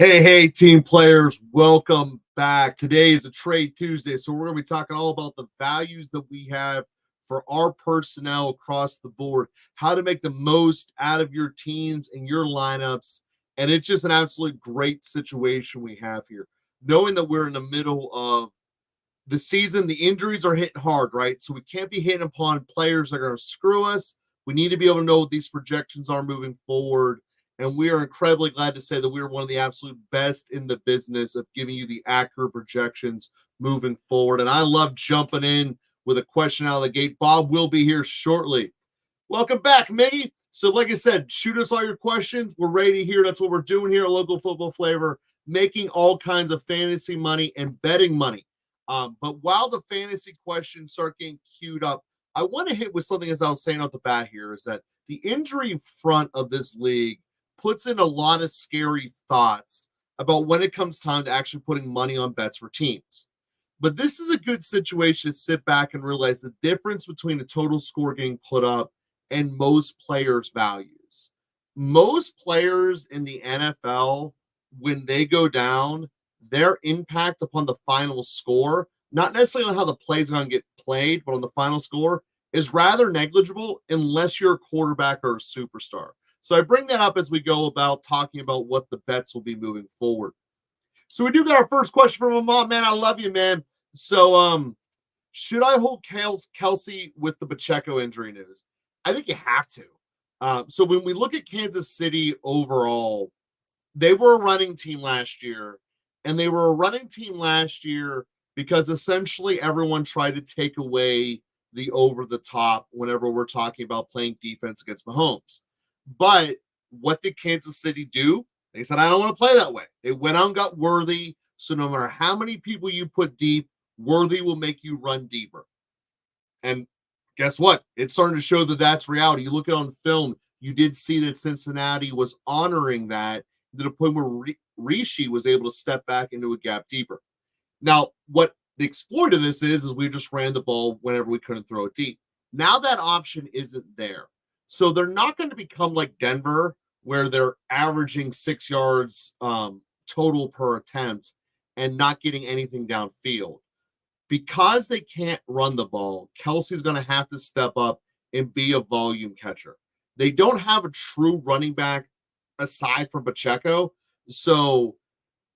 Hey, team players, welcome back. Today is a Trade Tuesday, so we're going to be talking all about the values that we have for our personnel across the board, how to make the most out of your teams and your lineups. And it's just an absolute great situation we have here. Knowing that we're in the middle of the season, the injuries are hitting hard, right? So we can't be hitting upon players that are going to screw us. We need to be able to know what these projections are moving forward. And we are incredibly glad to say that we are one of the absolute best in the business of giving you the accurate projections moving forward. And I love jumping in with a question out of the gate. Bob will be here shortly. Welcome back, Miggy. So, like I said, shoot us all your questions. We're ready to hear. That's what we're doing here at Local Football Flavor, making all kinds of fantasy money and betting money. But while the fantasy questions start getting queued up, I want to hit with something, as I was saying off the bat here, is that the injury front of this league puts in a lot of scary thoughts about when it comes time to actually putting money on bets for teams. But this is a good situation to sit back and realize the difference between a total score getting put up and most players' values. Most players in the NFL, when they go down, their impact upon the final score, not necessarily on how the play is going to get played, but on the final score, is rather negligible unless you're a quarterback or a superstar. So I bring that up as we go about talking about what the bets will be moving forward. So we do got our first question from a mom. Man, I love you, man. So should I hold Kelsey with the Pacheco injury news? I think you have to. So when we look at Kansas City overall, they were a running team last year, and they were a running team last year because essentially everyone tried to take away the over the top whenever we're talking about playing defense against Mahomes. But what did Kansas City do? They said, I don't want to play that way. They went out and got Worthy. So no matter how many people you put deep, Worthy will make you run deeper. And guess what? It's starting to show that that's reality. You look at it on film, you did see that Cincinnati was honoring that to the point where Rishi was able to step back into a gap deeper. Now, what the exploit of this is we just ran the ball whenever we couldn't throw it deep. Now that option isn't there. So they're not going to become like Denver, where they're averaging 6 yards total per attempt and not getting anything downfield. Because they can't run the ball, Kelsey's going to have to step up and be a volume catcher. They don't have a true running back aside from Pacheco. So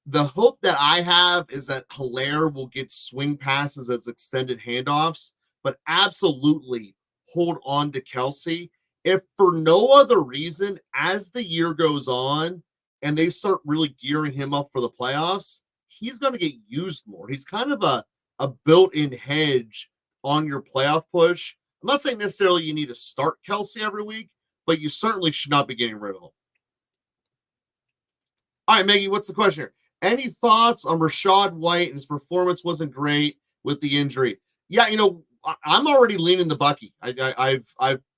the hope that I have is that Hilaire will get swing passes as extended handoffs, but absolutely hold on to Kelsey. If for no other reason, as the year goes on and they start really gearing him up for the playoffs, he's going to get used more. He's kind of a built-in hedge on your playoff push. I'm not saying necessarily you need to start Kelsey every week, but you certainly should not be getting rid of him. All right, Maggie, what's the question here? Any thoughts on Rachaad White? And his performance wasn't great with the injury. Yeah, I'm already leaning the Bucky.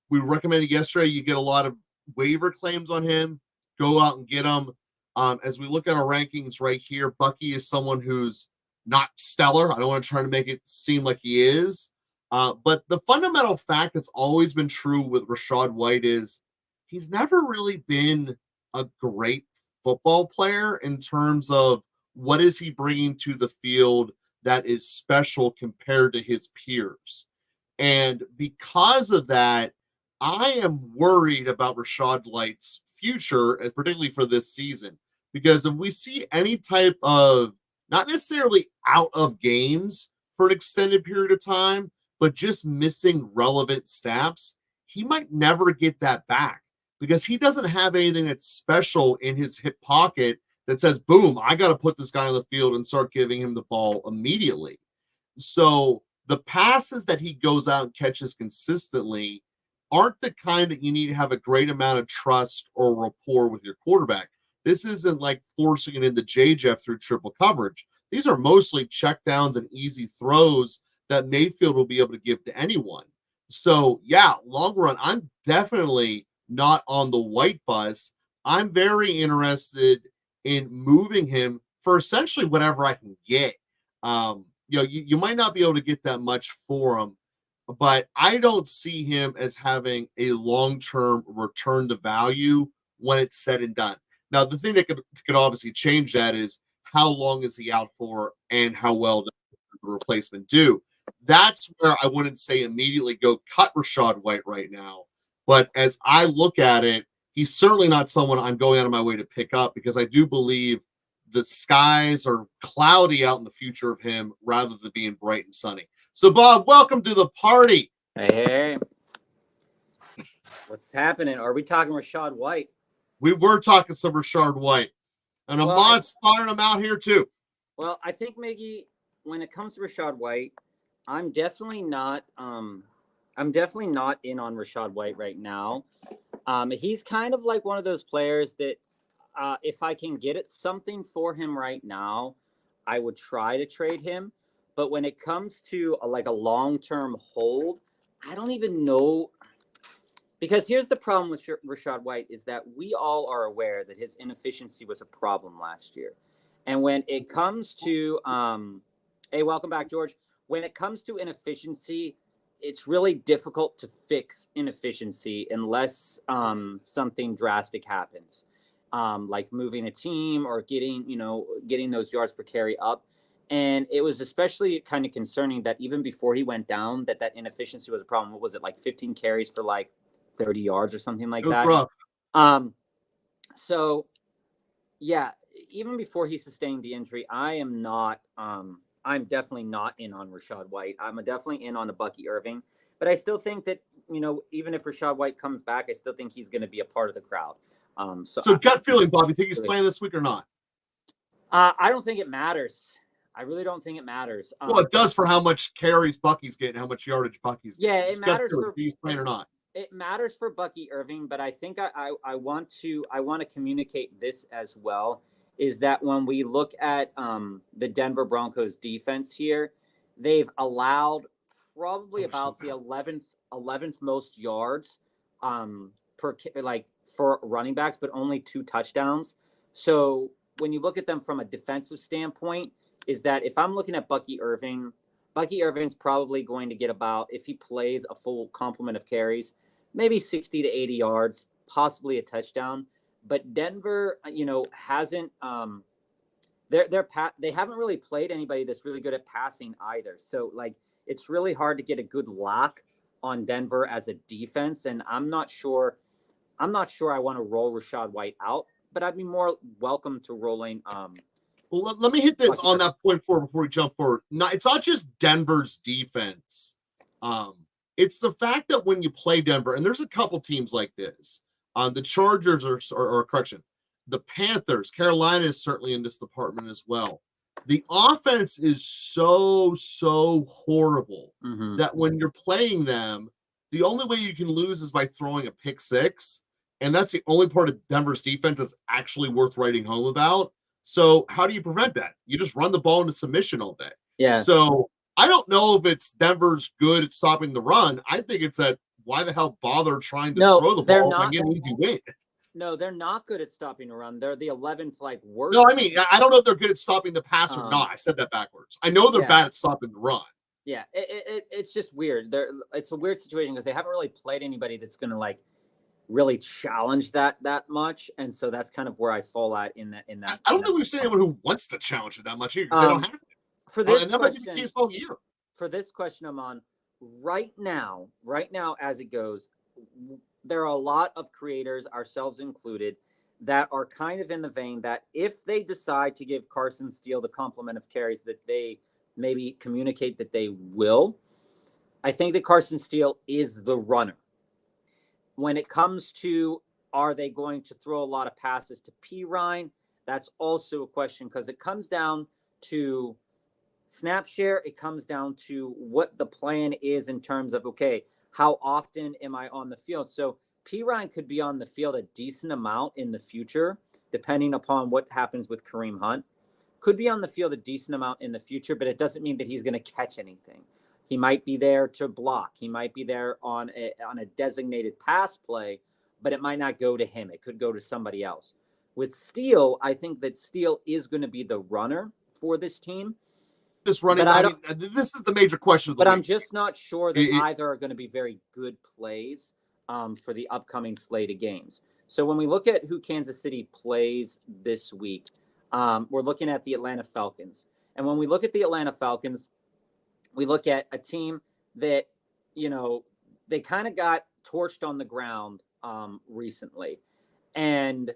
We recommended yesterday you get a lot of waiver claims on him. Go out and get him. As we look at our rankings right here, Bucky is someone who's not stellar. I don't want to try to make it seem like he is. But the fundamental fact that's always been true with Rachaad White is he's never really been a great football player in terms of what is he bringing to the field that is special compared to his peers. And because of that, I am worried about Rachaad White's future, and particularly for this season, because if we see any type of not necessarily out of games for an extended period of time, but just missing relevant snaps, he might never get that back because he doesn't have anything that's special in his hip pocket that says, boom, I got to put this guy on the field and start giving him the ball immediately. So the passes that he goes out and catches consistently aren't the kind that you need to have a great amount of trust or rapport with your quarterback. This isn't like forcing it into JJF through triple coverage. These are mostly checkdowns and easy throws that Mayfield will be able to give to anyone. So, yeah, long run, I'm definitely not on the White bus. I'm very interested in moving him for essentially whatever I can get. You might not be able to get that much for him, but I don't see him as having a long-term return to value when it's said and done. Now, the thing that could obviously change that is how long is he out for and how well does the replacement do. That's where I wouldn't say immediately go cut Rachaad White right now. But as I look at it, he's certainly not someone I'm going out of my way to pick up because I do believe the skies are cloudy out in the future of him rather than being bright and sunny. So, Bob, welcome to the party. Hey. What's happening? Are we talking Rachaad White? We were talking some Rachaad White. And Ahmad's firing him out here too. Well, I think, Miggy, when it comes to Rachaad White, I'm definitely not in on Rachaad White right now. He's kind of like one of those players that if I can get something for him right now, I would try to trade him. But when it comes to a long-term hold, I don't even know. Because here's the problem with Rachaad White is that we all are aware that his inefficiency was a problem last year. And when it comes to hey, welcome back, George. When it comes to inefficiency, it's really difficult to fix inefficiency unless something drastic happens, like moving a team or getting those yards per carry up. And it was especially kind of concerning that even before he went down, that inefficiency was a problem. What was it, like 15 carries for 30 yards or something like that? Rough. So yeah, even before he sustained the injury, I'm definitely not in on Rachaad White. I'm definitely in on the Bucky Irving, but I still think that, even if Rachaad White comes back, I still think he's going to be a part of the crowd. So gut feeling, Bob, you think he's playing this week or not? I don't think it matters. I really don't think it matters. Well, it does for how much carries Bucky's getting, how much yardage Bucky's getting. Yeah, it matters for he's playing or not. It matters for Bucky Irving, but I think I want to communicate this as well, is that when we look at the Denver Broncos defense here, they've allowed probably about the 11th most yards for running backs, but only 2 touchdowns. So when you look at them from a defensive standpoint, is that if I'm looking at Bucky Irving's probably going to get about, if he plays a full complement of carries, maybe 60 to 80 yards, possibly a touchdown. But Denver, hasn't they haven't really played anybody that's really good at passing either. So it's really hard to get a good lock on Denver as a defense, and I'm not sure I want to roll Rachaad White out, but I'd be more welcome to rolling Well, let me hit this on that point before we jump forward. It's not just Denver's defense. It's the fact that when you play Denver, and there's a couple teams like this, the Chargers the Panthers, Carolina is certainly in this department as well. The offense is so horrible that when you're playing them, the only way you can lose is by throwing a pick six. And that's the only part of Denver's defense that's actually worth writing home about. So how do you prevent that? You just run the ball into submission all day. Yeah. So I don't know if it's Denver's good at stopping the run. I think it's that why the hell bother trying to throw the ball and get an easy win? No, they're not good at stopping the run. They're the 11th worst. No, I mean, I don't know if they're good at stopping the pass or not. I said that backwards. I know they're bad at stopping the run. Yeah, it's just weird. It's a weird situation because they haven't really played anybody that's going to really challenge that much, and so that's kind of where I fall at in that. I don't think we've seen anyone who wants to challenge it that much either because they don't have to. For this and that question, might be the case all year. For this question, I'm on right now as it goes, there are a lot of creators, ourselves included, that are kind of in the vein that if they decide to give Carson Steele the complement of carries that they maybe communicate that they will, I think that Carson Steele is the runner. When it comes to, are they going to throw a lot of passes to Pirine? That's also a question because it comes down to snap share. It comes down to what the plan is in terms of, okay, how often am I on the field? So Pirine could be on the field a decent amount in the future, depending upon what happens with Kareem Hunt. Could be on the field a decent amount in the future, but it doesn't mean that he's going to catch anything. He might be there to block. He might be there on a designated pass play, but it might not go to him. It could go to somebody else. With Steele, I think that Steele is going to be the runner for this team. This running, this is the major question of the week. week. I'm just not sure that either are going to be very good plays. for the upcoming slate of games. So when we look at who Kansas City plays this week, we're looking at the Atlanta Falcons. And when we look at the Atlanta Falcons, we look at a team that, they kind of got torched on the ground recently. And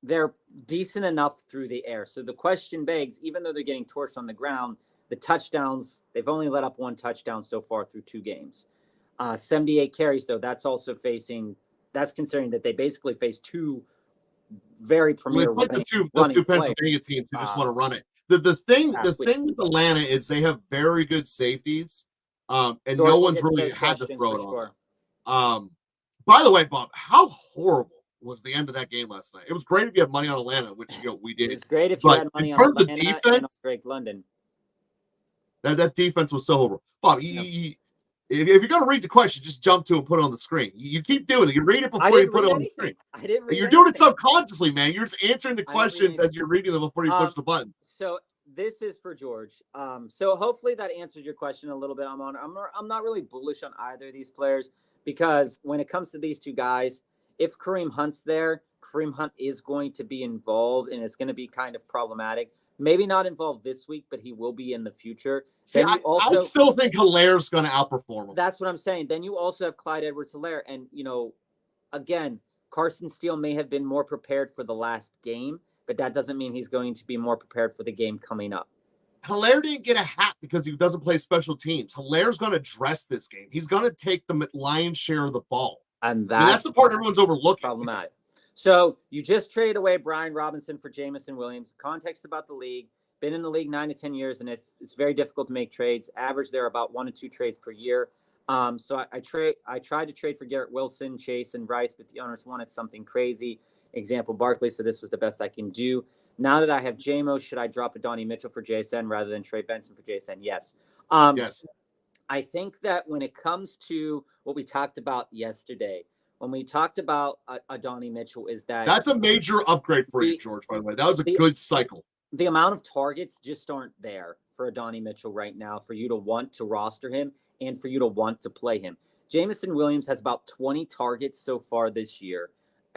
they're decent enough through the air. So the question begs, even though they're getting torched on the ground, the touchdowns, they've only let up 1 touchdown so far through 2 games. 78 carries, though, that's considering that they basically face 2 very premier the two Pennsylvania teams who just want to run it. The thing with Atlanta is they have very good safeties, and no one's really had to throw it on. By the way, Bob, how horrible was the end of that game last night? It was great if you had money on Atlanta, which we did. It was great if you had money on Atlanta defense, and on Drake London. That defense was so horrible. Bob, if you're going to read the question, just jump to and put it on the screen. You keep doing it. You read it before you put it on the screen. I didn't read You're doing it subconsciously, man. You're just answering the questions as you're reading them before you push the buttons. So this is for George. So hopefully that answered your question a little bit. I'm not really bullish on either of these players because when it comes to these 2 guys, if Kareem Hunt's there, Kareem Hunt is going to be involved, and it's going to be kind of problematic. Maybe not involved this week, but he will be in the future. See, I still think Hilaire's going to outperform him. That's what I'm saying. Then you also have Clyde Edwards-Helaire. And, again, Carson Steele may have been more prepared for the last game, but that doesn't mean he's going to be more prepared for the game coming up. Hilaire didn't get a hat because he doesn't play special teams. Hilaire's going to dress this game. He's going to take the lion's share of the ball. And that's the part everyone's overlooking. Problematic. So you just traded away Brian Robinson for Jamison Williams. Context about the league. Been in the league 9 to 10 years, and it's very difficult to make trades. Average there about 1 to 2 trades per year. So I tried to trade for Garrett Wilson, Chase, and Rice, but the owners wanted something crazy. Example, Barkley, so this was the best I can do. Now that I have JMO, should I drop Adonai Mitchell for JSN rather than Trey Benson for JSN? Yes. Yes. I think that when it comes to what we talked about yesterday, when we talked about Adonai Mitchell, is that's a major upgrade for you, George, by the way. That was a good cycle. The amount of targets just aren't there for Adonai Mitchell right now for you to want to roster him and for you to want to play him. Jamison Williams has about 20 targets so far this year.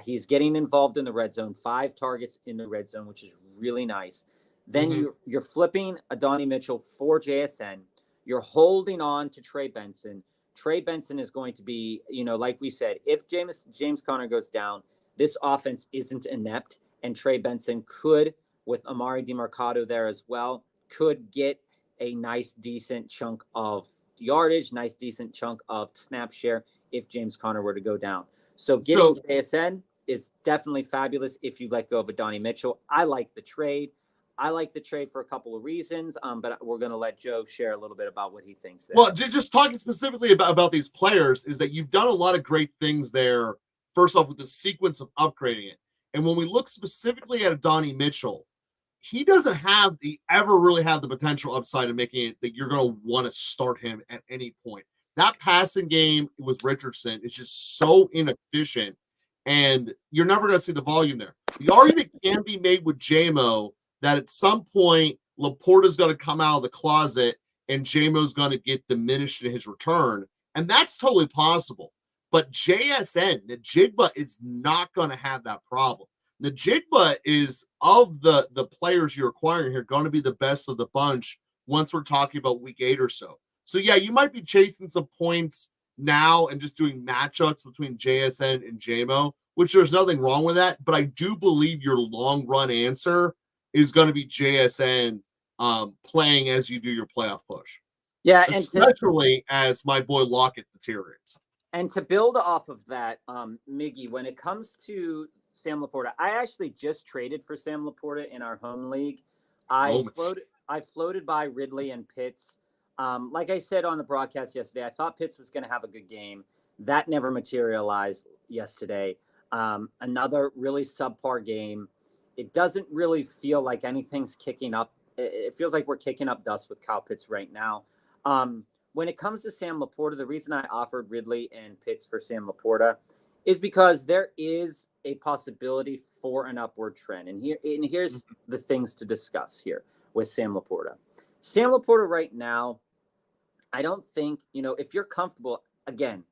He's getting involved in the red zone, 5 targets in the red zone, which is really nice. Then you're flipping Adonai Mitchell for JSN. You're holding on to Trey Benson. Trey Benson is going to be, like we said, if James Conner goes down, this offense isn't inept, and Trey Benson could, with Amari DeMarcado there as well, could get a nice, decent chunk of yardage, nice, decent chunk of snap share if James Conner were to go down. So getting JSN is definitely fabulous if you let go of Adonai Mitchell. I like the trade. I like the trade for a couple of reasons, but we're going to let Joe share a little bit about what he thinks there. Well, just talking specifically about these players is that you've done a lot of great things there, first off, with the sequence of upgrading it. And when we look specifically at Adonai Mitchell, he doesn't ever really have the potential upside of making it that you're going to want to start him at any point. That passing game with Richardson is just so inefficient, and you're never going to see the volume there. The argument can be made with JMO that at some point Laporta's going to come out of the closet and JMO's going to get diminished in his return, and that's totally possible. But JSN, the Jigba, is not going to have that problem. The Jigba is, of the players you're acquiring here, going to be the best of the bunch once we're talking about week 8 or so. So, yeah, you might be chasing some points now and just doing matchups between JSN and JMO, which there's nothing wrong with that. But I do believe your long-run answer is going to be JSN playing as you do your playoff push. Yeah, especially as my boy Lockett deteriorates. And to build off of that, Miggy, when it comes to Sam Laporta, I actually just traded for Sam Laporta in our home league. I floated by Ridley and Pitts. Like I said on the broadcast yesterday, I thought Pitts was going to have a good game. That never materialized yesterday. Another really subpar game. It doesn't really feel like anything's kicking up. It feels like we're kicking up dust with Kyle Pitts right now. When it comes to Sam Laporta, the reason I offered Ridley and Pitts for Sam Laporta is because there is a possibility for an upward trend. And here's the things to discuss here with Sam Laporta. Sam Laporta right now, I don't think, if you're comfortable, again,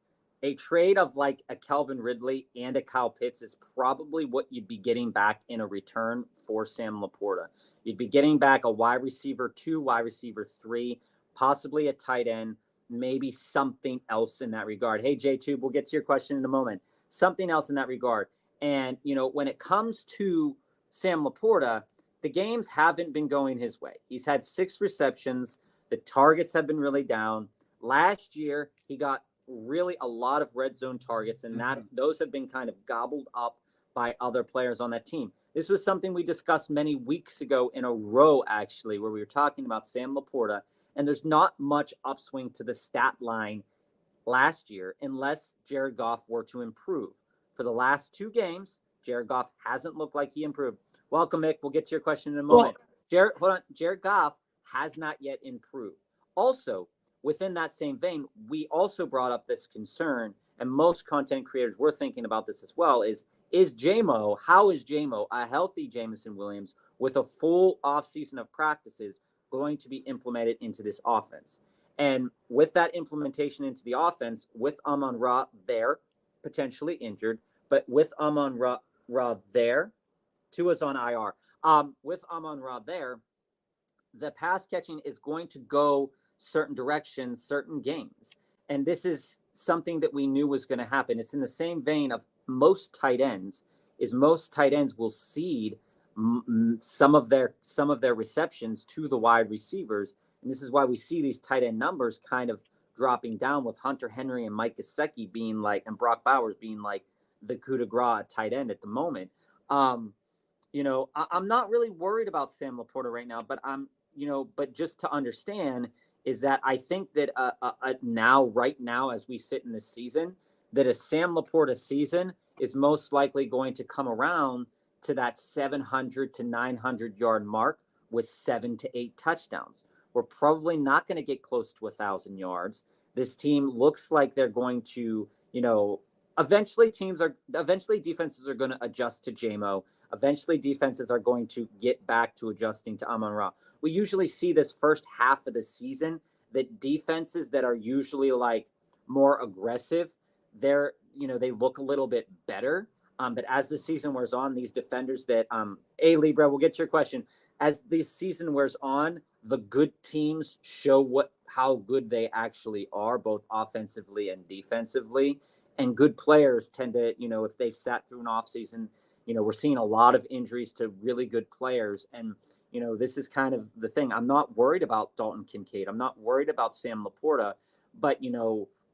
a trade of like a Calvin Ridley and a Kyle Pitts is probably what you'd be getting back in a return for Sam Laporta. You'd be getting back a wide receiver 2, wide receiver 3, possibly a tight end, maybe something else in that regard. Hey, J2, we'll get to your question in a moment. Something else in that regard. And, when it comes to Sam Laporta, the games haven't been going his way. He's had 6 receptions. The targets have been really down. Last year, he got really a lot of red zone targets, and those have been kind of gobbled up by other players on that team. This was something we discussed many weeks ago in a row, actually, where we were talking about Sam Laporta, and there's not much upswing to the stat line last year unless Jared Goff were to improve. For the last 2 games, Jared Goff hasn't looked like he improved. Welcome, Mick. We'll get to your question in a moment. Jared Goff has not yet improved. Also, within that same vein, we also brought up this concern, and most content creators were thinking about this as well, how is J-Mo, a healthy Jameson Williams, with a full offseason of practices, going to be implemented into this offense? And with that implementation into the offense, with Amon-Ra there, potentially injured, but with Amon-Ra there, Tua's on IR. With Amon-Ra there, the pass catching is going to go certain directions, certain games. And this is something that we knew was going to happen. It's in the same vein of most tight ends will cede some of their receptions to the wide receivers. And this is why we see these tight end numbers kind of dropping down, with Hunter Henry and Mike Gesicki being like, and Brock Bowers being like the coup de grace tight end at the moment. I'm not really worried about Sam Laporta right now, but but just to understand is that I think that right now, as we sit in this season, that a Sam Laporta season is most likely going to come around to that 700 to 900 yard mark with 7 to 8 touchdowns. We're probably not going to get close to 1,000 yards. This team looks like they're going to, eventually defenses are going to adjust to J-Mo. Eventually defenses are going to get back to adjusting to Amon-Ra. We usually see this first half of the season that defenses that are usually like more aggressive, they look a little bit better. But as the season wears on, these defenders that, hey, Libra, we'll get to your question. As the season wears on, the good teams show how good they actually are, both offensively and defensively. And good players tend to, if they've sat through an offseason, we're seeing a lot of injuries to really good players. And, this is kind of the thing. I'm not worried about Dalton Kincaid. I'm not worried about Sam Laporta. But,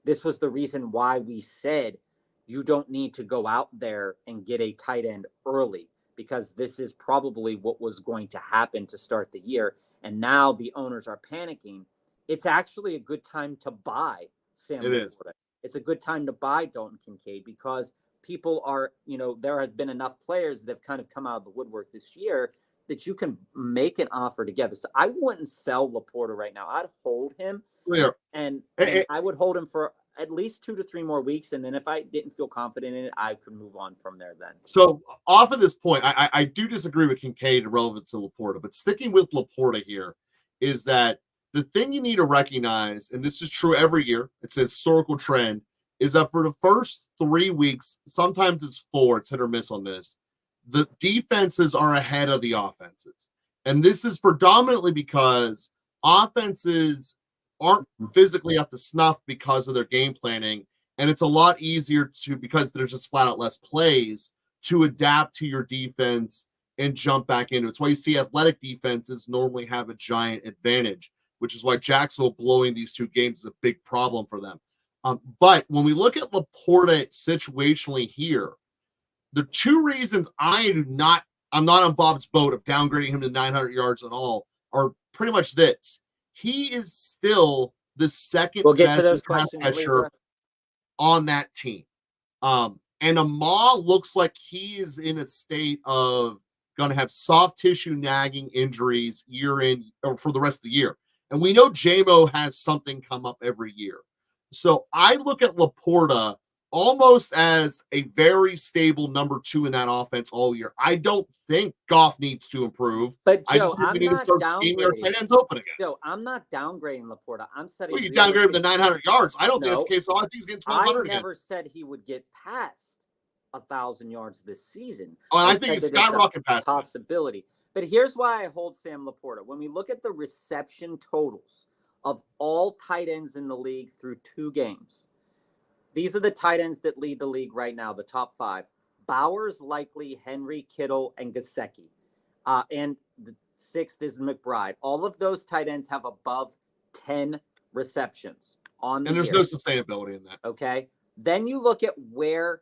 this was the reason why we said you don't need to go out there and get a tight end early, because this is probably what was going to happen to start the year. And now the owners are panicking. It's actually a good time to buy Sam Laporta. It's a good time to buy Dalton Kincaid, because people are, there has been enough players that have kind of come out of the woodwork this year that you can make an offer together. So I wouldn't sell Laporta right now. I'd hold him. Yeah. And I would hold him for at least 2 to 3 more weeks. And then if I didn't feel confident in it, I could move on from there then. So off of this point, I do disagree with Kincaid relevant to Laporta, but sticking with Laporta here is that the thing you need to recognize, and this is true every year, it's a historical trend, is that for the first 3 weeks, sometimes it's 4, it's hit or miss on this, the defenses are ahead of the offenses. And this is predominantly because offenses aren't physically up to snuff because of their game planning. And it's a lot easier because there's just flat out less plays, to adapt to your defense and jump back into it. It's why you see athletic defenses normally have a giant advantage, which is why Jacksonville blowing these 2 games is a big problem for them. But when we look at Laporta situationally here, the 2 reasons I'm not on Bob's boat of downgrading him to 900 yards at all are pretty much this. He is still the second best pass catcher on that team. And Ahmad looks like he is in a state of going to have soft tissue nagging injuries year in or for the rest of the year. And we know J-Mo has something come up every year. So I look at Laporta almost as a very stable number 2 in that offense all year. I don't think Goff needs to improve. But I Joe, just think we I'm need to not start scheming our downgrading. tight ends open again. Joe, I'm not downgrading Laporta. I'm setting Well, you downgrade him realistic. to 900 yards. I don't think that's No, the case. So I think he's getting I 1,200 again. never said he would get past 1,000 yards this season. Oh, and I think said he's that it's a skyrocketing past that. possibility. But here's why I hold Sam Laporta. When we look at the reception totals of all tight ends in the league through 2 games, these are the tight ends that lead the league right now, the top 5. Bowers, Likely, Henry, Kittle, and Gesicki. And the 6th is McBride. All of those tight ends have above 10 receptions on the And there's year. no sustainability in that. Okay. Then you look at where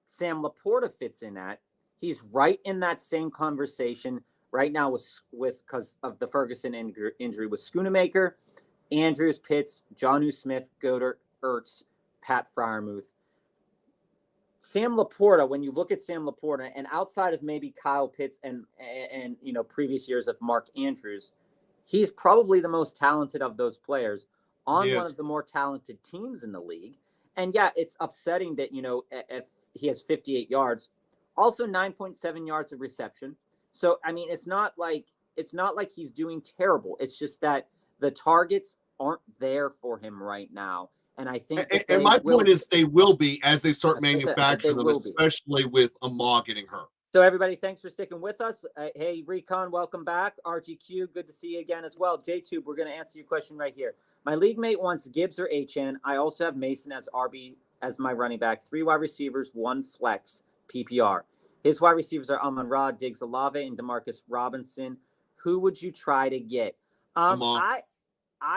Sam Laporta fits in at. He's right in that same conversation right now with because of the Ferguson injury with Schoonamaker, Andrews, Pitts, Jonnu Smith, Goddard, Ertz, Pat Freiermuth. Sam Laporta, when you look at Sam Laporta, and outside of maybe Kyle Pitts and previous years of Mark Andrews, he's probably the most talented of those players on one of the more talented teams in the league. And yeah, it's upsetting that, if he has 58 yards, also 9.7 yards of reception. So, I mean, it's not like he's doing terrible. It's just that the targets aren't there for him right now. And I think and my point is they will be as they start manufacturing them, especially with Ahmad getting hurt. So, everybody, thanks for sticking with us. Hey, Recon, welcome back. RGQ, good to see you again as well. JTube, we're going to answer your question right here. My league mate wants Gibbs or HN. I also have Mason as RB as my running back. 3 wide receivers, 1 flex, PPR. His wide receivers are Amon-Ra, Diggs, Olave, and Demarcus Robinson. Who would you try to get? I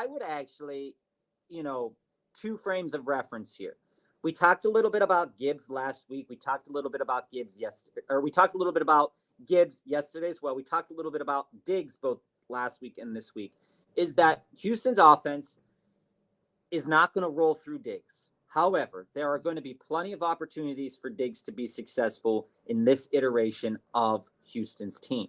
would actually, 2 frames of reference here. We talked a little bit about Gibbs last week. We talked a little bit about Gibbs yesterday, or we talked a little bit about Gibbs yesterday as well. We talked a little bit about Diggs both last week and this week. Is that Houston's offense is not going to roll through Diggs. However, there are going to be plenty of opportunities for Diggs to be successful in this iteration of Houston's team.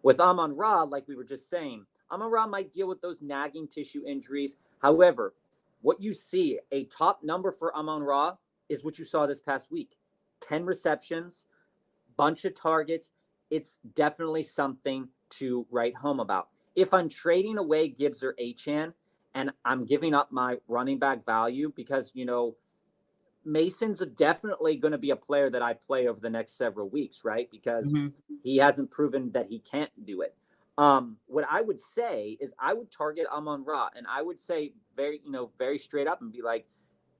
With Amon-Ra, like we were just saying, Amon-Ra might deal with those nagging tissue injuries. However, what you see, a top number for Amon-Ra is what you saw this past week. 10 receptions, bunch of targets. It's definitely something to write home about. If I'm trading away Gibbs or Achane and I'm giving up my running back value because, Mason's definitely going to be a player that I play over the next several weeks, right? Because he hasn't proven that he can't do it. What I would say is I would target Amon-Ra, and I would say very straight up and be like,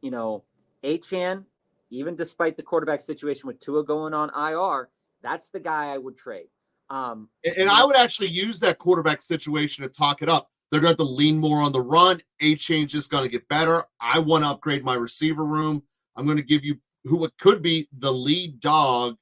Achane, even despite the quarterback situation with Tua going on IR, that's the guy I would trade. And I would actually use that quarterback situation to talk it up. They're going to have to lean more on the run. Achane's just going to get better. I want to upgrade my receiver room. I'm going to give you who could be the lead dog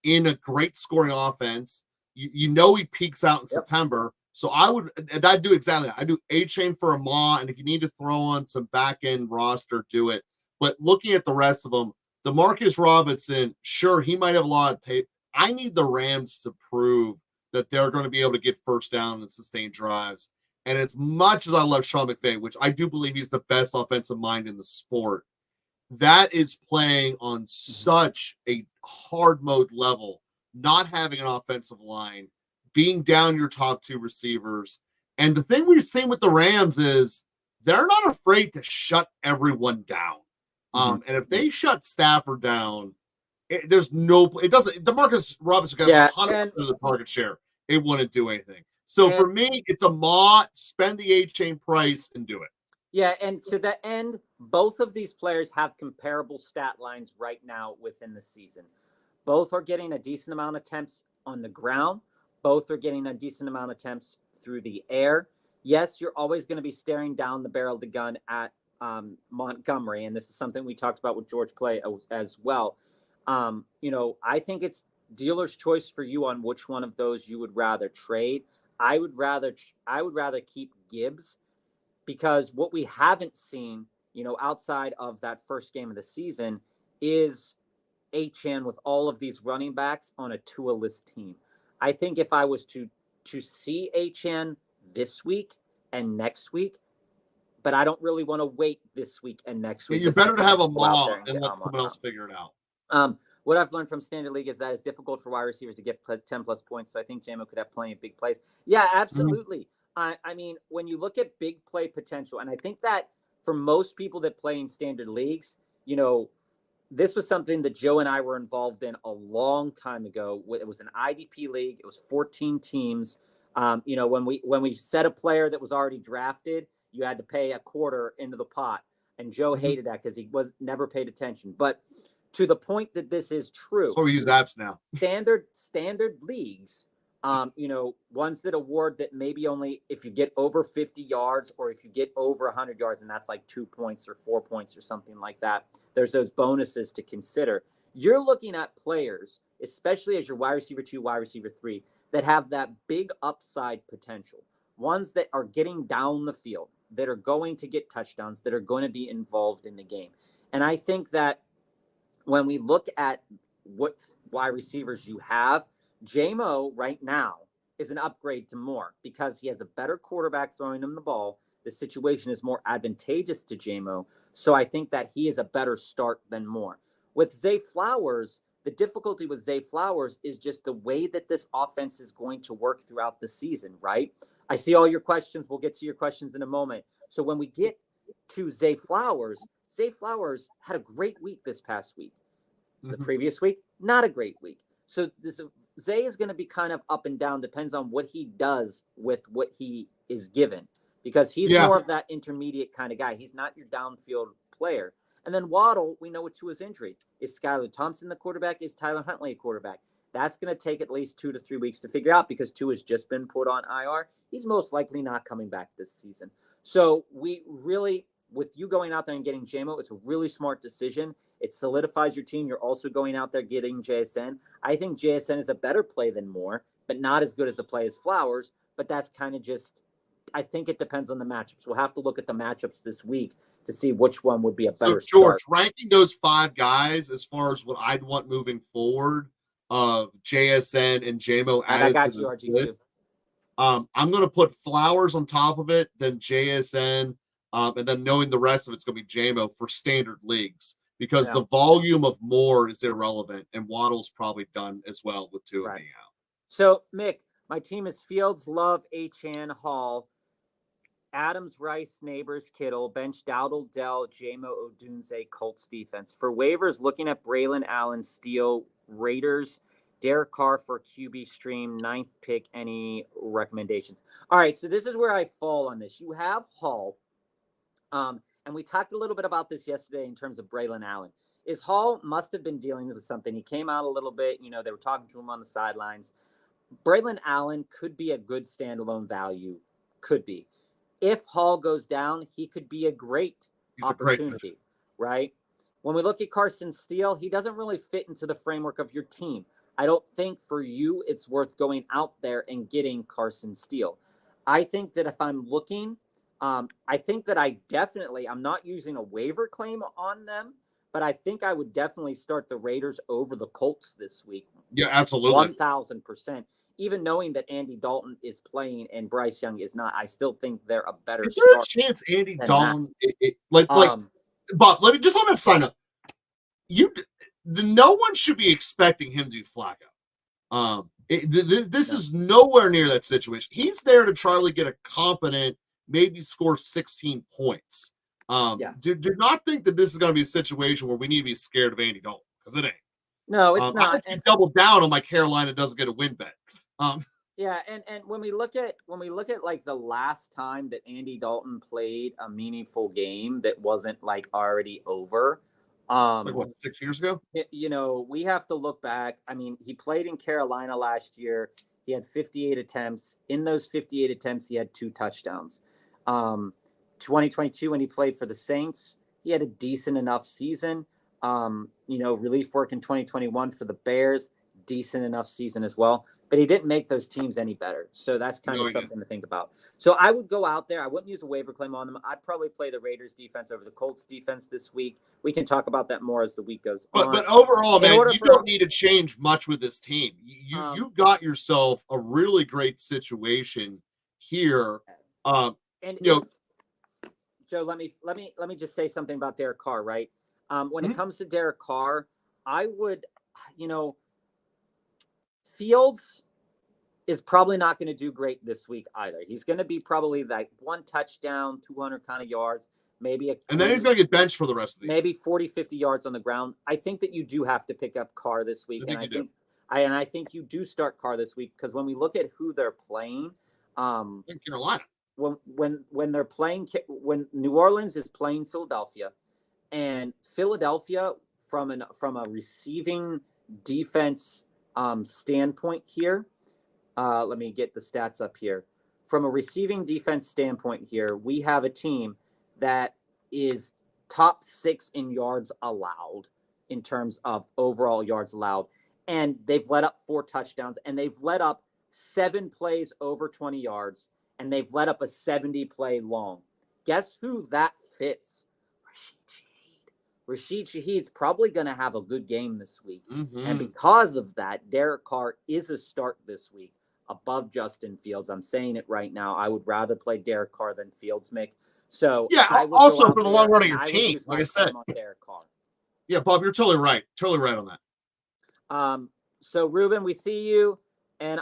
in a great scoring offense. He peaks out in September. So I'd do exactly that. I do Achane for Ahmad, and if you need to throw on some back-end roster, do it. But looking at the rest of them, Demarcus Robinson, sure, he might have a lot of tape. I need the Rams to prove that they're going to be able to get first down and sustain drives. And as much as I love Sean McVay, which I do believe he's the best offensive mind in the sport, that is playing on such a hard mode level, not having an offensive line, being down your top 2 receivers. And the thing we've seen with the Rams is they're not afraid to shut everyone down. And if they shut Stafford down, Demarcus Robinson got 100% of the target share. It wouldn't do anything. So for me, it's spend the A-chain price and do it. Yeah, and to that end, both of these players have comparable stat lines right now within the season. Both are getting a decent amount of attempts on the ground. Both are getting a decent amount of attempts through the air. Yes, you're always going to be staring down the barrel of the gun at Montgomery, and this is something we talked about with George Clay as well. I think it's dealer's choice for you on which one of those you would rather trade. I would rather keep Gibbs, because what we haven't seen, outside of that first game of the season, is Achane with all of these running backs on a Tua-less team. I think if I was to see Achane this week and next week, but I don't really want to wait this week and next week. You're better to have a maw and and let someone else figure it out. What I've learned from Standard League is that it's difficult for wide receivers to get 10 plus points. So I think JMO could have plenty of big plays. Yeah, absolutely. I mean, when you look at big play potential, and I think that for most people that play in standard leagues, you know, this was something that Joe and I were involved in a long time ago. It was an IDP league. It was 14 teams. You know, when we set a player that was already drafted, you had to pay a quarter into the pot. And Joe hated that because he never paid attention. But to the point that this is true. So we use apps now. Standard leagues, you know, ones that award that maybe only if you get over 50 yards or if you get over 100 yards, and that's like 2 points or 4 points or something like that, there's those bonuses to consider. You're looking at players, especially as your wide receiver 2, wide receiver 3, that have that big upside potential, ones that are getting down the field, that are going to get touchdowns, that are going to be involved in the game. And I think that when we look at what wide receivers you have, JMO right now is an upgrade to Moore because he has a better quarterback throwing him the ball. The situation is more advantageous to JMO. So I think that he is a better start than Moore. With Zay Flowers, the difficulty with Zay Flowers is just the way that this offense is going to work throughout the season, right? I see all your questions. We'll get to your questions in a moment. So when we get to Zay Flowers had a great week this past week. The previous week, not a great week. So Zay is going to be kind of up and down, depends on what he does with what he is given, because he's more of that intermediate kind of guy. He's not your downfield player. And then Waddle, we know what Tua's injury. Is Skylar Thompson the quarterback? Is Tyler Huntley a quarterback? That's going to take at least 2 to 3 weeks to figure out because Tua's just been put on IR. He's most likely not coming back this season. So we really, with you going out there and getting JMO, it's a really smart decision. It solidifies your team. You're also going out there getting JSN. I think JSN is a better play than Moore, but not as good as a play as Flowers. But that's kind of just, I think it depends on the matchups. We'll have to look at the matchups this week to see which one would be a better George, start. ranking those 5 guys as far as what I'd want moving forward of JSN and JMO added I got to you, the RG2. list. I'm going to put Flowers on top of it, then JSN, and then knowing the rest of it's going to be JMO for standard leagues because the volume of Moore is irrelevant, and Waddle's probably done as well with 2 of being out. So, Mick, my team is Fields, Love, Achane, Hall, Adams, Rice, Neighbors, Kittle, bench Dowdle, Dell, JMO, Odunze, Colts defense. For waivers, looking at Braylon Allen, Steele, Raiders, Derek Carr for QB stream, 9th pick. Any recommendations? All right, so this is where I fall on this. You have Hall, and we talked a little bit about this yesterday in terms of Braylon Allen. Hall must have been dealing with something. He came out a little bit. You know, they were talking to him on the sidelines. Braylon Allen could be a good standalone value. Could be. If Hall goes down, he could be a great opportunity, right? When we look at Carson Steele, he doesn't really fit into the framework of your team. I don't think for you it's worth going out there and getting Carson Steele. I think that if I'm looking, I think that I'm not using a waiver claim on them, but I think I would definitely start the Raiders over the Colts this week. Yeah, absolutely. 1,000%. Even knowing that Andy Dalton is playing and Bryce Young is not, I still think they're a better Is there start. a chance Andy Dalton, Bob, let me just on that sign up. No one should be expecting him to do Flacco. This is nowhere near that situation. He's there to try to get a competent, maybe score 16 points. Do not think that this is going to be a situation where we need to be scared of Andy Dalton because it ain't. No, it's not. I double down on my Carolina doesn't get a win bet. Yeah, and when we look at like the last time that Andy Dalton played a meaningful game that wasn't like already over, like what, 6 years ago? You know, we have to look back. I mean, he played in Carolina last year. He had 58 attempts. In those 58 attempts, he had 2 touchdowns. 2022, when he played for the Saints, he had a decent enough season. Relief work in 2021 for the Bears, decent enough season as well. But he didn't make those teams any better. So that's kind of something to think about. So I would go out there. I wouldn't use a waiver claim on them. I'd probably play the Raiders defense over the Colts defense this week. We can talk about that more as the week goes on. But overall, man, you don't need to change much with this team. You got yourself a really great situation here. Joe, let me just say something about Derek Carr, right? When it Mhm. comes to Derek Carr, I would, you know, Fields is probably not going to do great this week either. He's going to be probably like one touchdown, 200 kind of yards, maybe And then he's going to get benched for the rest of the year. maybe 40, 50 yards on the ground. I think that you do have to pick up Carr this week. I think you do. I think you do start Carr this week because when we look at who they're playing, In Carolina. when they're playing, when New Orleans is playing Philadelphia, and Philadelphia from a receiving defense standpoint here, let me get the stats up here. From a receiving defense standpoint here, we have a team that is top 6 in yards allowed in terms of overall yards allowed. And they've let up 4 touchdowns, and they've let up 7 plays over 20 yards, and they've let up a 70-play long. Guess who that fits? Rashid Shaheed's probably going to have a good game this week. Mm-hmm. And because of that, Derek Carr is a start this week above Justin Fields. I'm saying it right now. I would rather play Derek Carr than Fields, Mick. So yeah, I would also for the long run of your team, like I said, on Derek Carr. Yeah, Bob, you're totally right. Totally right on that. So Ruben, we see you, and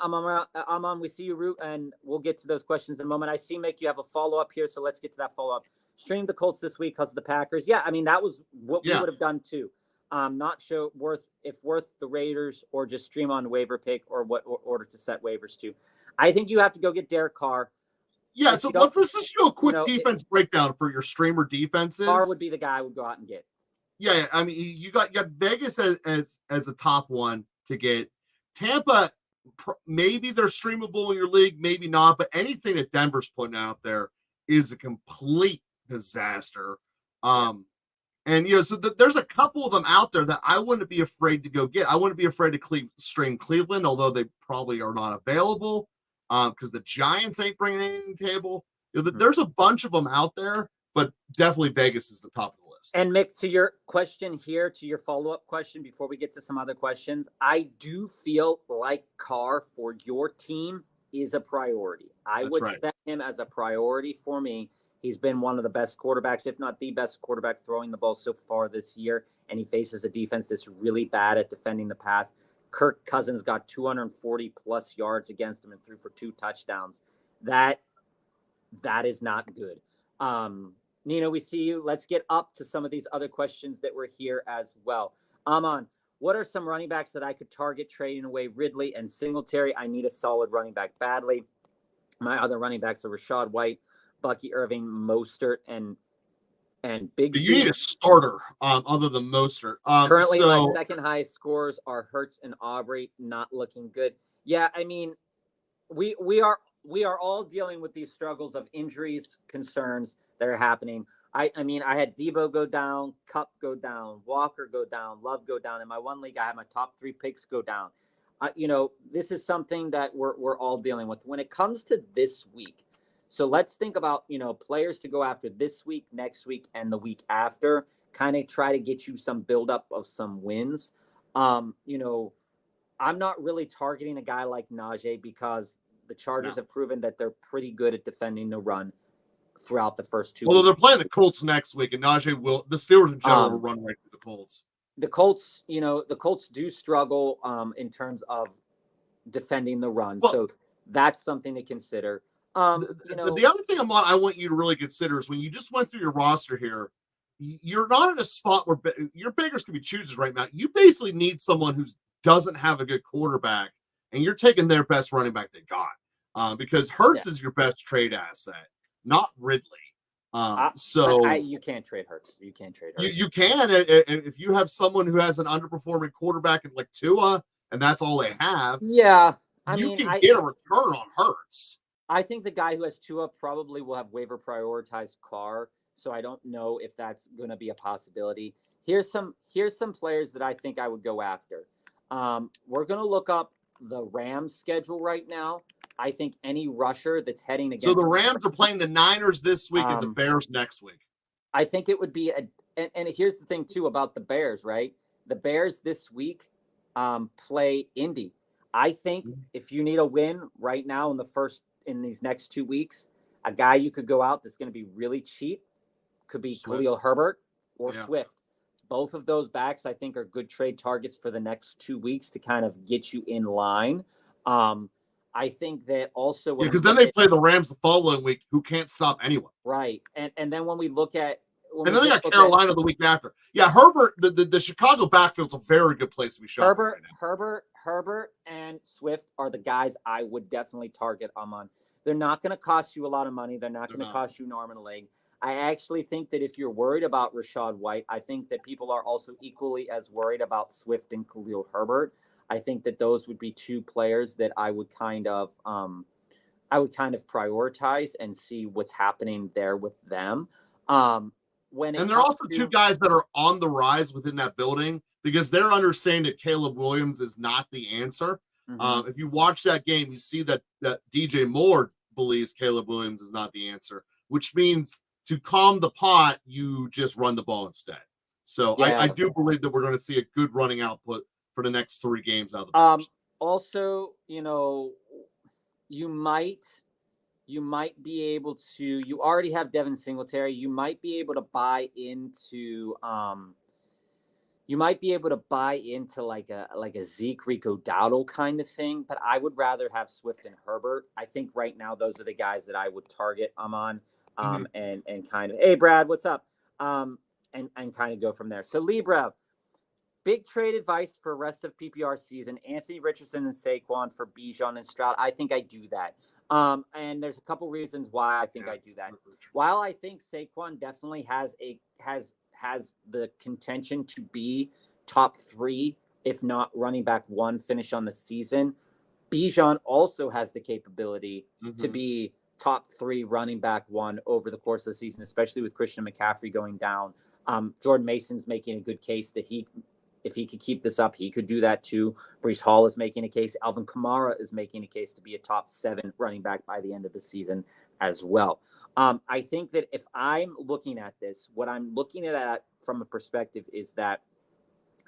we see you, Ruben, and we'll get to those questions in a moment. I see, Mick, you have a follow-up here, so let's get to that follow-up. Stream the Colts this week because of the Packers. Yeah, I mean, that was what we would have done too. Not sure worth the Raiders or just stream on waiver pick or what order to set waivers to. I think you have to go get Derek Carr. Yeah, so let's just do a quick defense breakdown for your streamer defenses. Carr would be the guy I would go out and get. Yeah, I mean, you got Vegas as a top one to get. Tampa, maybe they're streamable in your league, maybe not, but anything that Denver's putting out there is a complete disaster. And so there's a couple of them out there that I wouldn't be afraid to go get. I wouldn't be afraid to stream Cleveland, although they probably are not available because the Giants ain't bringing anything to the table. There's a bunch of them out there, but definitely Vegas is the top of the list. And Mick, to your question here, to your follow-up question before we get to some other questions, I do feel like Carr for your team is a priority. I would set him as a priority for me. He's been one of the best quarterbacks, if not the best quarterback throwing the ball so far this year, and he faces a defense that's really bad at defending the pass. Kirk Cousins got 240-plus yards against him and threw for 2 touchdowns. That is not good. Nino, we see you. Let's get up to some of these other questions that were here as well. Amon, what are some running backs that I could target trading away Ridley and Singletary? I need a solid running back badly. My other running backs are Rashad White, Bucky Irving, Mostert, and Bigsby. You need a starter other than Mostert. Currently, my second highest scores are Hurts and Aubrey, not looking good. Yeah, I mean, we are all dealing with these struggles of injuries, concerns that are happening. I mean, I had Debo go down, Kupp go down, Walker go down, Love go down. In my one league, I had my top 3 picks go down. This is something that we're all dealing with. When it comes to this week, so let's think about, players to go after this week, next week, and the week after, kind of try to get you some buildup of some wins. I'm not really targeting a guy like Najee because the Chargers have proven that they're pretty good at defending the run throughout the first 2 weeks. Although they're playing the Colts next week, and Najee the Steelers in general will run right through the Colts. The Colts do struggle in terms of defending the run. So that's something to consider. The other thing I want you to really consider is when you just went through your roster here, you're not in a spot where your beggars can be choosers right now. You basically need someone who doesn't have a good quarterback, and you're taking their best running back they got because Hurts is your best trade asset, not Ridley. You can't trade Hurts. You can't trade Hurts. You can if you have someone who has an underperforming quarterback like Tua, and that's all they have. Yeah, you can get a return on Hurts. I think the guy who has Tua probably will have waiver prioritized Carr, so I don't know if that's going to be a possibility. Here's some players that I think I would go after. We're going to look up the Rams schedule right now. I think any rusher that's heading against. So the Rams are playing the Niners this week and the Bears next week. I think it would be and here's the thing too about the Bears, right? The Bears this week play Indy. I think if you need a win right now in these next 2 weeks, a guy you could go out that's going to be really cheap could be Swift. Khalil Herbert or Yeah. Swift. Both of those backs, I think, are good trade targets for the next 2 weeks to kind of get you in line. I think that also Yeah, because then they play the Rams the following week, who can't stop anyone. right, and then when we look at and then they got Carolina the week after. Yeah, Herbert, the Chicago backfield's a very good place to be shopping right now. Herbert and Swift are the guys I would definitely target on. They're not going to cost you a lot of money. They're not going to cost you an arm and a leg. I actually think that if you're worried about Rachaad White, I think that people are also equally as worried about Swift and Khalil Herbert. I think that those would be two players that I would kind of prioritize and see what's happening there with them. And they're also two guys that are on the rise within that building because they're understanding that Caleb Williams is not the answer. If you watch that game, you see that DJ Moore believes Caleb Williams is not the answer, which means to calm the pot, you just run the ball instead. So I do believe that we're going to see a good running output for the next 3 games out of the Bears. Also, you might be able to. You already have Devin Singletary. You might be able to buy into. You might be able to buy into like a Zeke Rico Dowdle kind of thing, but I would rather have Swift and Herbert. I think right now those are the guys that I would target. And kind of, hey Brad, what's up? And kind of go from there. So Libra, big trade advice for rest of PPR season: Anthony Richardson and Saquon for Bijan and Stroud. I think I do that. And there's a couple reasons why I think I do that. While I think Saquon definitely has the contention to be top 3, if not running back 1 finish on the season, Bijan also has the capability to be top 3 running back 1 over the course of the season, especially with Christian McCaffrey going down. Jordan Mason's making a good case that if he could keep this up, he could do that too. Breece Hall is making a case. Alvin Kamara is making a case to be a top 7 running back by the end of the season as well. I think that if I'm looking at this, what I'm looking at from a perspective is that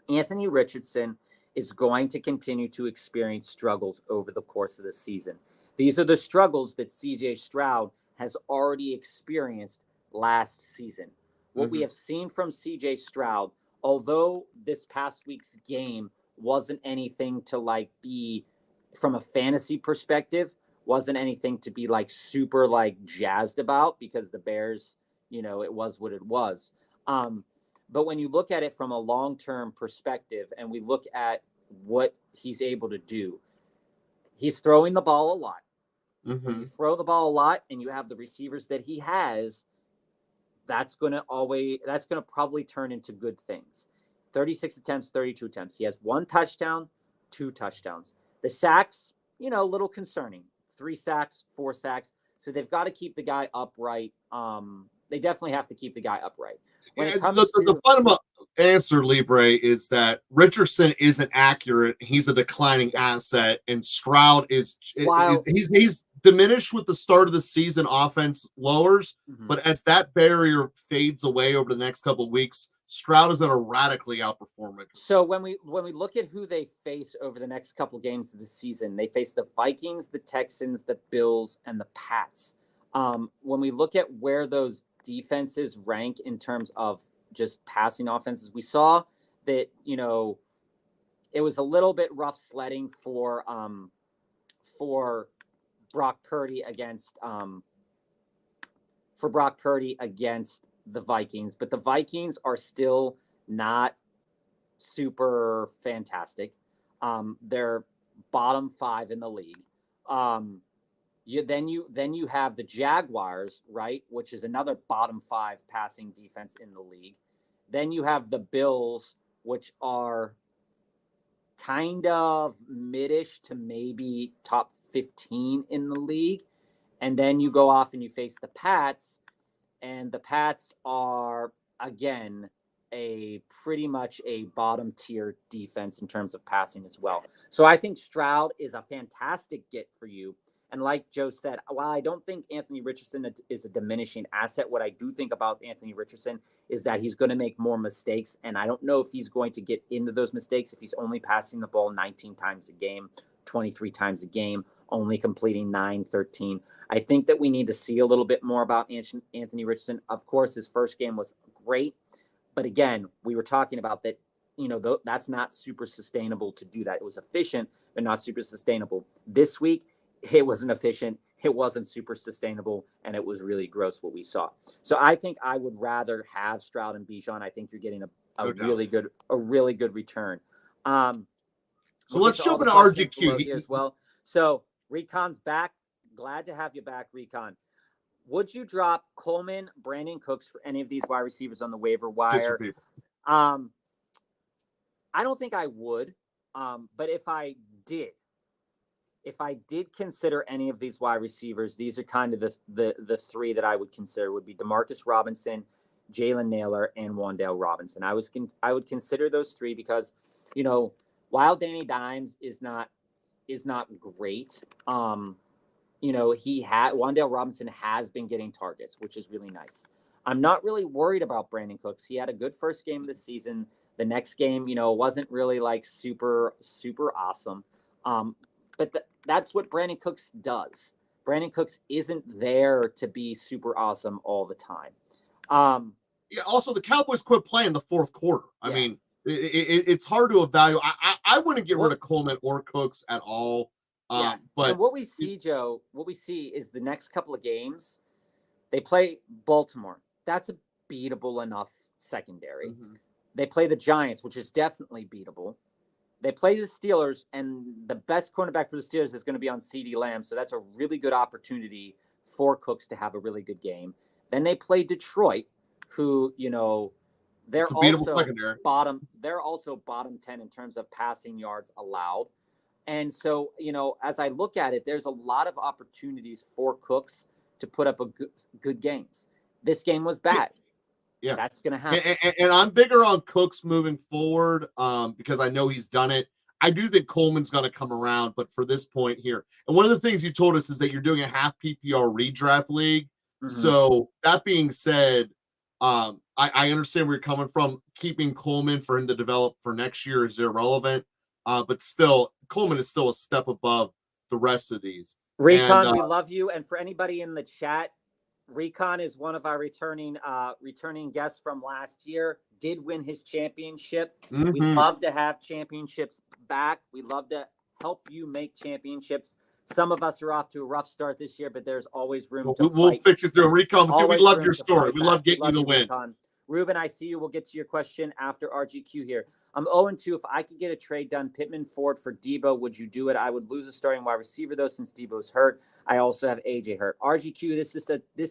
Anthony Richardson is going to continue to experience struggles over the course of the season. These are the struggles that CJ Stroud has already experienced last season. What we have seen from CJ Stroud, although this past week's game wasn't anything to be, from a fantasy perspective, wasn't anything to be super jazzed about because the Bears, it was what it was. But when you look at it from a long-term perspective and we look at what he's able to do, he's throwing the ball a lot. When you throw the ball a lot and you have the receivers that he has, that's going to probably turn into good things. 36 attempts, 32 attempts. He has 1 touchdown, 2 touchdowns. The sacks, a little concerning. 3 sacks, 4 sacks. So they've got to keep the guy upright. They definitely have to keep the guy upright. The fundamental answer, Libre, is that Richardson isn't accurate. He's a declining asset, and Stroud he's diminished with the start of the season. Offense lowers, but as that barrier fades away over the next couple of weeks, Stroud is going to radically outperform it. So when we look at who they face over the next couple of games of the season, they face the Vikings, the Texans, the Bills, and the Pats. When we look at where those defenses rank in terms of just passing offenses, we saw that it was a little bit rough sledding for Brock Purdy against the Vikings, but the Vikings are still not super fantastic. They're bottom 5 in the league. Then you have the Jaguars, right, which is another bottom 5 passing defense in the league. Then you have the Bills, which are kind of mid-ish to maybe top 15 in the league. And then you go off and you face the Pats, and the Pats are, again, pretty much a bottom tier defense in terms of passing as well. So I think Stroud is a fantastic get for you. And like Joe said, while I don't think Anthony Richardson is a diminishing asset, what I do think about Anthony Richardson is that he's going to make more mistakes. And I don't know if he's going to get into those mistakes if he's only passing the ball 19 times a game, 23 times a game only completing 9-13. I think that we need to see a little bit more about Anthony Richardson. Of course, his first game was great, but again, we were talking about that, that's not super sustainable to do that. It was efficient, but not super sustainable. This week, it wasn't efficient. It wasn't super sustainable, and it was really gross what we saw. So I think I would rather have Stroud and Bijan. I think you're getting a really good return. So let's jump into RGQ here as well. So Recon's back. Glad to have you back, Recon. Would you drop Coleman, Brandon Cooks for any of these wide receivers on the waiver wire? I don't think I would. But if I did consider any of these wide receivers, these are kind of the three that I would consider would be Demarcus Robinson, Jalen Naylor, and Wan'Dale Robinson. I would consider those three because, while Danny Dimes is not great, Wan'Dale Robinson has been getting targets, which is really nice. I'm not really worried about Brandon Cooks. He had a good first game of the season. The next game, wasn't really like super, super awesome. But that's what Brandon Cooks does. Brandon Cooks isn't there to be super awesome all the time. Also, the Cowboys quit playing the fourth quarter. I mean, it's hard to evaluate. I wouldn't get rid of Coleman or Cooks at all. But and what we see, Joe, is the next couple of games, they play Baltimore. That's a beatable enough secondary. Mm-hmm. They play the Giants, which is definitely beatable. They play the Steelers, and the best cornerback for the Steelers is going to be on CeeDee Lamb. So that's a really good opportunity for Cooks to have a really good game. Then they play Detroit, who, they're also bottom 10 in terms of passing yards allowed. And so, as I look at it, there's a lot of opportunities for Cooks to put up good games. This game was bad. Yeah, that's going to happen. And I'm bigger on Cooks moving forward because I know he's done it. I do think Coleman's going to come around, but for this point here, and one of the things you told us is that you're doing a half PPR redraft league. Mm-hmm. So that being said, I understand where you're coming from. Keeping Coleman for him to develop for next year is irrelevant, but still, Coleman is still a step above the rest of these. Recon, we love you, and for anybody in the chat, Recon is one of our returning guests from last year, did win his championship. Mm-hmm. We love to have championships back. We love to help you make championships. Some of us are off to a rough start this year, but there's always room to We'll fix it through. Recon, we love your story. We love getting you the win. Recon. Ruben, I see you. We'll get to your question after RGQ here. I'm 0-2. If I could get a trade done, Pittman Ford for Debo, would you do it? I would lose a starting wide receiver, though, since Debo's hurt. I also have AJ hurt. RGQ, this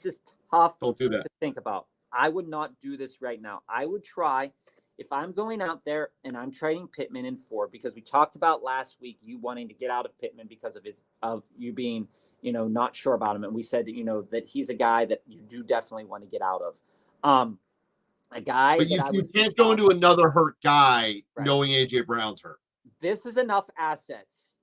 is tough to think about. I would not do this right now. I would try, if I'm going out there and I'm trading Pittman and Ford, because we talked about last week you wanting to get out of Pittman because of you being, not sure about him. And we said, that he's a guy that you do definitely want to get out of. A guy, but you can't go into another hurt guy knowing AJ Brown's hurt. This is enough assets.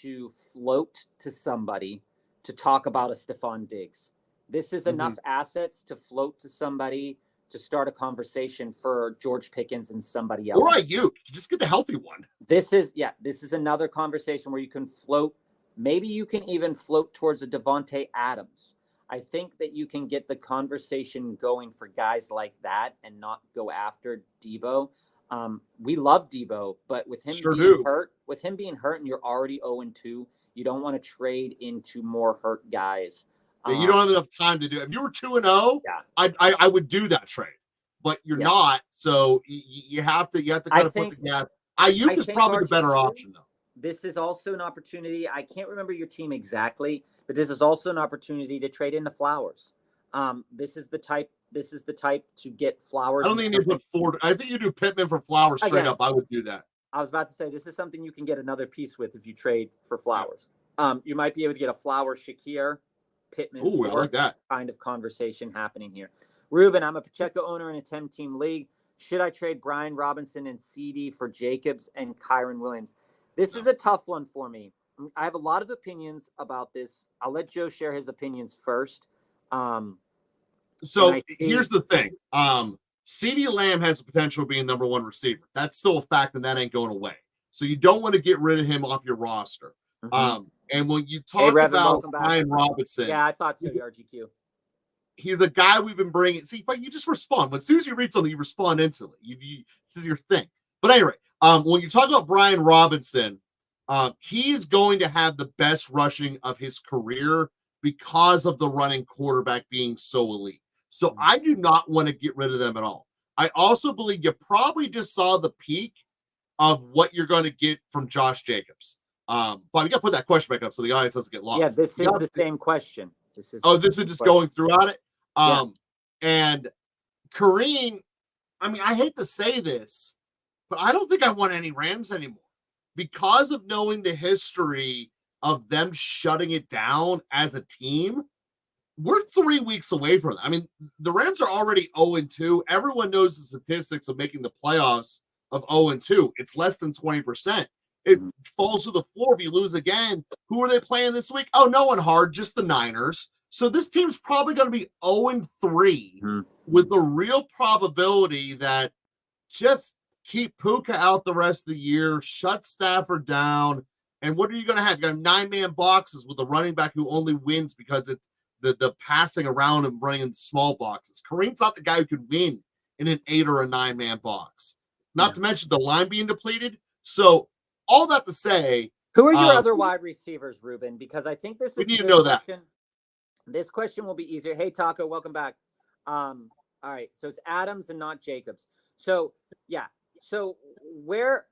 To float to somebody to talk about a Stephon Diggs. This is enough assets to float to somebody to start a conversation for George Pickens and somebody else. All right, you just get the healthy one. This is another conversation where you can float. Maybe you can even float towards a Devontae Adams. I think that you can get the conversation going for guys like that and not go after Debo. We love Debo, but with him being hurt, and you're already 0-2, you don't want to trade into more hurt guys. Yeah, you don't have enough time to do it. If you were 2-0, I would do that trade, but you're not. So you have to kind of put the gas. Ayuk is probably the better option, though. This is also an opportunity. I can't remember your team exactly, but this is also an opportunity to trade into Flowers. This is the type to get Flowers. I don't think you put Ford. I think you do Pittman for Flowers straight up. I would do that. I was about to say, this is something you can get another piece with if you trade for Flowers. You might be able to get a Flowers, Shakir, Pittman. Ooh, I like that kind of conversation happening here. Ruben, I'm a Pacheco owner in a 10-team league. Should I trade Brian Robinson and CD for Jacobs and Kyron Williams? This is a tough one for me. I have a lot of opinions about this. I'll let Joe share his opinions first. So here's the thing. CeeDee Lamb has the potential of being number one receiver. That's still a fact, and that ain't going away. So you don't want to get rid of him off your roster. And when you Hey, talk Revan, about welcome back. Brian Robinson, Yeah, I thought so, RGQ. he's a guy we've been bringing. See, but you just respond. As soon as you read something, you respond instantly. This is your thing. But anyway, when you talk about Brian Robinson, he is going to have the best rushing of his career because of the running quarterback being so elite. So I do not want to get rid of them at all. I also believe you probably just saw the peak of what you're going to get from Josh Jacobs. But we got to put that question back up so the audience doesn't get lost. Yeah, this is the same question. This is just going throughout it. And Kareem, I mean, I hate to say this, but I don't think I want any Rams anymore because of knowing the history of them shutting it down as a team. We're 3 weeks away from it. I mean, the Rams are already 0-2. Everyone knows the statistics of making the playoffs of 0-2. It's less than 20%. It falls to the floor if you lose again. Who are they playing this week? Oh, no one hard, just the Niners. So this team's probably going to be 0-3 with the real probability that just keep Puka out the rest of the year, shut Stafford down. And what are you going to have? You got 9-man boxes with a running back who only wins because it's the passing around and running in small boxes. Kareem's not the guy who could win in an 8 or a 9-man box. Not to mention the line being depleted. So all that to say, who are your other wide receivers, Ruben? Because I think this is we need to know question. This question will be easier. Hey, Taco, welcome back. All right, so it's Adams and not Jacobs. So yeah, so where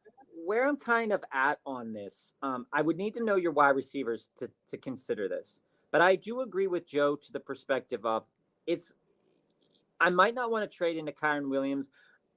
I'm kind of at on this, I would need to know your wide receivers to consider this. But I do agree with Joe to the perspective of I might not want to trade into Kyren Williams.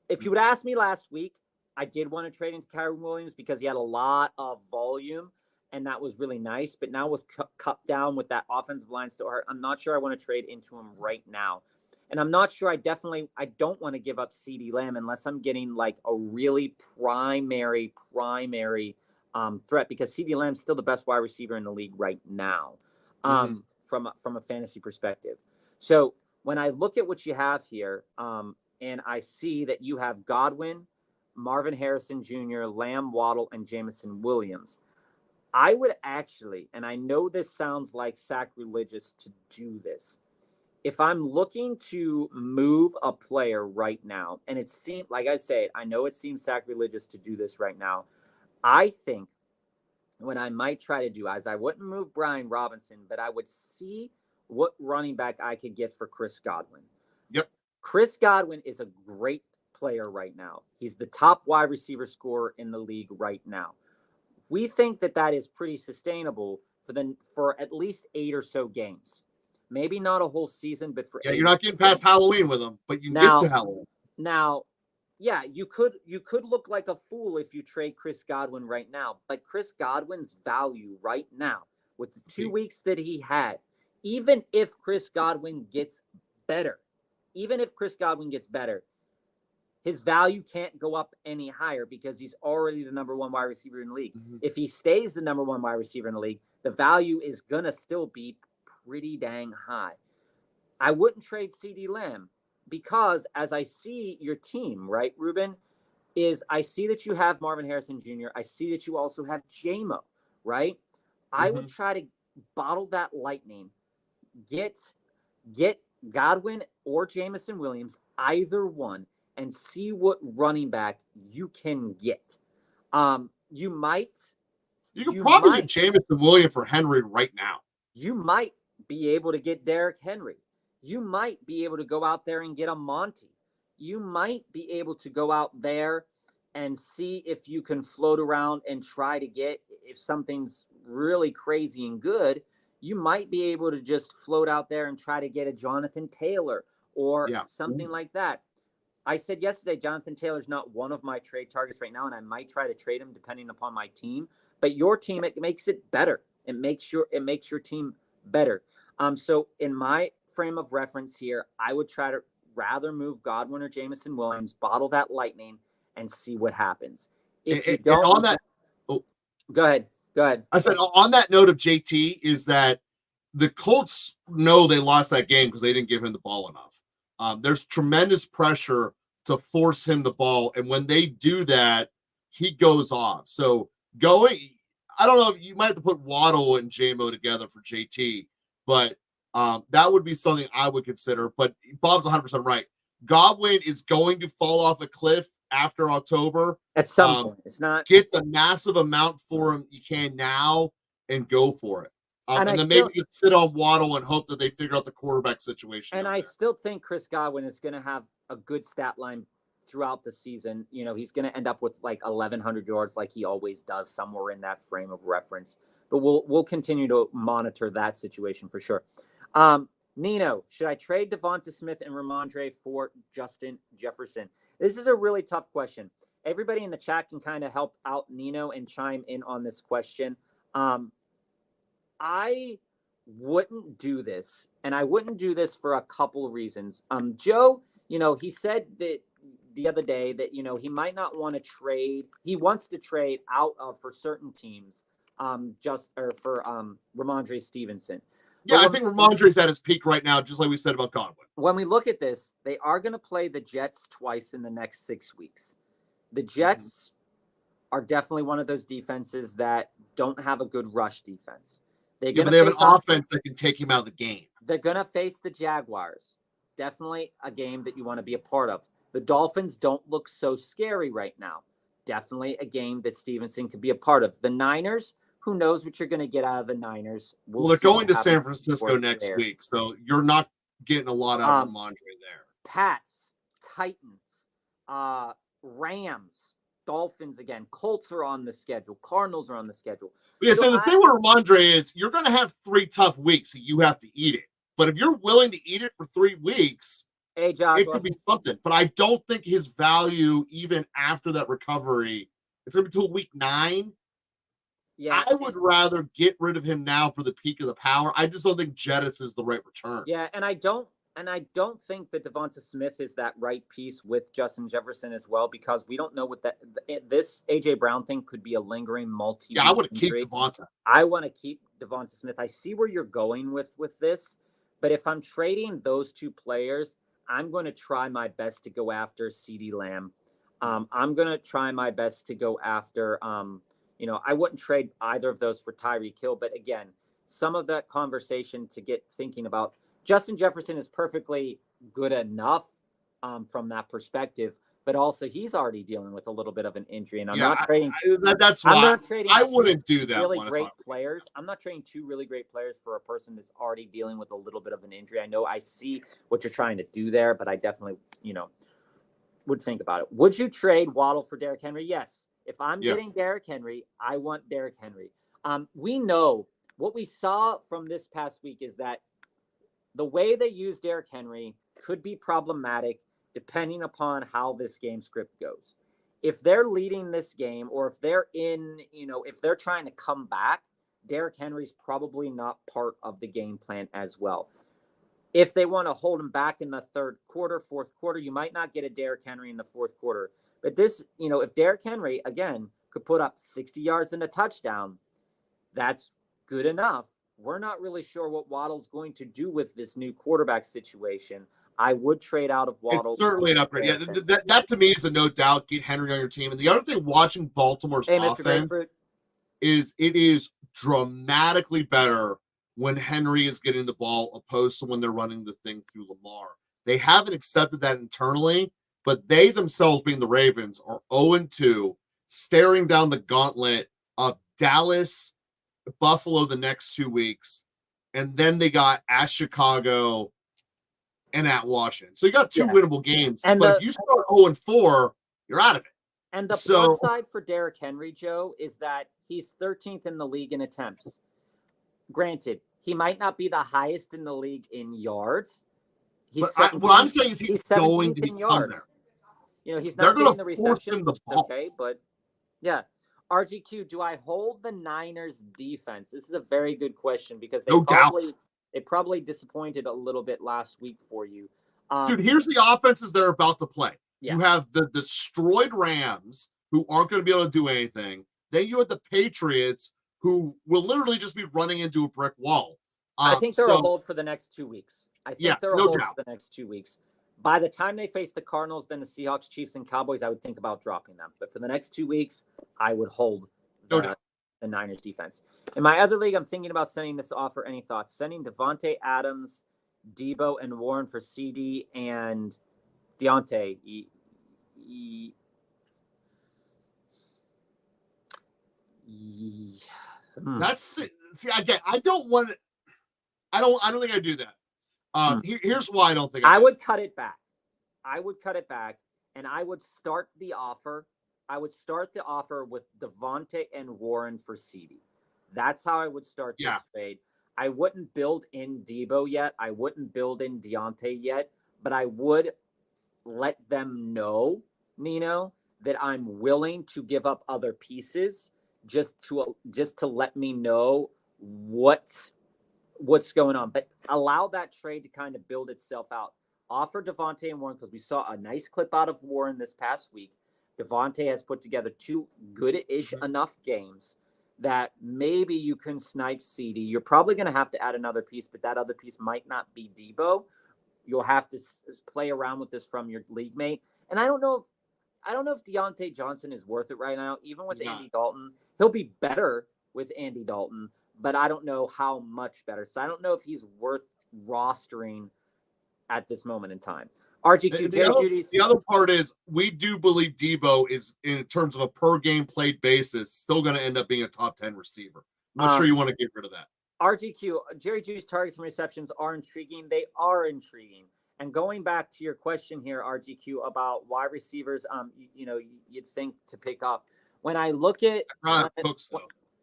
If you would ask me last week, I did want to trade into Kyren Williams because he had a lot of volume, and that was really nice. But now with cut down with that offensive line still hurt, I'm not sure I want to trade into him right now. And I'm not sure I don't want to give up CeeDee Lamb unless I'm getting like a really primary threat, because CeeDee Lamb's still the best wide receiver in the league right now. From a fantasy perspective. So when I look at what you have here, and I see that you have Godwin, Marvin Harrison Jr., Lamb, Waddle, and Jameson Williams, I would actually, and I know this sounds like sacrilegious to do this, if I'm looking to move a player right now, and it seems, like I say, I know it seems sacrilegious to do this right now, I think what I might try to do is I wouldn't move Brian Robinson, but I would see what running back I could get for Chris Godwin. Yep. Chris Godwin is a great player right now. He's the top wide receiver scorer in the league right now. We think that is pretty sustainable for at least 8 or so games. Maybe not a whole season, but for 8. You're not getting past Halloween with him, but you can get to Halloween. Now, yeah, you could look like a fool if you trade Chris Godwin right now, but Chris Godwin's value right now, with the 2 weeks that he had, even if Chris Godwin gets better, his value can't go up any higher because he's already the number 1 wide receiver in the league. If he stays the number 1 wide receiver in the league, the value is going to still be pretty dang high. I wouldn't trade CeeDee Lamb. Because as I see your team, right, Ruben, is I see that you have Marvin Harrison Jr. I see that you also have JMO, right? I would try to bottle that lightning, get Godwin or Jameson Williams, either one, and see what running back you can get. You can probably get Jameson Williams for Henry right now. You might be able to get Derrick Henry. You might be able to go out there and get a Monty. You might be able to go out there and see if you can float around and try to get, if something's really crazy and good, you might be able to just float out there and try to get a Jonathan Taylor or something like that. I said yesterday, Jonathan Taylor's not one of my trade targets right now, and I might try to trade him depending upon my team. But your team, it makes it better. It makes your team better. So in my frame of reference here, I would try to rather move Godwin or Jameson Williams, bottle that lightning, and see what happens. If you don't, on that, go ahead. I said on that note of JT is that the Colts know they lost that game because they didn't give him the ball enough. There's tremendous pressure to force him the ball, and when they do that, he goes off. So I don't know. You might have to put Waddle and JMO together for JT, but that would be something I would consider. But Bob's 100% right. Godwin is going to fall off a cliff after October. At some point. It's not. Get the massive amount for him you can now and go for it. And then maybe just sit on Waddle and hope that they figure out the quarterback situation. And I still think Chris Godwin is going to have a good stat line throughout the season. You know, he's going to end up with like 1,100 yards like he always does, somewhere in that frame of reference. But we'll continue to monitor that situation for sure. Nino, should I trade Devonta Smith and Ramondre for Justin Jefferson? This is a really tough question. Everybody in the chat can kind of help out Nino and chime in on this question. I wouldn't do this, and I wouldn't do this for a couple of reasons. Joe, you know, he said that the other day that, you know, he might not want to trade. He wants to trade out of for certain teams, for Ramondre Stevenson. Yeah, I think Ramondre's at his peak right now, just like we said about Godwin. When we look at this, they are going to play the Jets twice in the next 6 weeks. The Jets are definitely one of those defenses that don't have a good rush defense. But they have an offense that can take him out of the game. They're going to face the Jaguars. Definitely a game that you want to be a part of. The Dolphins don't look so scary right now. Definitely a game that Stevenson could be a part of. The Niners, who knows what you're going to get out of the Niners. Well, they're going to San Francisco next week, so you're not getting a lot out of Ramondre there. Pats, Titans, Rams, Dolphins again. Colts are on the schedule. Cardinals are on the schedule. Yeah, so the thing with Ramondre is you're going to have 3 tough weeks, so you have to eat it. But if you're willing to eat it for 3 weeks, hey, Joshua, it could be something. But I don't think his value, even after that recovery, it's going to be until week 9. Yeah, I would rather get rid of him now for the peak of the power. I just don't think Jettis is the right return. Yeah, and I don't think that Devonta Smith is that right piece with Justin Jefferson as well, because we don't know what this AJ Brown thing could be a lingering multi. Yeah, I want to keep Devonta. I want to keep Devonta Smith. I see where you're going with this, but if I'm trading those 2 players, I'm going to try my best to go after CeeDee Lamb. I'm going to try my best to go after. You know, I wouldn't trade either of those for Tyreek Hill, but again, some of that conversation to get thinking about. Justin Jefferson is perfectly good enough from that perspective, but also he's already dealing with a little bit of an injury, and I'm not trading. That's why I'm not trading. I wouldn't do that. Really great players. I'm not trading 2 really great players for a person that's already dealing with a little bit of an injury. I know I see what you're trying to do there, but I definitely, you know, would think about it. Would you trade Waddle for Derrick Henry? Yes. If I'm getting Derrick Henry, I want Derrick Henry. We know what we saw from this past week is that the way they use Derrick Henry could be problematic depending upon how this game script goes. If they're leading this game, or if they're if they're trying to come back, Derrick Henry's probably not part of the game plan as well. If they want to hold him back in the 3rd quarter, 4th quarter, you might not get a Derrick Henry in the 4th quarter. But this, you know, if Derrick Henry, again, could put up 60 yards and a touchdown, that's good enough. We're not really sure what Waddle's going to do with this new quarterback situation. I would trade out of Waddle. It's certainly an upgrade. Yeah, that to me is a no doubt. Get Henry on your team. And the other thing, watching Baltimore's offense is it is dramatically better when Henry is getting the ball opposed to when they're running the thing through Lamar. They haven't accepted that internally, but they themselves, being the Ravens, are 0-2, staring down the gauntlet of Dallas, Buffalo the next 2 weeks, and then they got at Chicago and at Washington. So you got 2 winnable games. And if you start 0-4, you're out of it. And the plus side for Derrick Henry, Joe, is that he's 13th in the league in attempts. Granted, he might not be the highest in the league in yards. What I'm saying is he's going to be yards. There. You know, he's not getting the reception. Okay, but yeah. RGQ, do I hold the Niners defense? This is a very good question because they probably disappointed a little bit last week for you. Dude, here's the offenses they're about to play. Yeah. You have the destroyed Rams, who aren't going to be able to do anything. Then you have the Patriots, who will literally just be running into a brick wall. I think they're a hold for the next 2 weeks. I think they're a hold for the next 2 weeks. By the time they face the Cardinals, then the Seahawks, Chiefs, and Cowboys, I would think about dropping them. But for the next 2 weeks, I would hold the Niners defense. In my other league, I'm thinking about sending this offer. Any thoughts? Sending Devontae Adams, Debo, and Warren for CD and Deontay. That's see again. I don't think I do that. Here's why I don't think I would cut it back. And I would start the offer. I would start the offer with Devontae and Warren for CD. That's how I would start this trade. I wouldn't build in Debo yet. I wouldn't build in Deontay yet, but I would let them know, Nino, that I'm willing to give up other pieces just to let me know what's going on. But allow that trade to kind of build itself out. Offer Devontae and Warren, because we saw a nice clip out of Warren this past week. Devontae has put together 2 good-ish enough games that maybe you can snipe CD. You're probably going to have to add another piece, but that other piece might not be Debo. You'll have to play around with this from your league mate. And I don't know if Deontay Johnson is worth it right now, even with Andy Dalton. He'll be better with Andy Dalton, but I don't know how much better. So I don't know if he's worth rostering at this moment in time. RGQ, the other part is we do believe Debo is, in terms of a per game played basis, still going to end up being a top 10 receiver. I'm not sure you want to get rid of that. RGQ, Jerry Jeudy's targets and receptions are intriguing. They are intriguing. And going back to your question here, RGQ, about wide receivers, you'd think to pick up. When I look at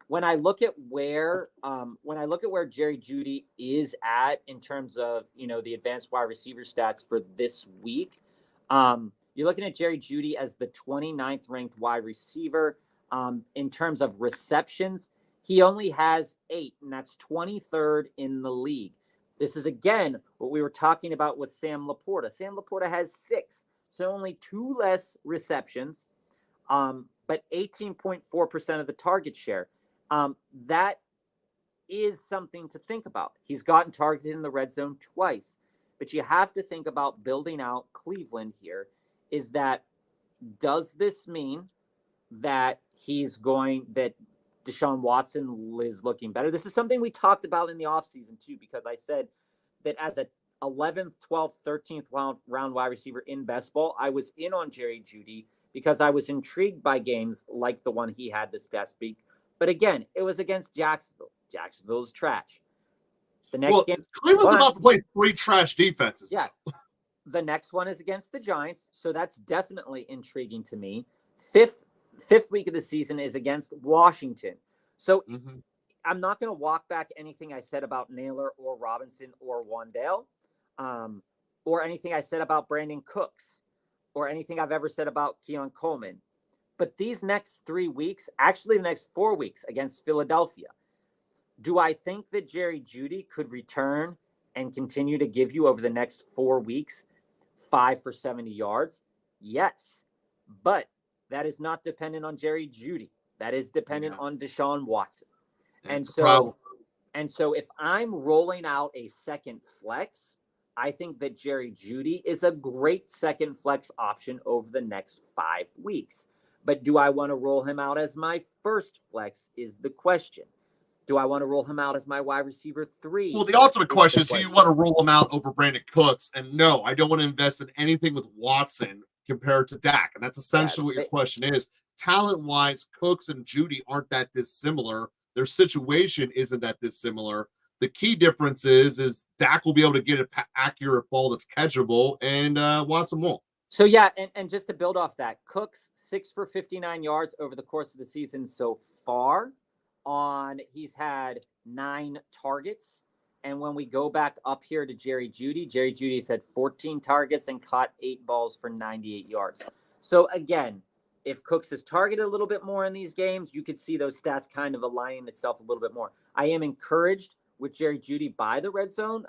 when I look at where Jerry Jeudy is at in terms of, the advanced wide receiver stats for this week, you're looking at Jerry Jeudy as the 29th ranked wide receiver. In terms of receptions, he only has 8, and that's 23rd in the league. This is, again, what we were talking about with Sam Laporta. Sam Laporta has 6, so only 2 less receptions, but 18.4% of the target share. That is something to think about. He's gotten targeted in the red zone twice, but you have to think about building out Cleveland here. Is that, does this mean that Deshaun Watson is looking better? This is something we talked about in the offseason too, because I said that as a 11th, 12th, 13th round wide receiver in best ball, I was in on Jerry Jeudy because I was intrigued by games like the one he had this past week. But again, it was against Jacksonville. Jacksonville's trash. The next game, Cleveland's about to play 3 trash defenses. Yeah. The next one is against the Giants, so that's definitely intriguing to me. Fifth week of the season is against Washington. So I'm not going to walk back anything I said about Naylor or Robinson or Wandale, or anything I said about Brandon Cooks, or anything I've ever said about Keon Coleman. But these next 3 weeks, actually the next 4 weeks against Philadelphia, do I think that Jerry Jeudy could return and continue to give you over the next 4 weeks 5 for 70 yards? Yes. But that is not dependent on Jerry Jeudy. That is dependent on Deshaun Watson. And so if I'm rolling out a second flex, I think that Jerry Jeudy is a great second flex option over the next 5 weeks. But do I want to roll him out as my first flex is the question. Do I want to roll him out as my wide receiver 3? Well, the ultimate question is, do you want to roll him out over Brandon Cooks? And no, I don't want to invest in anything with Watson compared to Dak. And that's essentially what your question is. Talent-wise, Cooks and Jeudy aren't that dissimilar. Their situation isn't that dissimilar. The key difference is Dak will be able to get an accurate ball that's catchable, and Watson won't. So, yeah, and just to build off that, Cooks 6 for 59 yards over the course of the season so far. He's had 9 targets. And when we go back up here to Jerry Jeudy's had 14 targets and caught 8 balls for 98 yards. So, again, if Cooks is targeted a little bit more in these games, you could see those stats kind of aligning itself a little bit more. I am encouraged with Jerry Jeudy by the red zone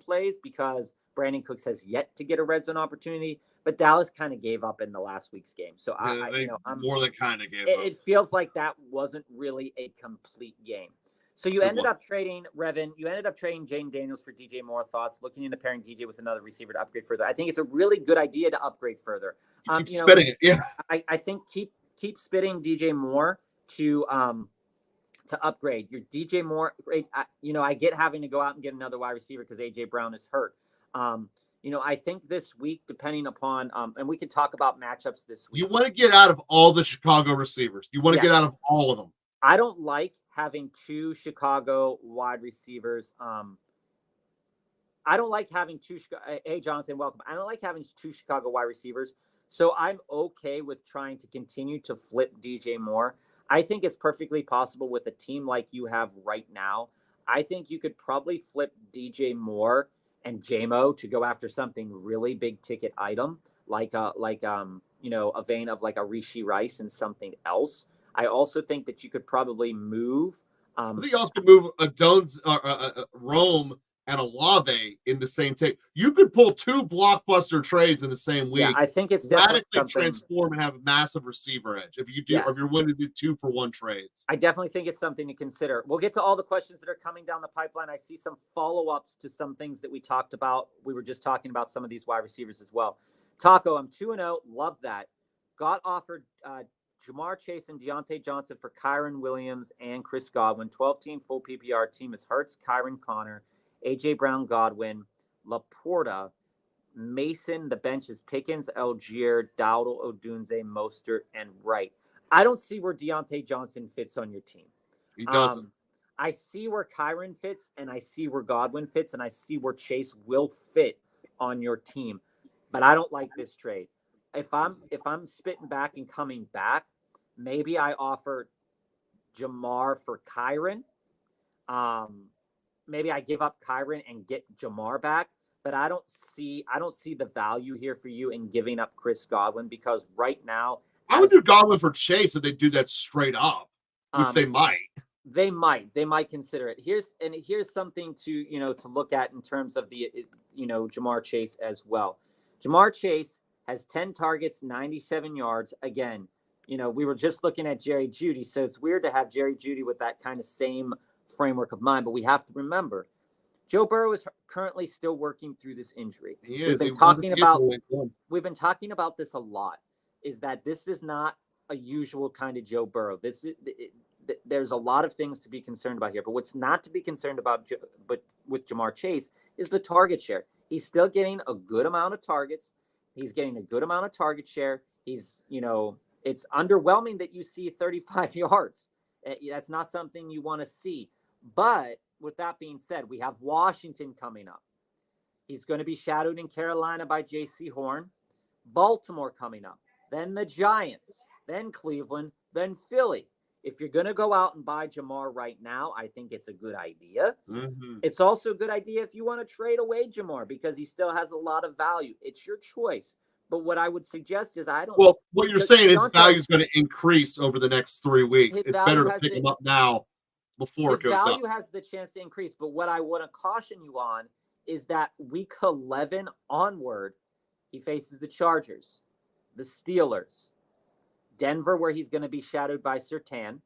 plays, because Brandon Cooks has yet to get a red zone opportunity, but Dallas kind of gave up in the last week's game. So I'm more than kind of gave up. It feels like that wasn't really a complete game. So you ended up trading Revin. You ended up trading Jane Daniels for DJ Moore. Thoughts looking into pairing DJ with another receiver to upgrade further? I think it's a really good idea to upgrade further. Keep spitting it, yeah. I think keep spitting DJ Moore, to upgrade your DJ Moore. I get having to go out and get another wide receiver because AJ Brown is hurt. I think this week, depending upon, and we can talk about matchups this week. You want to get out of all the Chicago receivers. You want to get out of all of them. I don't like having two Chicago wide receivers. I don't like having two. Hey, Jonathan, welcome. I don't like having two Chicago wide receivers. So I'm okay with trying to continue to flip DJ Moore. I think it's perfectly possible with a team like you have right now. I think you could probably flip DJ Moore and JMO to go after something really big ticket item, like a vein of like a Rishi Rice and something else. I also think that you could probably move. I think you also could move a Jones, Rome, and Olave in the same take. You could pull two blockbuster trades in the same week. Yeah, I think it's radically transform and have a massive receiver edge if you do. If you're willing to do 2-for-1 trades, I definitely think it's something to consider. We'll get to all the questions that are coming down the pipeline. I see some follow-ups to some things that we talked about. We were just talking about some of these wide receivers as well. Taco, I'm 2-0. Love that. Got offered Jamar Chase and Deontay Johnson for Kyron Williams and Chris Godwin. 12-team full PPR team is Hurts, Kyron Connor, AJ Brown, Godwin, Laporta, Mason. The bench is Pickens, Algier, Dowdle, Odunze, Mostert, and Wright. I don't see where Deontay Johnson fits on your team. He doesn't. I see where Kyron fits, and I see where Godwin fits, and I see where Chase will fit on your team. But I don't like this trade. If I'm spitting back and coming back, maybe I offer Jamar for Kyron. Maybe I give up Kyron and get Jamar back, but I don't see the value here for you in giving up Chris Godwin, because right now I would do Godwin for Chase if they do that straight up, which they might. They might consider it. Here's something to look at in terms of the Jamar Chase as well. Jamar Chase has 10 targets, 97 yards. Again, we were just looking at Jerry Jeudy, so it's weird to have Jerry Jeudy with that kind of same week of mind, but we have to remember Joe Burrow is currently still working through this injury. We've been talking about this a lot, is that this is not a usual kind of Joe Burrow. There's a lot of things to be concerned about here, but what's not to be concerned about but with Jamar Chase is the target share. He's still getting a good amount of targets. He's getting a good amount of target share. He's, it's underwhelming that you see 35 yards. That's not something you want to see. But with that being said, we have Washington coming up. He's going to be shadowed in Carolina by J.C. Horn. Baltimore coming up. Then the Giants. Then Cleveland. Then Philly. If you're going to go out and buy Jamar right now, I think it's a good idea. Mm-hmm. It's also a good idea if you want to trade away Jamar because he still has a lot of value. It's your choice. But what I would suggest is Well, what you're saying is value is going to increase over the next 3 weeks. It's better to pick him up now before it goes up. His value has the chance to increase. But what I want to caution you on is that week 11 onward, he faces the Chargers, the Steelers, Denver, where he's going to be shadowed by Surtain,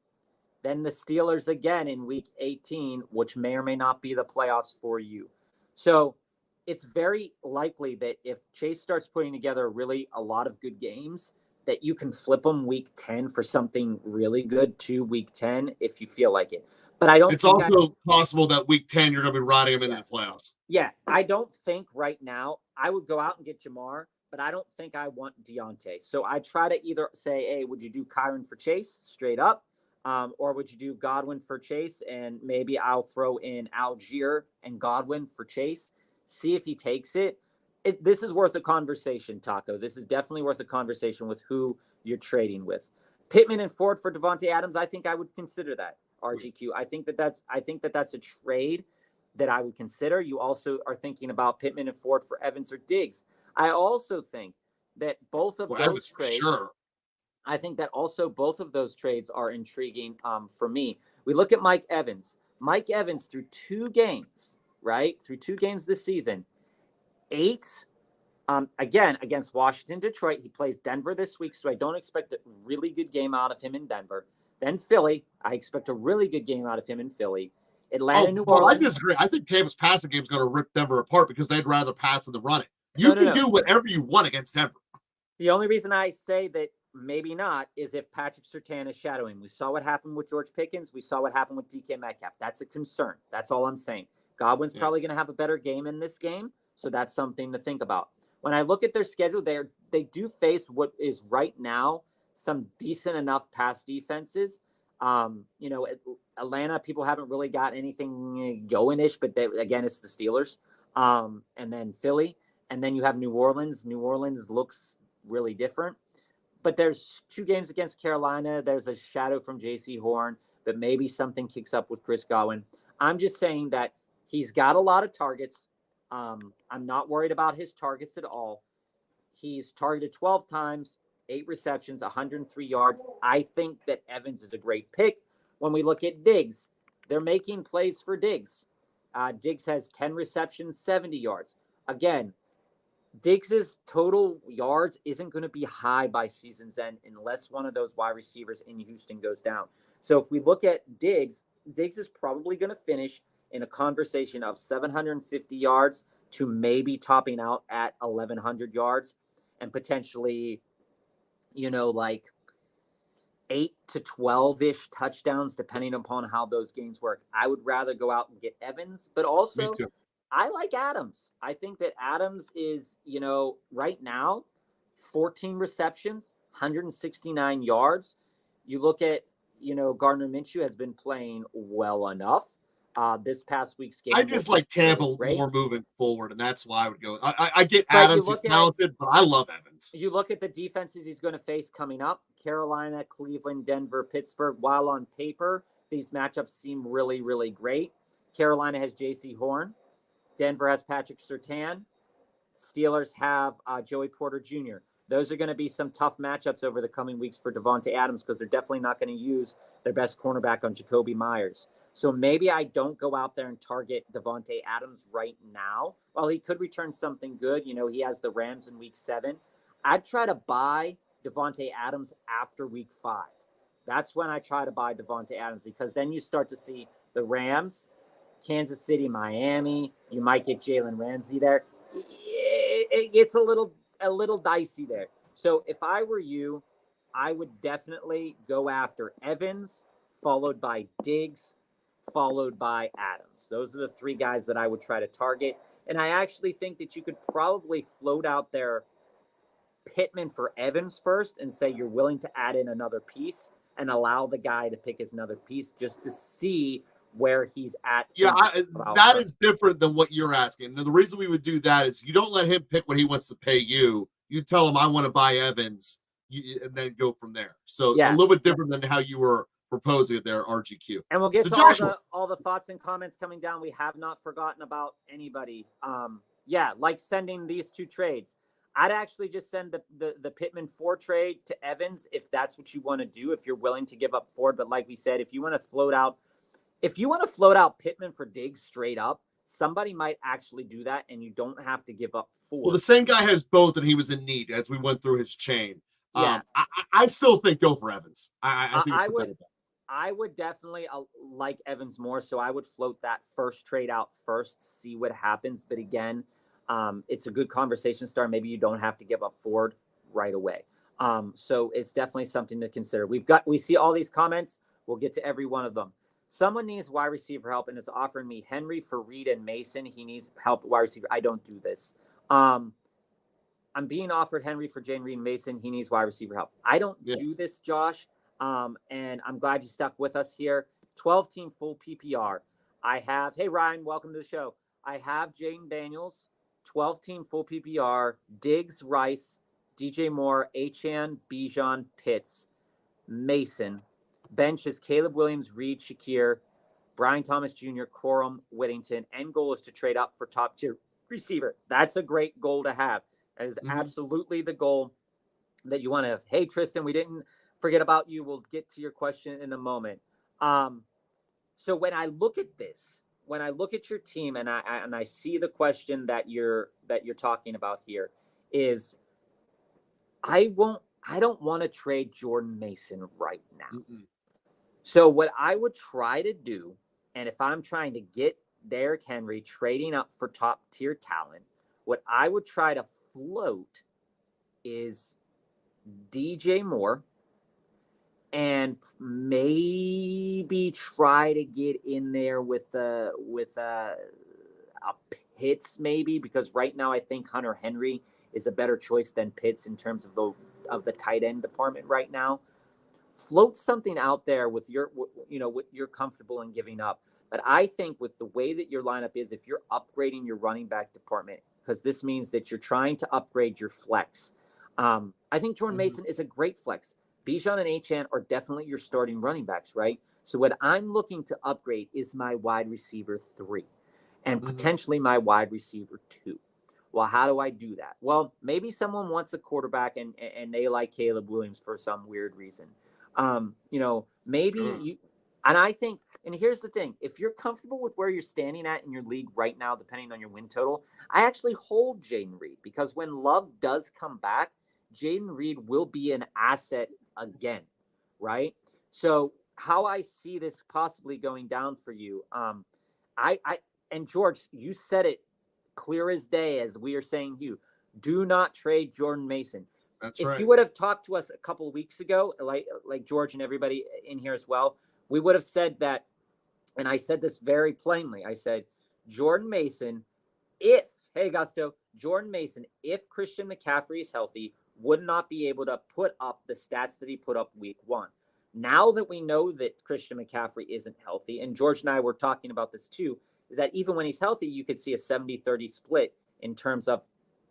then the Steelers again in week 18, which may or may not be the playoffs for you. So it's very likely that if Chase starts putting together a lot of good games, that you can flip them week 10 for something really good to week 10 if you feel like it. But I don't. It's also possible that week 10 you're going to be riding him into the playoffs. Yeah, I don't think right now I would go out and get Jamar, but I don't think I want Deontay. So I try to either say, hey, would you do Kyron for Chase straight up? Or would you do Godwin for Chase? And maybe I'll throw in Algier and Godwin for Chase. See if he takes it. This is worth a conversation, Taco. This is definitely worth a conversation with who you're trading with. Pittman and Ford for Devontae Adams. I think I would consider that. RGQ. I think that's a trade that I would consider. You also are thinking about Pittman and Ford for Evans or Diggs. I also think that both of those trades. Sure. I think that also both of those trades are intriguing for me. We look at Mike Evans. Mike Evans through 2 games, right? Through 2 games this season. 8, again, against Washington, Detroit. He plays Denver this week, so I don't expect a really good game out of him in Denver. Then Philly. I expect a really good game out of him in Philly. Atlanta, New Orleans. I disagree. I think Tampa's passing game is going to rip Denver apart because they'd rather pass than run it. You can do whatever you want against Denver. The only reason I say that maybe not, is if Patrick Surtain is shadowing. We saw what happened with George Pickens. We saw what happened with DK Metcalf. That's a concern. That's all I'm saying. Godwin's probably going to have a better game in this game, so that's something to think about. When I look at their schedule, they do face what is right now some decent enough pass defenses. Atlanta, people haven't really got anything going-ish, but again, it's the Steelers. And then Philly. And then you have New Orleans. New Orleans looks really different. But there's 2 games against Carolina. There's a shadow from J.C. Horn, but maybe something kicks up with Chris Godwin. I'm just saying that he's got a lot of targets. I'm not worried about his targets at all. He's targeted 12 times, 8 receptions, 103 yards. I think that Evans is a great pick. When we look at Diggs, they're making plays for Diggs. Diggs has 10 receptions, 70 yards. Again, Diggs's total yards isn't going to be high by season's end unless one of those wide receivers in Houston goes down. So if we look at Diggs is probably going to finish in a conversation of 750 yards to maybe topping out at 1,100 yards and potentially, like 8 to 12-ish touchdowns, depending upon how those games work. I would rather go out and get Evans, but also I like Adams. I think that Adams is, right now, 14 receptions, 169 yards. You look at, Gardner Minshew has been playing well enough. This past week's game, I just like Tampa more moving forward, and that's why I would go. I get Adams; he's talented, but I love Evans. You look at the defenses he's going to face coming up: Carolina, Cleveland, Denver, Pittsburgh. While on paper, these matchups seem really, really great. Carolina has J.C. Horn. Denver has Patrick Surtain. Steelers have Joey Porter Jr. Those are going to be some tough matchups over the coming weeks for Davante Adams because they're definitely not going to use their best cornerback on Jacoby Myers. So maybe I don't go out there and target Davante Adams right now. While he could return something good, he has the Rams in week 7. I'd try to buy Davante Adams after week 5. That's when I try to buy Davante Adams because then you start to see the Rams, Kansas City, Miami. You might get Jalen Ramsey there. It gets a little dicey there. So if I were you, I would definitely go after Evans, followed by Diggs, followed by Adams. Those are the 3 guys that I would try to target. And I actually think that you could probably float out there Pittman for Evans first and say you're willing to add in another piece and allow the guy to pick his another piece just to see where he's at. Yeah, that is different than what you're asking. Now, the reason we would do that is you don't let him pick what he wants to pay you. You tell him, I want to buy Evans, and then go from there. So a little bit different than how you were proposing it there, RGQ. And we'll get to all the thoughts and comments coming down. We have not forgotten about anybody. Like sending these 2 trades. I'd actually just send the Pittman 4 trade to Evans if that's what you want to do, if you're willing to give up Ford. But like we said, if you want to float out Pittman for Diggs straight up, somebody might actually do that, and you don't have to give up Ford. Well, the same guy has both, and he was in need as we went through his chain. Yeah. I still think go for Evans. I think I would definitely like Evans more, so I would float that first trade out first, see what happens. But again, it's a good conversation start. Maybe you don't have to give up Ford right away. So it's definitely something to consider. We see all these comments. We'll get to every one of them. Someone needs wide receiver help and is offering me Henry for Reed and Mason. He needs help wide receiver. I don't do this. I'm being offered Henry for Jane Reed and Mason. He needs wide receiver help. I don't do this, Josh. And I'm glad you stuck with us here. 12-team full PPR. Hey, Ryan, welcome to the show. I have Jaden Daniels, 12-team full PPR, Diggs, Rice, DJ Moore, Achane, Bijan, Pitts, Mason. Bench is Caleb Williams, Reed, Shakir, Brian Thomas Jr., Corum, Whittington. End goal is to trade up for top-tier receiver. That's a great goal to have. That is absolutely the goal that you want to have. Hey, Tristan, we didn't forget about you. We'll get to your question in a moment. So when I look at this, when I look at your team and I see the question that you're talking about here is I don't want to trade Jordan Mason right now. So what I would try to do, and if I'm trying to get Derrick Henry trading up for top tier talent, what I would try to float is DJ Moore, and maybe try to get in there with a Pitts, maybe, because right now I think Hunter Henry is a better choice than Pitts in terms of the tight end department right now. Float something out there with what you're comfortable in giving up. But I think with the way that your lineup is, if you're upgrading your running back department, because this means that you're trying to upgrade your flex. I think Jordan Mason is a great flex. Bijan and Achane are definitely your starting running backs, right? So what I'm looking to upgrade is my wide receiver 3 and potentially my wide receiver 2. Well, how do I do that? Well, maybe someone wants a quarterback and they like Caleb Williams for some weird reason. Maybe you, and I think, and here's the thing, if you're comfortable with where you're standing at in your league right now, depending on your win total, I actually hold Jaden Reed, because when Love does come back, Jaden Reed will be an asset again, right? So how I see this possibly going down for you, and George, you said it clear as day, as we are saying to you, do not trade Jordan Mason. That's if right. you would have talked to us a couple of weeks ago, like George and everybody in here as well, we would have said that, and I said this very plainly. I said, Jordan Mason, Jordan Mason, if Christian McCaffrey is healthy, would not be able to put up the stats that he put up week 1. Now that we know that Christian McCaffrey isn't healthy, and George and I were talking about this too, is that even when he's healthy, you could see a 70-30 split in terms of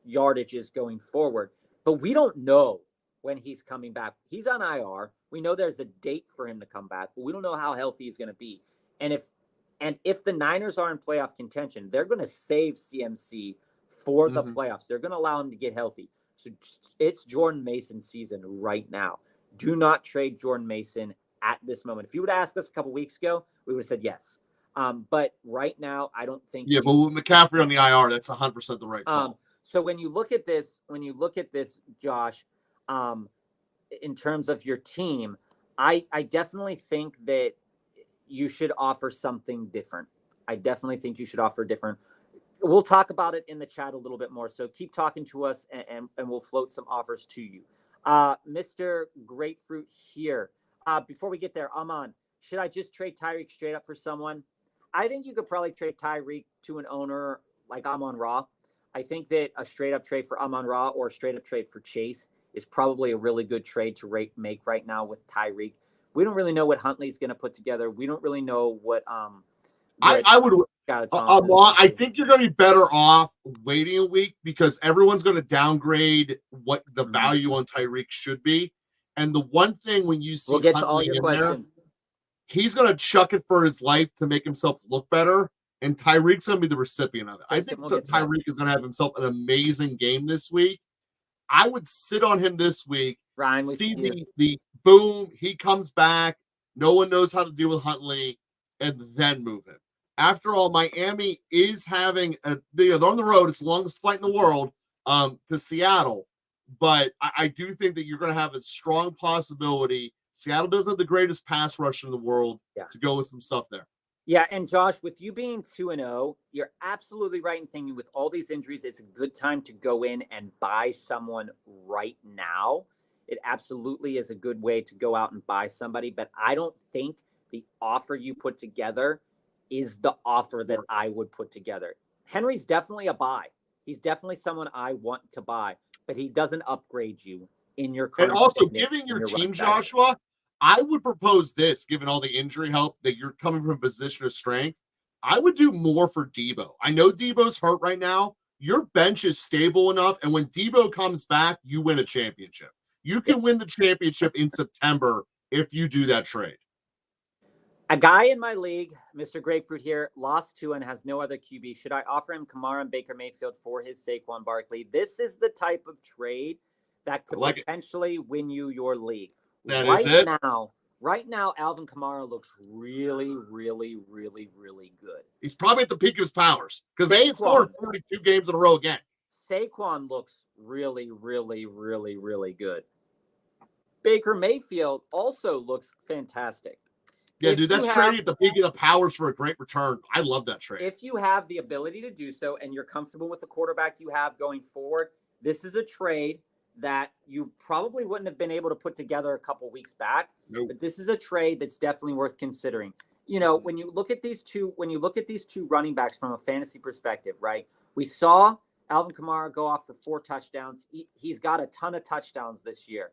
yardages going forward. But we don't know when he's coming back. He's on IR. We know there's a date for him to come back, but we don't know how healthy he's going to be. And if the Niners are in playoff contention, they're going to save CMC for the playoffs. They're going to allow him to get healthy. So it's Jordan Mason's season right now. Do not trade Jordan Mason at this moment. If you would ask us a couple weeks ago, we would have said yes. But right now, I don't think. Yeah, but with McCaffrey on the IR, that's 100% the right call. So when you look at this, Josh, in terms of your team, I definitely think that you should offer something different. I definitely think you should offer different. We'll talk about it in the chat a little bit more. So keep talking to us, and we'll float some offers to you. Mr. Grapefruit here. Before we get there, Aman, should I just trade Tyreek straight up for someone? I think you could probably trade Tyreek to an owner like Amon-Ra. I think that a straight up trade for Amon-Ra or a straight up trade for Chase is probably a really good trade to make right now with Tyreek. We don't really know what Huntley's going to put together. We don't really know what I would. I think you're going to be better off waiting a week, because everyone's going to downgrade what the value on Tyreek should be. And the one thing when you see we'll get Huntley to all your questions. There, he's going to chuck it for his life to make himself look better, and Tyreek's going to be the recipient of it. I think Tyreek is going to have himself an amazing game this week. I would sit on him this week. Ryan, see the boom, he comes back. No one knows how to deal with Huntley, and then move him. After all, Miami is having they're on the road. It's the longest flight in the world to Seattle. But I do think that you're going to have a strong possibility. Seattle doesn't have the greatest pass rush in the world to go with some stuff there. Yeah, and Josh, with you being 2-0, you're absolutely right in thinking with all these injuries, it's a good time to go in and buy someone right now. It absolutely is a good way to go out and buy somebody, but I don't think the offer you put together is the offer that I would put together. Henry's definitely a buy. He's definitely someone I want to buy, but he doesn't upgrade you in your current. And also, giving your team, Joshua, I would propose this, given all the injury help that you're coming from a position of strength. I would do more for Debo. I know Debo's hurt right now. Your bench is stable enough, and when Debo comes back, you win a championship. You can win the championship in September if you do that trade. A guy in my league, Mr. Grapefruit here, lost to and has no other QB. Should I offer him Kamara and Baker Mayfield for his Saquon Barkley? This is the type of trade that could potentially win you your league. Right now, Alvin Kamara looks really, really, really, really good. He's probably at the peak of his powers, because they ain't scored 42 games in a row again. Saquon looks really, really, really, really good. Baker Mayfield also looks fantastic. Yeah, dude, that's trading at the peak of the powers for a great return. I love that trade. If you have the ability to do so and you're comfortable with the quarterback you have going forward, this is a trade that you probably wouldn't have been able to put together a couple weeks back. Nope. But this is a trade that's definitely worth considering. When you look at these two running backs from a fantasy perspective, right? We saw Alvin Kamara go off for 4 touchdowns. He's got a ton of touchdowns this year.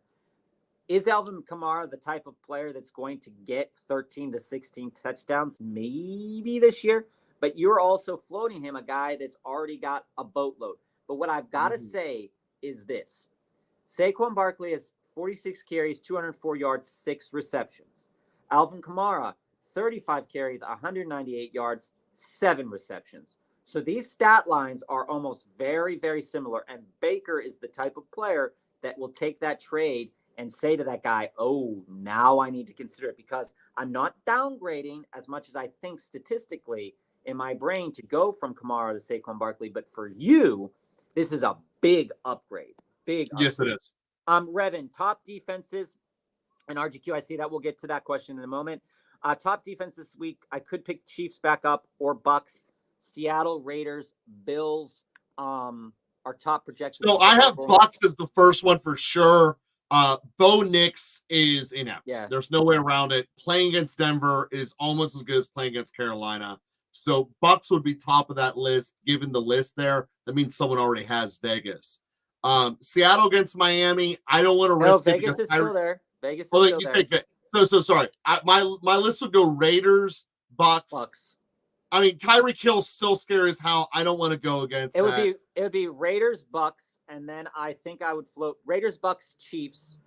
Is Alvin Kamara the type of player that's going to get 13 to 16 touchdowns maybe this year? But you're also floating him, a guy that's already got a boatload. But what I've got to say is this. Saquon Barkley has 46 carries, 204 yards, 6 receptions. Alvin Kamara, 35 carries, 198 yards, 7 receptions. So these stat lines are almost very, very similar. And Baker is the type of player that will take that trade and say to that guy, oh, now I need to consider it, because I'm not downgrading as much as I think statistically in my brain to go from Kamara to Saquon Barkley. But for you, this is a big upgrade. Yes, it is. Revin, top defenses and RGQ. I see that. We'll get to that question in a moment. Top defense this week, I could pick Chiefs back up or Bucks. Seattle, Raiders, Bills are top projections. So I have Bucks as the first one for sure. Bo Nix is inept. Yeah. There's no way around it. Playing against Denver is almost as good as playing against Carolina. So Bucks would be top of that list. Given the list there, that means someone already has Vegas. Seattle against Miami. I don't want to risk it. Vegas is still there. Vegas is still there. So sorry. My list would go Raiders, Bucks. I mean, Tyreek Hill's still scary as hell. I don't want to go against it. Would be Raiders, Bucks, and then I think I would float Raiders, Bucks, Chiefs,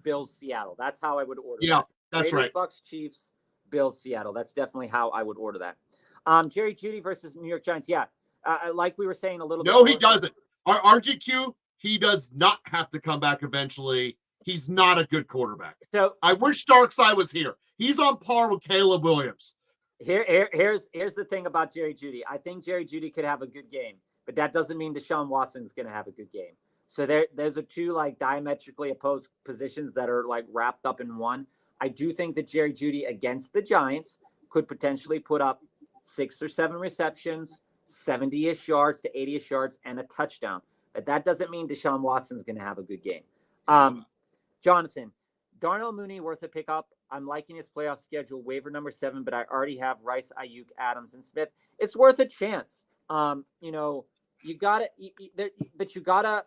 Bills, Seattle. That's how I would order. Yeah, that's Raiders, right. Bucks, Chiefs, Bills, Seattle. That's definitely how I would order that. Jerry Jeudy versus New York Giants. Yeah, like we were saying a little bit. No, he doesn't. RGQ, he does not have to come back eventually. He's not a good quarterback. So I wish Darkside was here. He's on par with Caleb Williams. Here's the thing about Jerry Jeudy. I think Jerry Jeudy could have a good game, but that doesn't mean Deshaun Watson's going to have a good game. So there's two like diametrically opposed positions that are like wrapped up in one. I do think that Jerry Jeudy against the Giants could potentially put up 6 or 7 receptions, 70-ish yards to 80-ish yards, and a touchdown. But that doesn't mean Deshaun Watson's going to have a good game. Jonathan, Darnell Mooney worth a pickup. I'm liking his playoff schedule, waiver number 7, but I already have Rice, Ayuk, Adams, and Smith. It's worth a chance. You gotta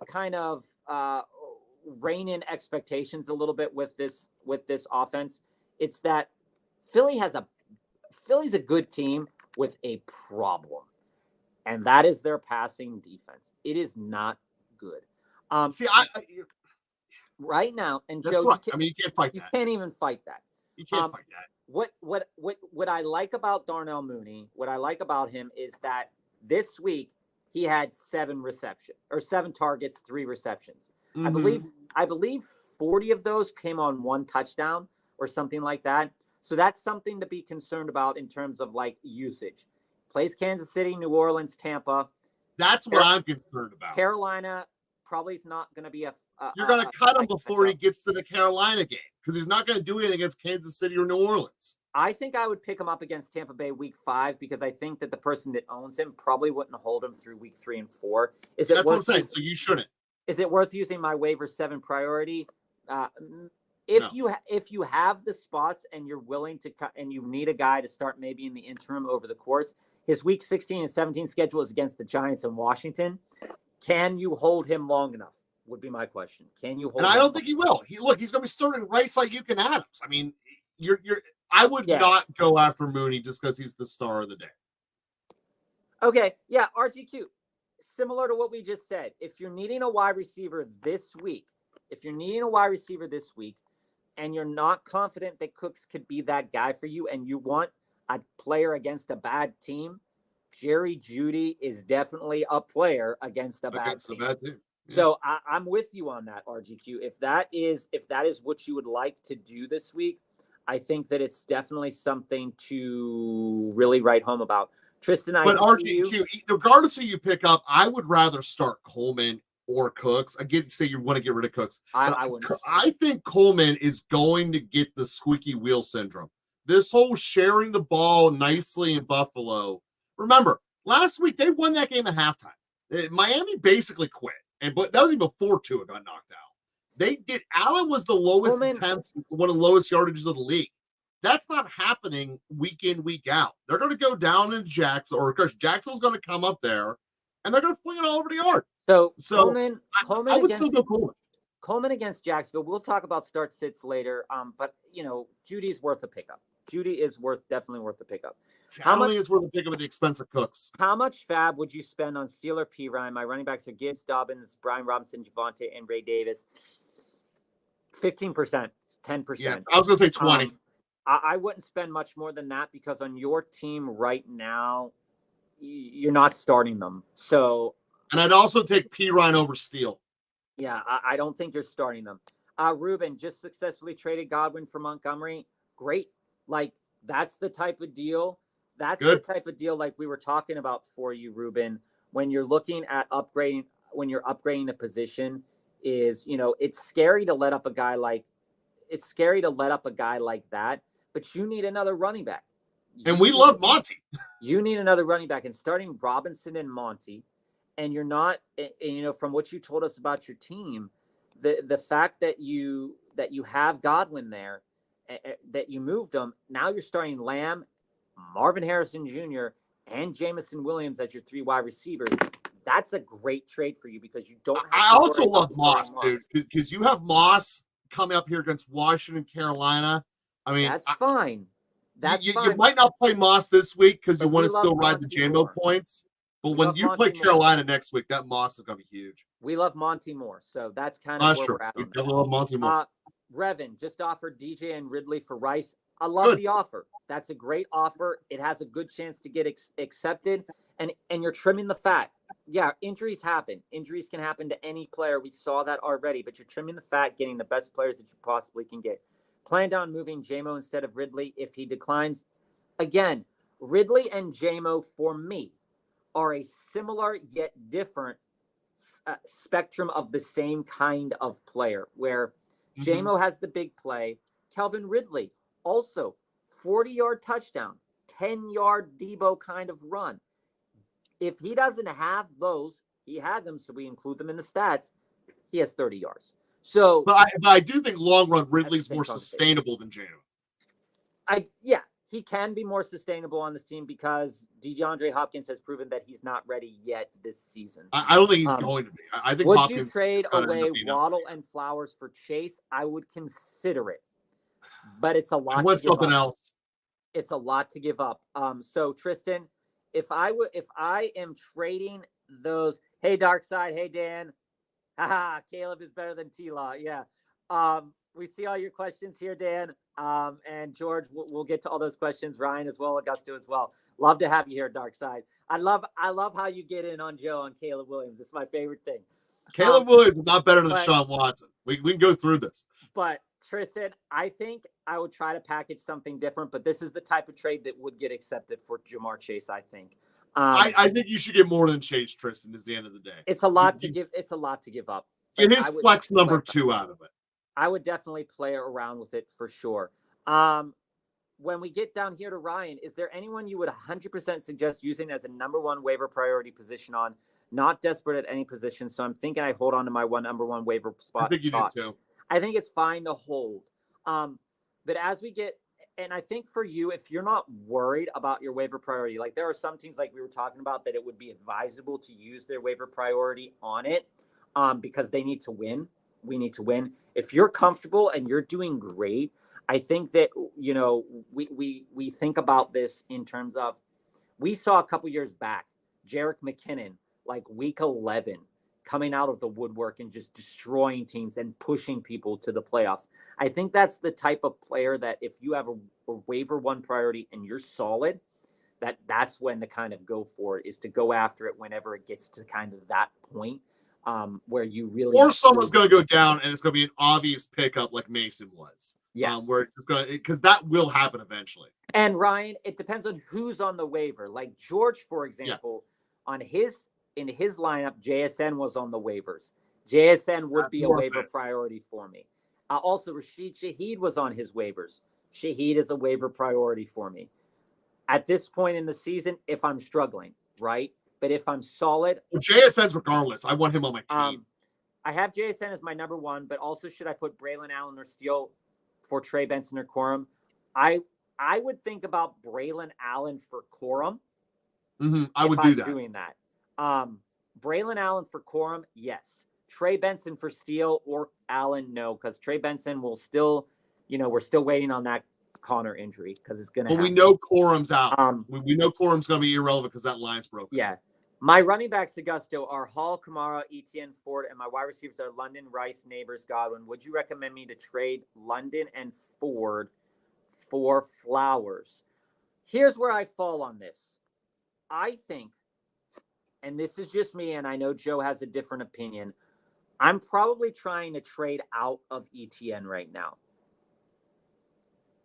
kind of rein in expectations a little bit with this offense. It's that Philly's a good team with a problem, and that is their passing defense. It is not good. Right now, and Joe, you can't fight that. You can't even fight that. You can't fight that. What I like about Darnell Mooney, what I like about him is that this week he had 7 targets, 3 receptions. Mm-hmm. I believe 40 of those came on 1 touchdown or something like that. So that's something to be concerned about in terms of like usage. Plays Kansas City, New Orleans, Tampa. That's what I'm concerned about. Carolina probably is not going to be you're going to cut him before he gets to the Carolina game because he's not going to do anything against Kansas City or New Orleans. I think I would pick him up against Tampa Bay week 5 because I think that the person that owns him probably wouldn't hold him through week 3 and 4. That's what I'm saying. So you shouldn't. Is it worth using my waiver 7 priority? If you have the spots and you're willing to cut and you need a guy to start maybe in the interim over the course, his week 16 and 17 schedule is against the Giants and Washington. Can you hold him long enough? Would be my question. Can you hold? And I don't think he will. He's going to be starting Rice, Ayuk, and Adams. I mean, I would not go after Mooney just because he's the star of the day. Okay, yeah, RGQ. Similar to what we just said, if you're needing a wide receiver this week, and you're not confident that Cooks could be that guy for you, and you want a player against a bad team, Jerry Jeudy is definitely a player against a bad team. Yeah. So I'm with you on that, RGQ. If that is what you would like to do this week, I think that it's definitely something to really write home about. Tristan, but RGQ, regardless of who you pick up, I would rather start Coleman or Cooks. I get say you want to get rid of Cooks. I think Coleman is going to get the squeaky wheel syndrome. This whole sharing the ball nicely in Buffalo. Remember, last week they won that game at halftime. Miami basically quit. but that was even before Tua got knocked out. Allen was the lowest attempts, one of the lowest yardages of the league. That's not happening week in, week out. They're going to go down in Jacksonville, or of course, Jacksonville's going to come up there, and they're going to fling it all over the yard. So Coleman I would still go Coleman. Coleman against Jacksonville. We'll talk about start sits later. But Judy's worth a pickup. Judy is definitely worth a pickup. I don't think it's worth a pickup at the expense of Cooks. How much fab would you spend on Steeler P. Ryan? My running backs are Gibbs, Dobbins, Brian Robinson, Javonte, and Ray Davis. 15%, 10%. Yeah, I was going to say 20. I wouldn't spend much more than that because on your team right now, you're not starting them. So, and I'd also take P. Ryan over Steele. Yeah, I don't think you're starting them. Ruben just successfully traded Godwin for Montgomery. Great. Like, that's the type of deal. That's Good. the type of deal like we were talking about for you, Ruben, when you're looking at upgrading, when you're upgrading a position is, it's scary to let up a guy like that, but you need another running back. We love Monty. You need another running back, and starting Robinson and Monty, and you're not, from what you told us about your team, the fact that you have Godwin there, that you moved him, now you're starting Lamb, Marvin Harrison Jr., and Jamison Williams as your 3 wide receivers. That's a great trade for you because you don't have I also love Moss, dude, because you have Moss coming up here against Washington, Carolina. I mean, that's fine. That's fine. You might not play Moss this week because you want to still ride the JMO points. But when you play Carolina next week, that Moss is going to be huge. We love Monty more, so that's kind of where we're at. We definitely love Monty more. Revan just offered DJ and Ridley for Rice. I love the offer. That's a great offer. It has a good chance to get accepted, and you're trimming the fat. Yeah, injuries happen. Injuries can happen to any player. We saw that already, but you're trimming the fat, getting the best players that you possibly can get. Planned on moving JMO instead of Ridley if he declines. Again, Ridley and JMO for me are a similar yet different spectrum of the same kind of player where JMO has the big play. Calvin Ridley also 40-yard touchdown, 10-yard Debo kind of run. If he doesn't have those, he had them, so we include them in the stats. He has 30 yards. So, but I do think long run Ridley's more sustainable than JMO. He can be more sustainable on this team because DeAndre Hopkins has proven that he's not ready yet this season. I don't think he's going to be. I think would Hopkins you trade away Waddle and Flowers for Chase? I would consider it, but it's a lot. I want something else. It's a lot to give up. So Tristan, if I am trading those, hey Dark Side, hey Dan, haha, Caleb is better than T-Law. Yeah. We see all your questions here, Dan. And George, we'll get to all those questions. Ryan as well, Augusto as well. Love to have you here, Dark Side. I love how you get in on Joe and Caleb Williams. It's my favorite thing. Caleb Williams is not better than Sean Watson. We can go through this. But Tristan, I think I would try to package something different, but this is the type of trade that would get accepted for Jamar Chase, I think. I think you should get more than Chase, Tristan, is the end of the day. It's a lot to give. It's a lot to give up. Get his flex number 2 out of it. I would definitely play around with it for sure. When we get down here to Ryan, is there anyone you would 100% suggest using as a number 1 waiver priority position on? Not desperate at any position, so I'm thinking I hold on to my number 1 waiver spot. I think you do too. I think it's fine to hold. But as we get, and I think for you, if you're not worried about your waiver priority, like there are some teams like we were talking about that it would be advisable to use their waiver priority on it because they need to win. We need to win. If you're comfortable and you're doing great, I think that, we think about this in terms of, we saw a couple years back, Jerick McKinnon, like week 11, coming out of the woodwork and just destroying teams and pushing people to the playoffs. I think that's the type of player that if you have a waiver 1 priority and you're solid, that's when to kind of go for it, is to go after it whenever it gets to kind of that point. Where you really, or someone's going to go down and it's going to be an obvious pickup like Mason was. Yeah, where it's going to, because that will happen eventually. And Ryan, it depends on who's on the waiver. Like George, for example, in his lineup, JSN was on the waivers. JSN would be a waiver priority for me. Also, Rashid Shaheed was on his waivers. Shaheed is a waiver priority for me. At this point in the season, if I'm struggling, right? But if I'm solid, JSN's regardless. I want him on my team. I have JSN as my number one, but also should I put Braylon Allen or Steele for Trey Benson or Corum? I would think about Braylon Allen for Corum. I would do that. Doing that. Braylon Allen for Corum, yes. Trey Benson for Steele or Allen, no, because Trey Benson will still, we're still waiting on that Connor injury because it's going to happen. We know Corum's out. We know Corum's going to be irrelevant because that line's broken. Yeah. My running backs, Augusto, are Hall, Kamara, Etienne, Ford, and my wide receivers are London, Rice, Neighbors, Godwin. Would you recommend me to trade London and Ford for Flowers? Here's where I fall on this. I think, and this is just me, and I know Joe has a different opinion, I'm probably trying to trade out of Etienne right now.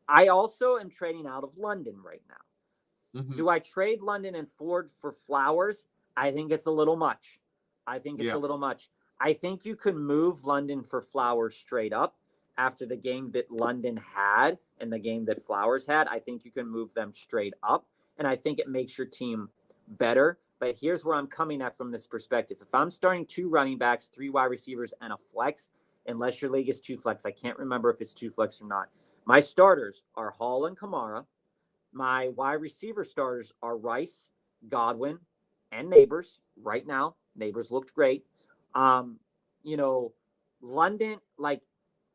I also am trading out of London right now. Do I trade London and Ford for Flowers? I think it's a little much. I think you could move London for Flowers straight up after the game that London had and the game that Flowers had. I think you can move them straight up, and I think it makes your team better. But here's where I'm coming at from this perspective. If I'm starting 2 running backs, 3 wide receivers, and a flex, unless your league is 2 flex, I can't remember if it's 2 flex or not. My starters are Hall and Kamara. My wide receiver starters are Rice, Godwin, and Neighbors. Right now, Neighbors looked great. London,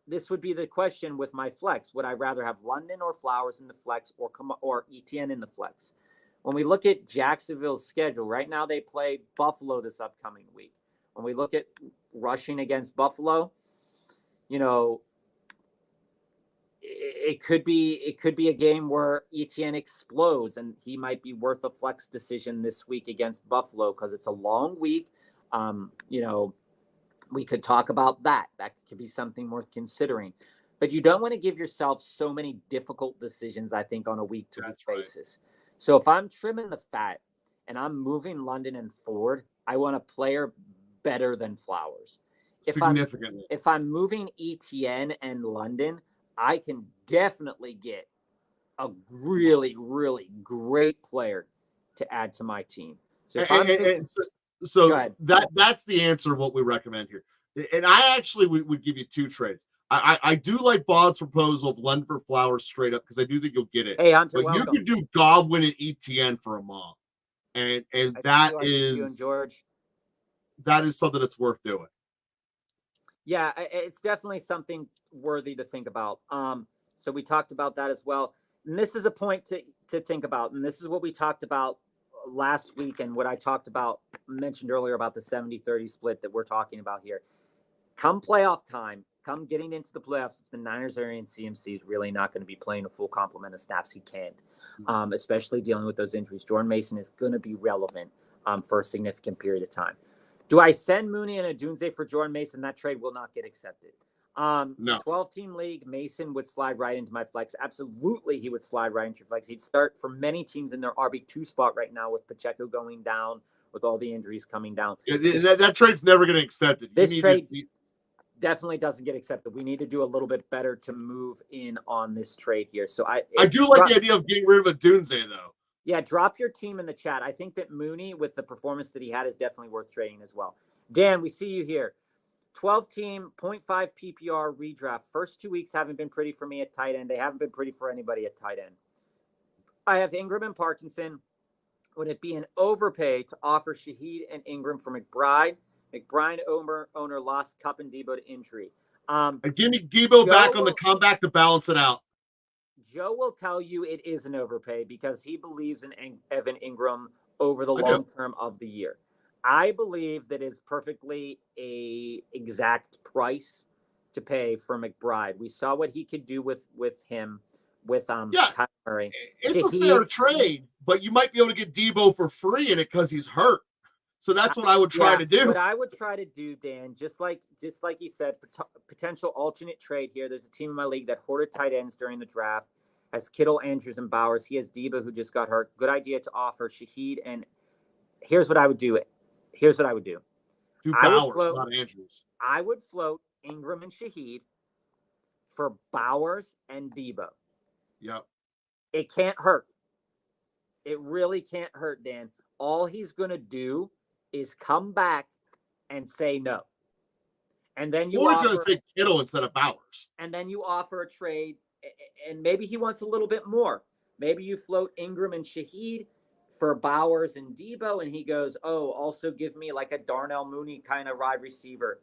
this would be the question with my flex. Would I rather have London or Flowers in the flex or Etienne in the flex? When we look at Jacksonville's schedule, right now they play Buffalo this upcoming week. When we look at rushing against Buffalo, it could be a game where Etienne explodes, and he might be worth a flex decision this week against Buffalo because it's a long week. We could talk about that. That could be something worth considering. But you don't want to give yourself so many difficult decisions, I think, on a week-to-week basis. So if I'm trimming the fat and I'm moving London and Ford, I want a player better than Flowers. Significantly. If I'm moving Etienne and London, I can definitely get a really, really great player to add to my team. So that's the answer of what we recommend here. And I actually would give you 2 trades. I do like Bob's proposal of London for Flowers straight up because I do think you'll get it. Hey, Hunter, but welcome. You could do Godwin and Etienne for a mom. And that is George. That is something that's worth doing. Yeah, it's definitely something worthy to think about. So we talked about that as well. And this is a point to think about. And this is what we talked about last week and what I mentioned earlier about the 70-30 split that we're talking about here. Come playoff time, come getting into the playoffs, if the Niners are in, CMC is really not going to be playing a full complement of snaps. He can't, especially dealing with those injuries. Jordan Mason is going to be relevant for a significant period of time. Do I send Mooney and Odunze for Jordan Mason? That trade will not get accepted. No. 12-team league, Mason would slide right into my flex. Absolutely, he would slide right into your flex. He'd start for many teams in their RB2 spot right now with Pacheco going down, with all the injuries coming down. Yeah, that trade's never going to get accepted. This trade definitely doesn't get accepted. We need to do a little bit better to move in on this trade here. So I do like the idea of getting rid of Odunze, though. Yeah, drop your team in the chat. I think that Mooney, with the performance that he had, is definitely worth trading as well. Dan, we see you here. 12-team, 0.5 PPR redraft. First 2 weeks haven't been pretty for me at tight end. They haven't been pretty for anybody at tight end. I have Ingram and Parkinson. Would it be an overpay to offer Shaheed and Ingram for McBride? McBride owner lost Kupp and Debo to injury. Give me Debo back on the comeback to balance it out. Joe will tell you it is an overpay because he believes in Evan Ingram over the long term of the year. I believe that is perfectly a exact price to pay for McBride. We saw what he could do with him with Kyler Murray. It's a fair trade, but you might be able to get Debo for free in it because he's hurt. So that's what I would try to do. What I would try to do, Dan, just like you said, potential alternate trade here. There's a team in my league that hoarded tight ends during the draft, has Kittle, Andrews, and Bowers. He has Debo, who just got hurt. Good idea to offer Shaheed. And here's what I would do. Do Bowers, not Andrews. I would float Ingram and Shaheed for Bowers and Debo. Yep. It can't hurt. It really can't hurt, Dan. All he's going to do is come back and say no. And then you Or he's going offer to say Kittle instead of Bowers. and then you offer a trade, and maybe he wants a little bit more. Maybe you float Ingram and Shaheed for Bowers and Debo, and he goes, "Oh, also give me like a Darnell Mooney kind of wide receiver."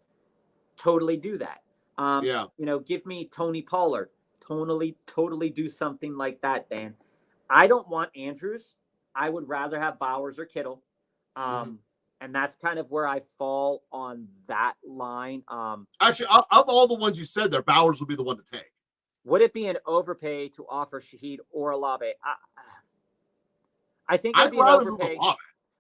Totally do that. Yeah. Give me Tony Pollard. Totally do something like that, Dan. I don't want Andrews. I would rather have Bowers or Kittle. And that's kind of where I fall on that line. Actually, of all the ones you said there, Bowers would be the one to take. Would it be an overpay to offer Shaheed or Olave? I think it would I'd be an rather move overpay, Olave.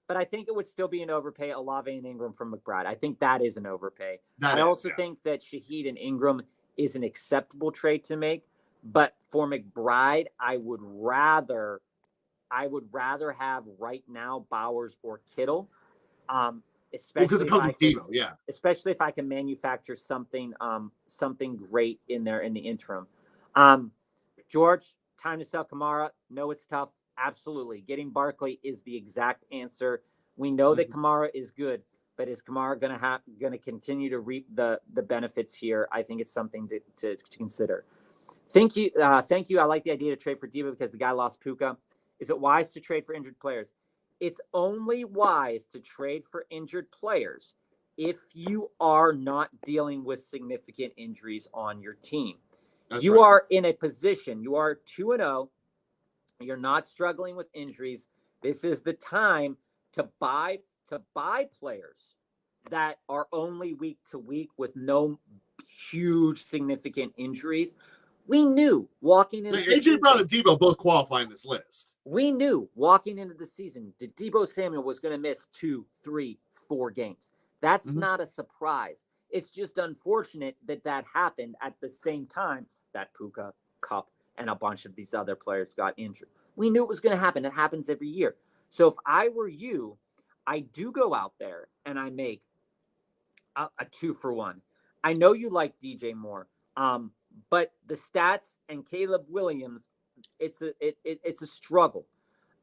but I think it would still be an overpay. Olave and Ingram from McBride. I think that is an overpay. I also think that Shaheed and Ingram is an acceptable trade to make, but for McBride, I would rather have right now Bowers or Kittle. Because it comes with Debo, yeah. Especially if I can manufacture something great in there in the interim. George, time to sell Kamara. No, it's tough. Absolutely. Getting Barkley is the exact answer. We know that Kamara is good, but is Kamara going to continue to reap the benefits here? I think it's something to consider. Thank you. I like the idea to trade for Debo because the guy lost Puka. Is it wise to trade for injured players? It's only wise to trade for injured players if you are not dealing with significant injuries on your team. You are in a position, you are 2-0. You're not struggling with injuries. This is the time to buy players that are only week to week with no huge significant injuries. We knew walking into AJ Brown and Debo both qualify in this list. We knew walking into the season that Debo Samuel was going to miss 2, 3, 4 games. That's not a surprise. It's just unfortunate that happened at the same time that Puka, Kupp, and a bunch of these other players got injured. We knew it was going to happen. It happens every year. So if I were you, I do go out there and I make a 2-for-1. I know you like DJ Moore, but the stats and Caleb Williams, it's a struggle.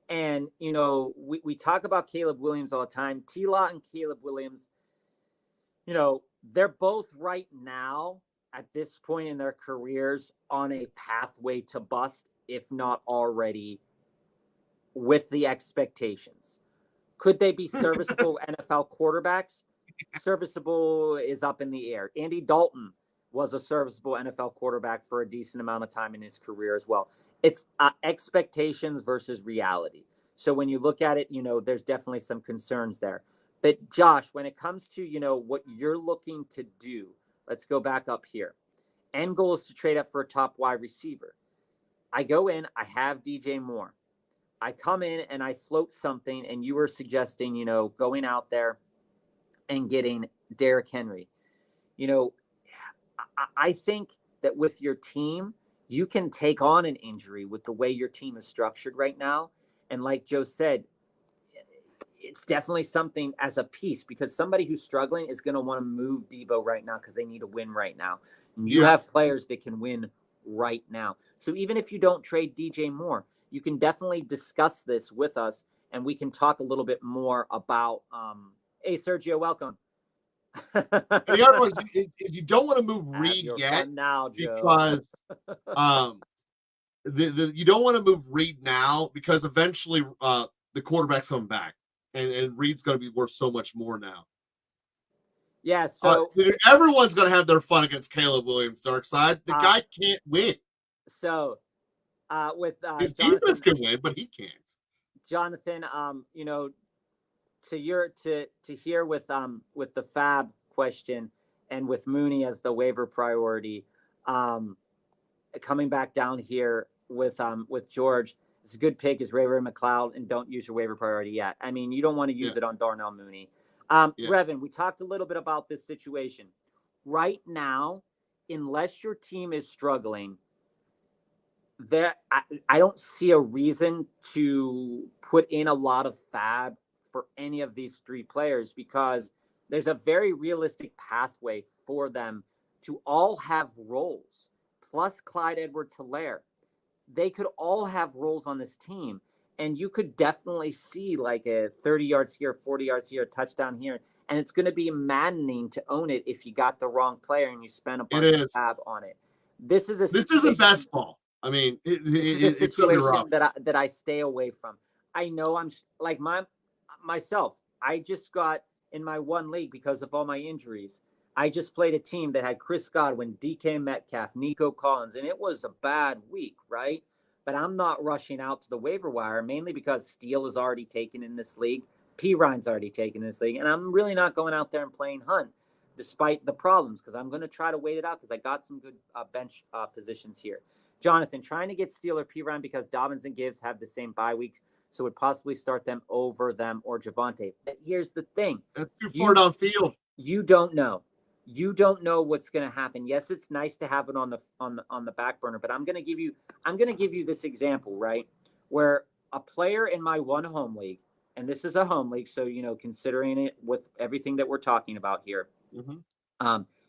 And, we talk about Caleb Williams all the time. T-Law and Caleb Williams, they're both right now at this point in their careers on a pathway to bust, if not already with the expectations. Could they be serviceable NFL quarterbacks? Serviceable is up in the air. Andy Dalton was a serviceable NFL quarterback for a decent amount of time in his career as well. It's expectations versus reality. So when you look at it, there's definitely some concerns there. But Josh, when it comes to, what you're looking to do, let's go back up here. End goal is to trade up for a top wide receiver. I go in, I have DJ Moore. I come in and I float something, and you were suggesting, going out there and getting Derrick Henry. I think that with your team, you can take on an injury with the way your team is structured right now. And like Joe said, it's definitely something as a piece, because somebody who's struggling is going to want to move Debo right now because they need to win right now. And you have players that can win right now. So even if you don't trade DJ Moore, you can definitely discuss this with us, and we can talk a little bit more about hey, Sergio, welcome. The other one is you don't want to move Reed yet now, Joe. because you don't want to move Reed now because eventually the quarterback's coming back, and Reed's going to be worth so much more now. Yeah, so everyone's going to have their fun against Caleb Williams, Dark Side. The guy can't win. So with his defense can win, but he can't. Jonathan, to hear with the Fab question and with Mooney as the waiver priority, coming back down here with George, it's a good pick is Ray McLeod, and don't use your waiver priority yet. I mean, you don't want to use it on Darnell Mooney. Brevin, we talked a little bit about this situation. Right now, unless your team is struggling, I don't see a reason to put in a lot of fab for any of these three players, because there's a very realistic pathway for them to all have roles, plus Clyde Edwards-Helaire. They could all have roles on this team. And you could definitely see like a 30 yards here, 40 yards here, a touchdown here. And it's going to be maddening to own it if you got the wrong player and you spent a It bunch of is. tab on it. This is a This isn't situation. best ball. I mean, This is a it's gonna be rough. situation that I stay away from. I know I'm like myself. I just got in my one league because of all my injuries. I just played a team that had Chris Godwin, DK Metcalf, Nico Collins, and it was a bad week, right? But I'm not rushing out to the waiver wire mainly because Steele is already taken in this league. P. Ryan's already taken in this league, and I'm really not going out there and playing Hunt despite the problems because I'm going to try to wait it out because I got some good bench positions here. Jonathan, trying to get Steele or P. Ryan because Dobbins and Gibbs have the same bye weeks, so would possibly start them over them or Javonte. But here's the thing. That's too far downfield. You don't know. You don't know what's going to happen. Yes, it's nice to have it on the back burner, but I'm going to give you this example, right? Where a player in my one home league, and this is a home league, so considering it with everything that we're talking about here,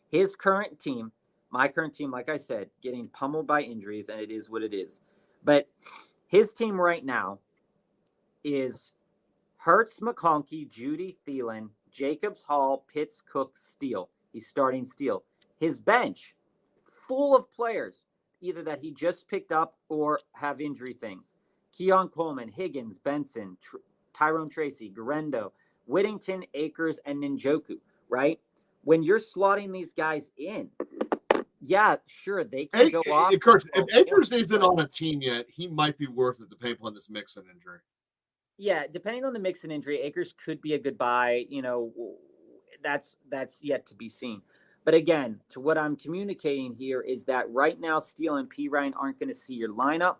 his current team, my current team, like I said, getting pummeled by injuries, and it is what it is. But his team right now is Hurts, McConkey, Judy, Thielen, Jacobs, Hall, Pitts, Cook, Steele. He's starting Steele. His bench, full of players, either that he just picked up or have injury things. Keon Coleman, Higgins, Benson, Tyrone Tracy, Garendo, Whittington, Akers, and Njoku, right? When you're slotting these guys in, yeah, sure, they can go off. Of course, if Akers isn't on a team yet, he might be worth it to pay on this Mixon injury. Yeah, depending on the Mixon injury, Akers could be a good buy. That's yet to be seen. But again, to what I'm communicating here is that right now, Steele and P. Ryan aren't going to see your lineup.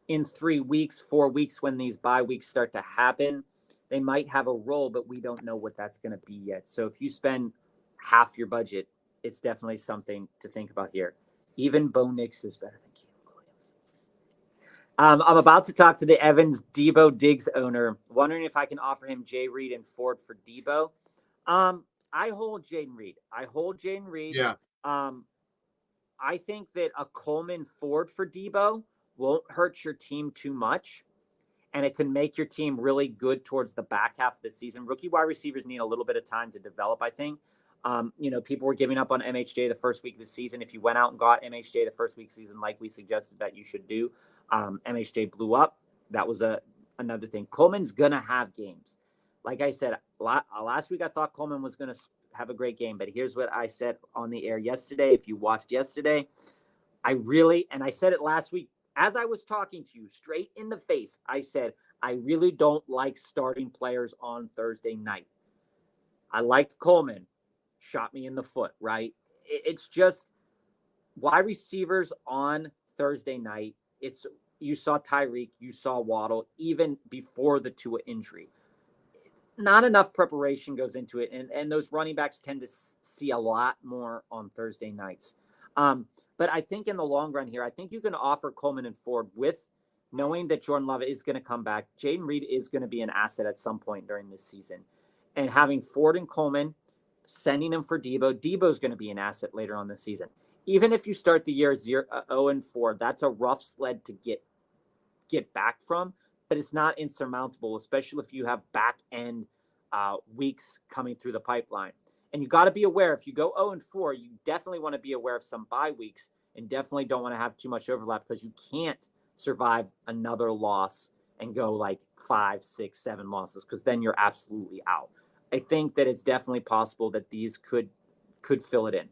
In 3 weeks, 4 weeks, when these bye weeks start to happen, they might have a role, but we don't know what that's going to be yet. So if you spend half your budget, it's definitely something to think about here. Even Bo Nix is better than Caleb Williams. I'm about to talk to the Evans Debo Diggs owner, wondering if I can offer him Jay Reed and Ford for Debo. I hold Jaden Reed. Yeah. I think that a Coleman Ford for Debo won't hurt your team too much, and it can make your team really good towards the back half of the season. Rookie wide receivers need a little bit of time to develop, I think. People were giving up on MHJ the first week of the season. If you went out and got MHJ the first week of the season, like we suggested that you should do, MHJ blew up. That was another thing. Coleman's going to have games. Like I said, last week I thought Coleman was going to have a great game, but here's what I said on the air yesterday. If you watched yesterday, and I said it last week, as I was talking to you straight in the face, I said, I really don't like starting players on Thursday night. I liked Coleman. Shot me in the foot, right? It's just wide receivers on Thursday night. You saw Tyreek, you saw Waddle, even before the Tua injury. Not enough preparation goes into it, and those running backs tend to see a lot more on Thursday nights. But I think in the long run here, I think you can offer Coleman and Ford with knowing that Jordan Love is going to come back. Jaden Reed is going to be an asset at some point during this season. And having Ford and Coleman, sending him for Debo. Debo's going to be an asset later on this season. Even if you start the year 0-4, that's a rough sled to get back from, but it's not insurmountable, especially if you have back-end weeks coming through the pipeline. And you got to be aware, if you go 0-4, you definitely want to be aware of some bye weeks and definitely don't want to have too much overlap because you can't survive another loss and go like 5, 6, 7 losses because then you're absolutely out. I think that it's definitely possible that these could fill it in.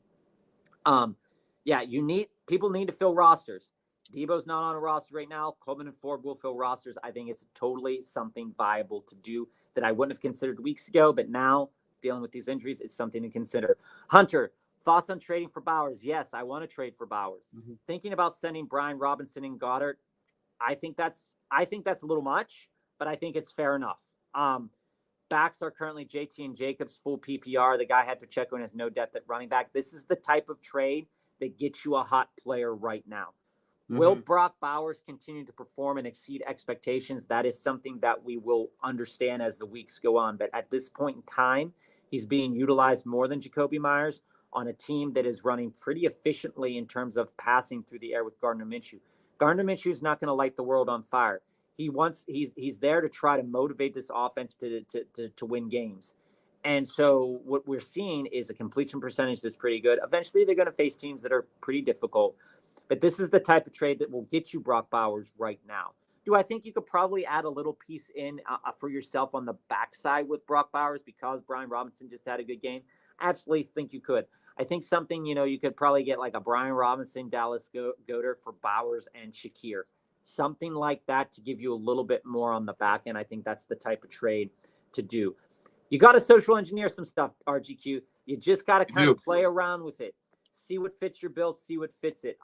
People need to fill rosters. Debo's not on a roster right now. Coleman and Ford will fill rosters. I think it's totally something viable to do that I wouldn't have considered weeks ago, but now dealing with these injuries, it's something to consider. Hunter, thoughts on trading for Bowers? Yes, I want to trade for Bowers. Thinking about sending Brian Robinson and Goddard. I think that's a little much, but I think it's fair enough. Backs are currently JT and Jacobs, full PPR. The guy had Pacheco and has no depth at running back. This is the type of trade that gets you a hot player right now. Will Brock Bowers continue to perform and exceed expectations? That is something that we will understand as the weeks go on. But at this point in time, he's being utilized more than Jacoby Myers on a team that is running pretty efficiently in terms of passing through the air with Gardner Minshew. Gardner Minshew's not going to light the world on fire. He's there to try to motivate this offense to win games. And so what we're seeing is a completion percentage that's pretty good. Eventually, they're going to face teams that are pretty difficult. But this is the type of trade that will get you Brock Bowers right now. Do I think you could probably add a little piece in for yourself on the backside with Brock Bowers because Brian Robinson just had a good game? I absolutely think you could. I think something, you could probably get like a Brian Robinson, Dallas Goedert for Bowers and Shakir. Something like that to give you a little bit more on the back end. I think that's the type of trade to do. You got to social engineer some stuff, RGQ. You just got to kind of play around with it. See what fits your bill, see what fits it.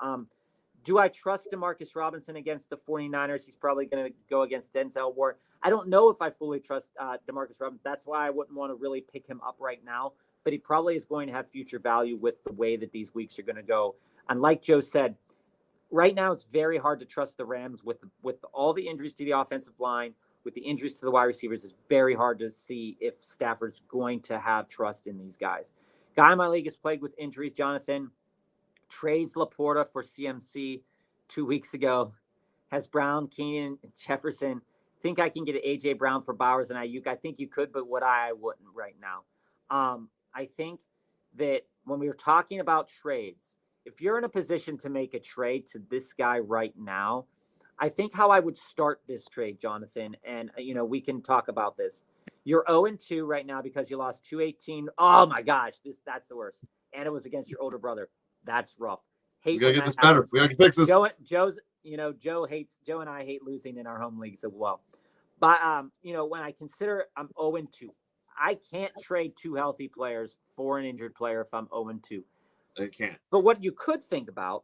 Do I trust Demarcus Robinson against the 49ers? He's probably going to go against Denzel Ward. I don't know if I fully trust Demarcus Robinson. That's why I wouldn't want to really pick him up right now. But he probably is going to have future value with the way that these weeks are going to go. And like Joe said, right now it's very hard to trust the Rams with all the injuries to the offensive line, with the injuries to the wide receivers. It's very hard to see if Stafford's going to have trust in these guys. Guy in my league is plagued with injuries, Jonathan. Trades Laporta for CMC 2 weeks ago. Has Brown, Keenan, Jefferson. Think I can get an A.J. Brown for Bowers and Ayuk? I think you could, but I wouldn't right now. I think that when we were talking about trades, if you're in a position to make a trade to this guy right now, I think how I would start this trade, Jonathan, and, we can talk about this. You're 0-2 right now because you lost 218. Oh, my gosh, that's the worst. And it was against your older brother. That's rough. We got to get this better. We got to fix this. Joe and I hate losing in our home leagues as well. But, when I consider I'm 0-2, I can't trade 2 healthy players for an injured player if I'm 0-2. I can't. But what you could think about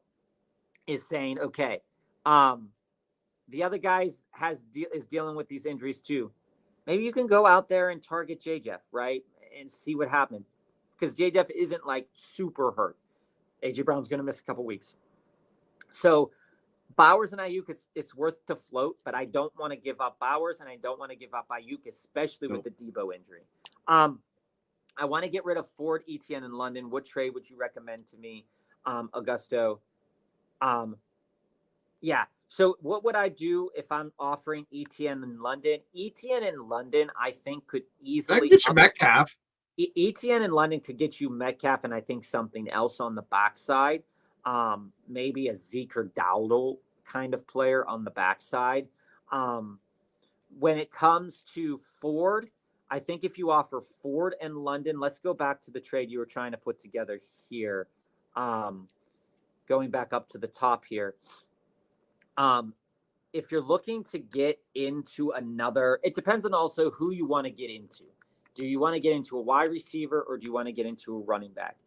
is saying, okay, the other guys is dealing with these injuries too. Maybe you can go out there and target J-Jeff, right, and see what happens. Because J-Jeff isn't like super hurt. A.J. Brown's going to miss a couple weeks. So Bowers and Ayuk, it's worth to float, but I don't want to give up Bowers and I don't want to give up Ayuk, especially with the Debo injury. I want to get rid of Ford, Etienne, and London. What trade would you recommend to me, Augusto? Yeah. So what would I do if I'm offering Etienne in London? Etienne in London, I think, could easily get you Metcalf. Etienne in London could get you Metcalf and I think something else on the backside. Maybe a Zeke or Dowdle kind of player on the backside. When it comes to Ford, I think if you offer Ford and London, let's go back to the trade you were trying to put together here. Going back up to the top here. If you're looking to get into another, it depends on also who you want to get into. Do you want to get into a wide receiver or do you want to get into a running back?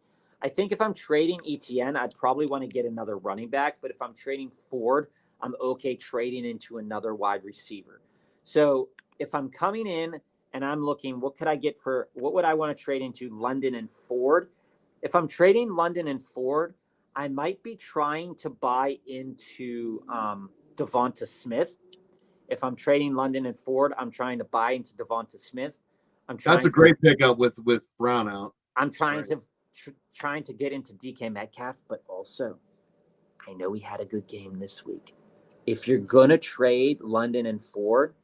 I think if I'm trading Etienne, I'd probably want to get another running back. But if I'm trading Ford, I'm okay trading into another wide receiver. So if I'm coming in and I'm looking, what would I want to trade into London and Ford? If I'm trading London and Ford, I might be trying to buy into Devonta Smith. If I'm trading London and Ford, I'm trying to buy into Devonta Smith. That's a great pickup with Brown out. I'm trying to get into DK Metcalf, but also I know he had a good game this week. If you're going to trade London and Ford,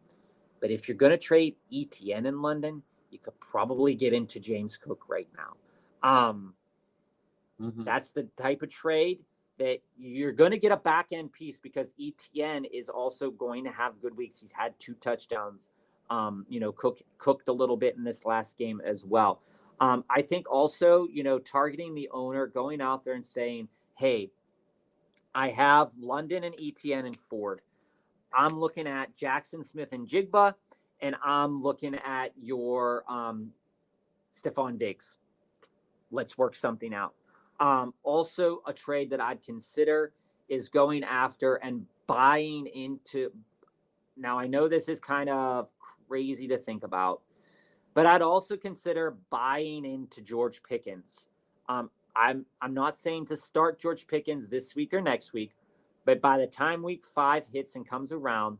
but if you're going to trade Etienne in London, you could probably get into James Cook right now. That's the type of trade that you're going to get a back end piece because Etienne is also going to have good weeks. He's had 2 touchdowns. Cooked a little bit in this last game as well. I think also, targeting the owner, going out there and saying, hey, I have London and Etienne and Ford. I'm looking at Jackson Smith and Jigba, and I'm looking at your Stephon Diggs. Let's work something out. Also, a trade that I'd consider is going after and buying into. Now, I know this is kind of crazy to think about, but I'd also consider buying into George Pickens. I'm not saying to start George Pickens this week or next week, but by the time week 5 hits and comes around,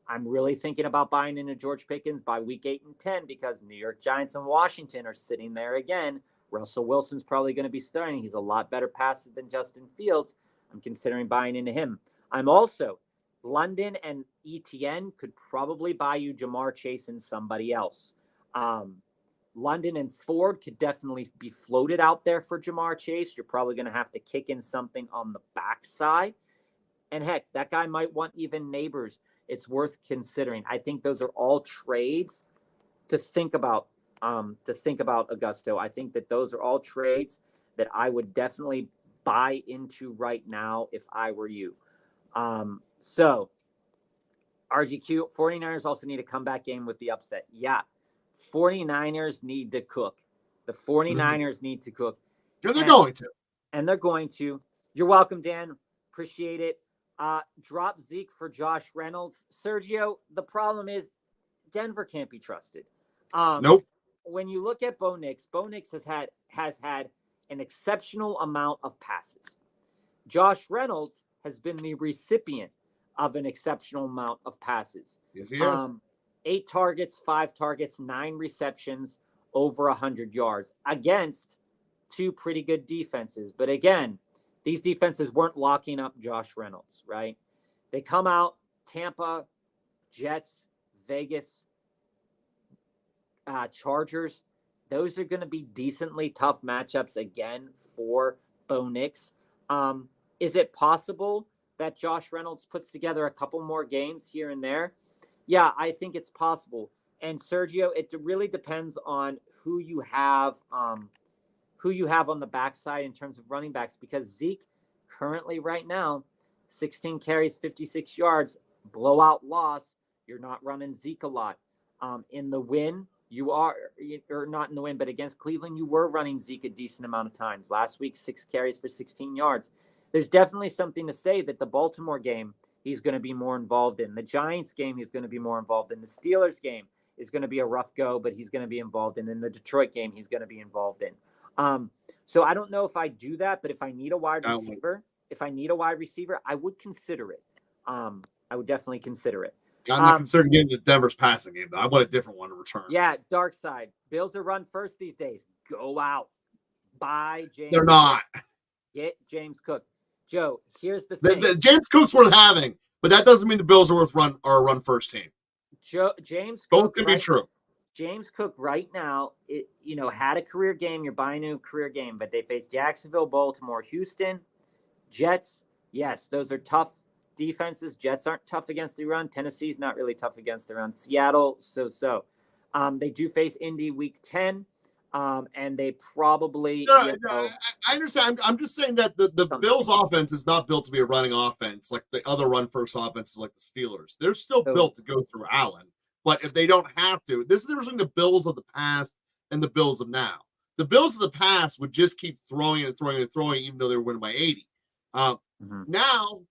I'm really thinking about buying into George Pickens by week 8 and 10 because New York Giants and Washington are sitting there again. Russell Wilson's probably going to be starting. He's a lot better passer than Justin Fields. I'm considering buying into him. I'm also London and ETN could probably buy you Jamar Chase and somebody else. London and Ford could definitely be floated out there for Jamar Chase. You're probably going to have to kick in something on the backside. And heck, that guy might want even Neighbors. It's worth considering. I think those are all trades to think about. Augusto. I think that those are all trades that I would definitely buy into right now if I were you. So RGQ 49ers also need a comeback game with the upset. Yeah. 49ers need to cook. The 49ers need to cook. And they're going to. And they're going to. You're welcome, Dan. Appreciate it. Drop Zeke for Josh Reynolds. Sergio, the problem is Denver can't be trusted. Nope. When you look at Bo Nix has had an exceptional amount of passes. Josh Reynolds has been the recipient of an exceptional amount of passes. Yes, he is. 8 targets, 5 targets, 9 receptions, over 100 yards against 2 pretty good defenses. But again, these defenses weren't locking up Josh Reynolds, right? They come out, Tampa, Jets, Vegas, Chargers. Those are going to be decently tough matchups again for Bo Nix. Is it possible that Josh Reynolds puts together a couple more games here and there? Yeah, I think it's possible. And Sergio, it really depends on who you have on the backside in terms of running backs, because Zeke currently right now, 16 carries, 56 yards, blowout loss. You're not running Zeke a lot. In the win, or not in the win, but against Cleveland, you were running Zeke a decent amount of times. Last week, 6 carries for 16 yards. There's definitely something to say that the Baltimore game, he's going to be more involved in. The Giants game, he's going to be more involved in. The Steelers game is going to be a rough go, but he's going to be involved in. In the Detroit game, he's going to be involved in. So I don't know if I do that, but if I need a wide receiver, I would consider it. I would definitely consider it. I'm not considering getting to Denver's passing game, though. I want a different one to return. Yeah, dark side. Bills are run first these days. Go out. Buy James. They're not. Get James Cook. Joe, here's the thing. James Cook's worth having, but that doesn't mean the Bills are a run first team. James Cook. Both can be true. James Cook right now, had a career game. You're buying a career game, but they face Jacksonville, Baltimore, Houston, Jets. Yes, those are tough defenses. Jets aren't tough against the run. Tennessee's not really tough against the run. Seattle, so. They do face Indy week 10. And they probably. I understand. I'm just saying that the Bills' offense is not built to be a running offense like the other run-first offenses like the Steelers. They're still built to go through Allen, but if they don't have to, this is the difference between the Bills of the past and the Bills of now. The Bills of the past would just keep throwing and throwing and throwing, even though they were winning by 80. Now,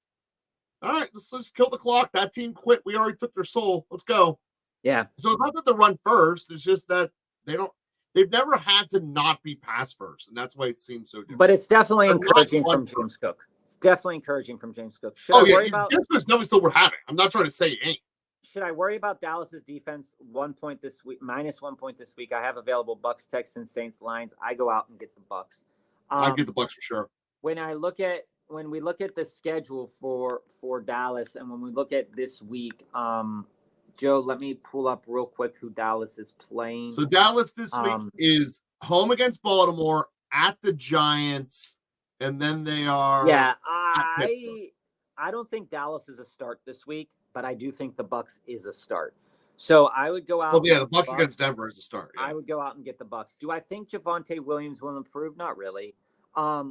all right, let's kill the clock. That team quit. We already took their soul. Let's go. Yeah. So it's not that they run first. It's just that they've never had to not be pass first, and that's why it seems so different. But it's definitely encouraging from James Cook. It's definitely encouraging from James Cook. Should I worry about James Cook's definitely still worth having. I'm not trying to say he ain't. Should I worry about Dallas's defense? -1 this week this week. I have available Bucks, Texans, Saints, Lions. I go out and get the Bucks. I get the Bucks for sure. When we look at the schedule for Dallas, and when we look at this week, Joe, let me pull up real quick who Dallas is playing. So Dallas this week is home against Baltimore, at the Giants, and then they are. Yeah, I don't think Dallas is a start this week, but I do think the Bucks is a start. So I would go out. Well, yeah, the Bucks against Denver is a start. Yeah. I would go out and get the Bucks. Do I think Javonte Williams will improve? Not really. I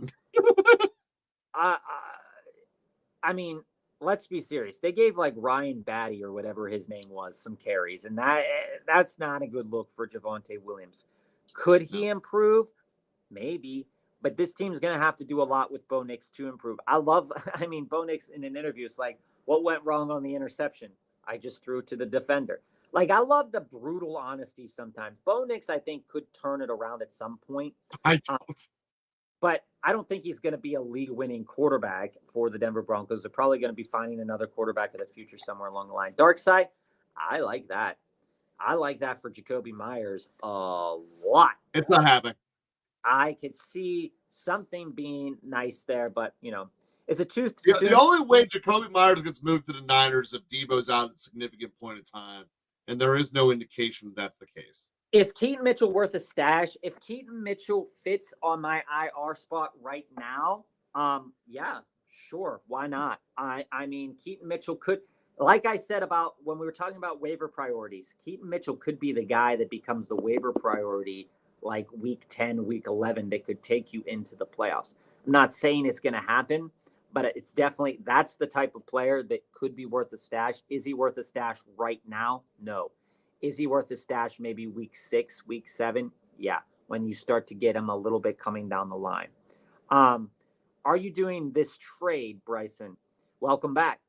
mean, let's be serious. They gave like Ryan Batty or whatever his name was some carries, and that's not a good look for Javonte Williams. Could he improve? Maybe, but this team's going to have to do a lot with Bo Nix to improve. Bo Nix in an interview is like, what went wrong on the interception? I just threw it to the defender. Like, I love the brutal honesty sometimes. Bo Nix, I think, could turn it around at some point. I don't. But I don't think he's going to be a league-winning quarterback for the Denver Broncos. They're probably going to be finding another quarterback of the future somewhere along the line. Dark side, I like that. I like that for Jacoby Myers a lot. It's not happening. I could see something being nice there, but, Is it too Yeah, soon? the only way Jacoby Myers gets moved to the Niners if Debo's out at a significant point in time, and there is no indication that's the case. Is Keaton Mitchell worth a stash? If Keaton Mitchell fits on my IR spot right now, yeah, sure, why not? I mean, Keaton Mitchell could, like I said about when we were talking about waiver priorities, Keaton Mitchell could be the guy that becomes the waiver priority like week 10, week 11 that could take you into the playoffs. I'm not saying it's going to happen, but it's definitely that's the type of player that could be worth a stash. Is he worth a stash right now? No. Is he worth a stash maybe week 6, week 7? Yeah, when you start to get him a little bit coming down the line. Are you doing this trade, Bryson? Welcome back.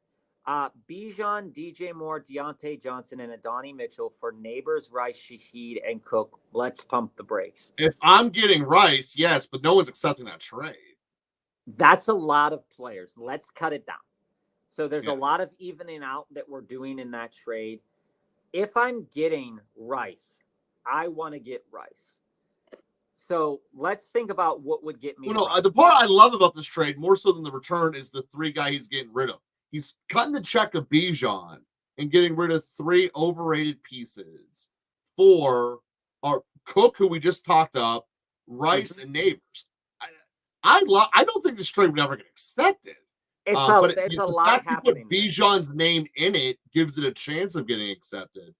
Bijan, DJ Moore, Deontay Johnson, and Adonai Mitchell for Neighbors, Rice, Shaheed, and Cook. Let's pump the brakes. If I'm getting Rice, yes, but no one's accepting that trade. That's a lot of players. Let's cut it down. So there's a lot of evening out that we're doing in that trade. If I'm getting Rice, I want to get Rice. So let's think about what would get me. Well, no, the part I love about this trade, more so than the return, is the 3 guy he's getting rid of. He's cutting the check of Bijan and getting rid of 3 overrated pieces for our Cook, who we just talked up, Rice, and Neighbors. I don't think this trade would ever get accepted. It's a lot happening. Bijan's name in it gives it a chance of getting accepted.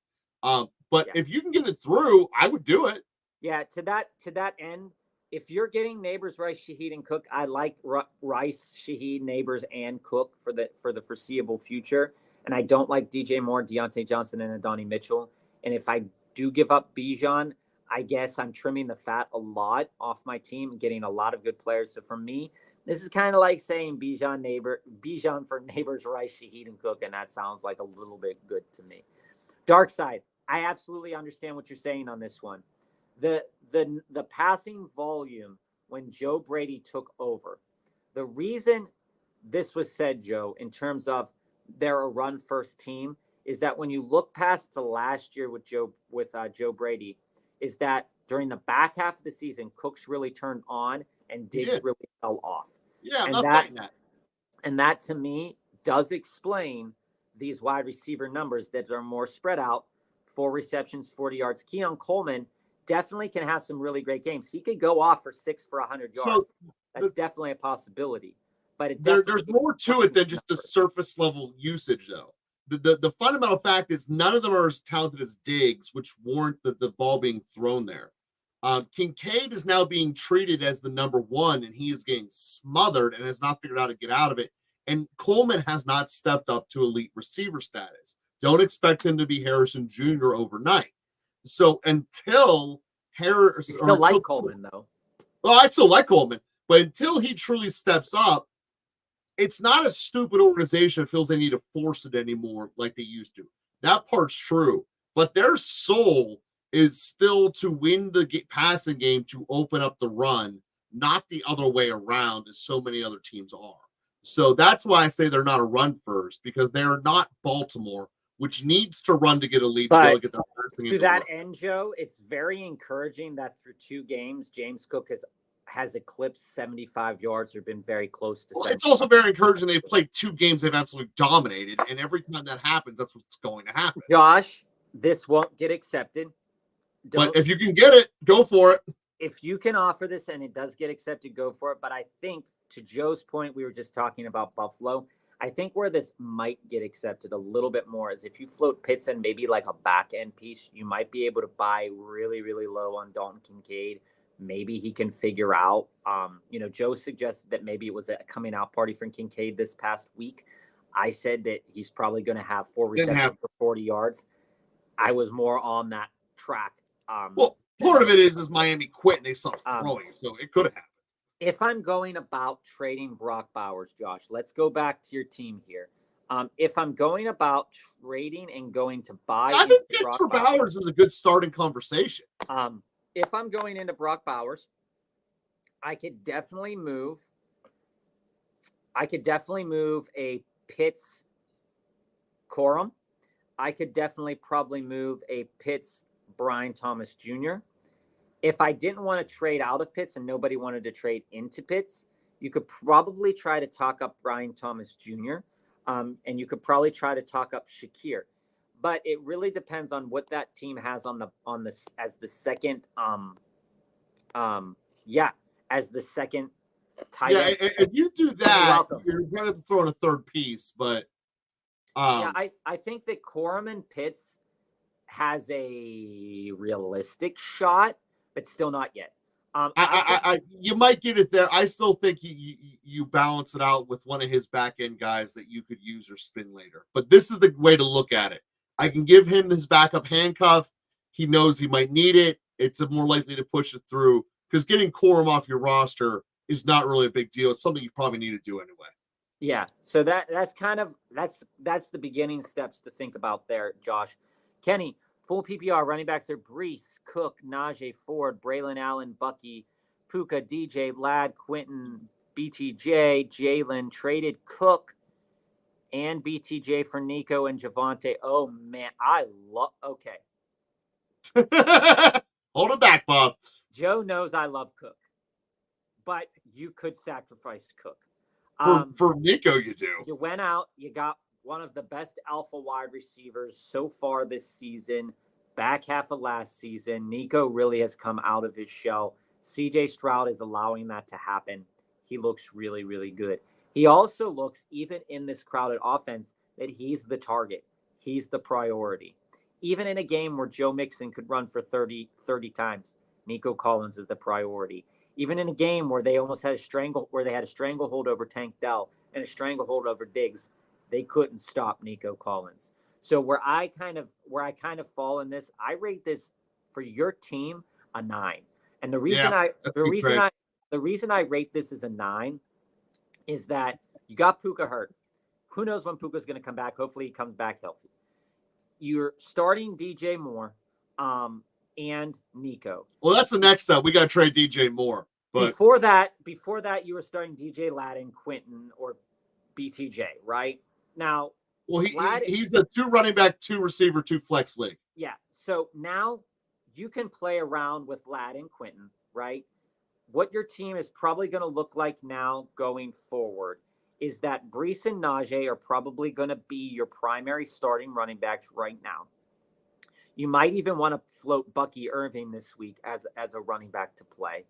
But if you can get it through, I would do it. Yeah, to that end, if you're getting Neighbors, Rice, Shaheed, and Cook, I like Rice, Shaheed, Neighbors, and Cook for the foreseeable future. And I don't like DJ Moore, Deontay Johnson, and Adonai Mitchell. And if I do give up Bijan, I guess I'm trimming the fat a lot off my team and getting a lot of good players. So for me, this is kind of like saying Bijan for Neighbors, Rice, Shaheed, and Cook, and that sounds like a little bit good to me. Dark side, I absolutely understand what you're saying on this one. The passing volume when Joe Brady took over. The reason this was said, Joe, in terms of they're a run first team, is that when you look past the last year with Joe Brady, is that during the back half of the season, Cooks really turned on and Diggs really fell off. Yeah, and that to me does explain these wide receiver numbers that are more spread out. 4 receptions, 40 yards. Keon Coleman definitely can have some really great games. He could go off for 6 for 100 yards. That's definitely a possibility. But there's more to it than just the surface level usage, though. The fundamental fact is none of them are as talented as Diggs, which warrant the ball being thrown there. Kincaid is now being treated as the number 1, and he is getting smothered and has not figured out how to get out of it. And Coleman has not stepped up to elite receiver status. Don't expect him to be Harrison Jr. overnight. So until Harris, you still like Coleman, though. Well, I still like Coleman, but until he truly steps up, it's not a stupid organization that feels they need to force it anymore like they used to. That part's true, but their soul is still to win the passing game to open up the run, not the other way around, as so many other teams are. So that's why I say they're not a run first, because they are not Baltimore, which needs to run to get a lead. But to that end, Joe, it's very encouraging that through 2 games, James Cook has eclipsed 75 yards or been very close to. Well, it's also very encouraging they've played 2 games they've absolutely dominated, and every time that happens, that's what's going to happen. Josh, this won't get accepted. But if you can get it, go for it. If you can offer this and it does get accepted, go for it. But I think, to Joe's point, we were just talking about Buffalo. I think where this might get accepted a little bit more is if you float Pitts and maybe like a back end piece, you might be able to buy really, really low on Dalton Kincaid. Maybe he can figure out, Joe suggested that maybe it was a coming out party for Kincaid this past week. I said that he's probably going to have 4 receptions for 40 yards. I was more on that track. Well, part of it is Miami quit and they stopped throwing, so it could have happened. If I'm going about trading Brock Bowers, Josh, let's go back to your team here. If I'm going about trading and going to buy, I think Brock for Bowers is a good starting conversation. If I'm going into Brock Bowers, I could definitely move a Pitts Corum. I could definitely probably move a Pitts Brian Thomas Jr. If I didn't want to trade out of Pitts and nobody wanted to trade into Pitts, You could probably try to talk up Brian Thomas Jr. And you could probably try to talk up Shakir, but it really depends on what that team has on this as the second yeah, as the second tight end. If you do that, you're going to throw in a third piece. But yeah, I think that Corum Pitts has a realistic shot, but still not yet. You might get it there. I still think you balance it out with one of his back end guys that you could use or spin later. But this is the way to look at it. I can give him his backup handcuff. He knows he might need it. It's more likely to push it through, because getting Corum off your roster is not really a big deal. It's something you probably need to do anyway. Yeah. So that's kind of that's the beginning steps to think about there, Josh. Kenny, full PPR running backs are Brees, Cook, Najee, Ford, Braylon Allen, Bucky, Puka, DJ, Ladd, Quentin, BTJ, Jalen. Traded Cook and BTJ for Nico and Javonte. Oh man, okay. Hold it back, Bob. Joe knows I love Cook, but you could sacrifice Cook. For Nico, you do. You went out, you got one of the best alpha wide receivers so far this season. Back half of last season, Nico really has come out of his shell. CJ Stroud is allowing that to happen. He looks really, really good. He also looks, even in this crowded offense, that he's the target. He's the priority. Even in a game where Joe Mixon could run for 30 times, Nico Collins is the priority. Even in a game where they almost had a stranglehold over Tank Dell and a stranglehold over Diggs, they couldn't stop Nico Collins. So where I kind of fall in this, I rate this for your team a 9. And the reason I rate this as a 9 is that you got Puka hurt. Who knows when Puka's going to come back? Hopefully he comes back healthy. You're starting DJ Moore and Nico. Well, that's the next step. We got to trade DJ Moore. But before that, you were starting DJ Ladd, Quentin, or BTJ, right? Now, well, he's a 2 running back, 2 receiver, 2 flex league. Yeah. So now you can play around with Ladd and Quentin, right? What your team is probably going to look like now going forward is that Brees and Najee are probably going to be your primary starting running backs right now. You might even want to float Bucky Irving this week as a running back to play.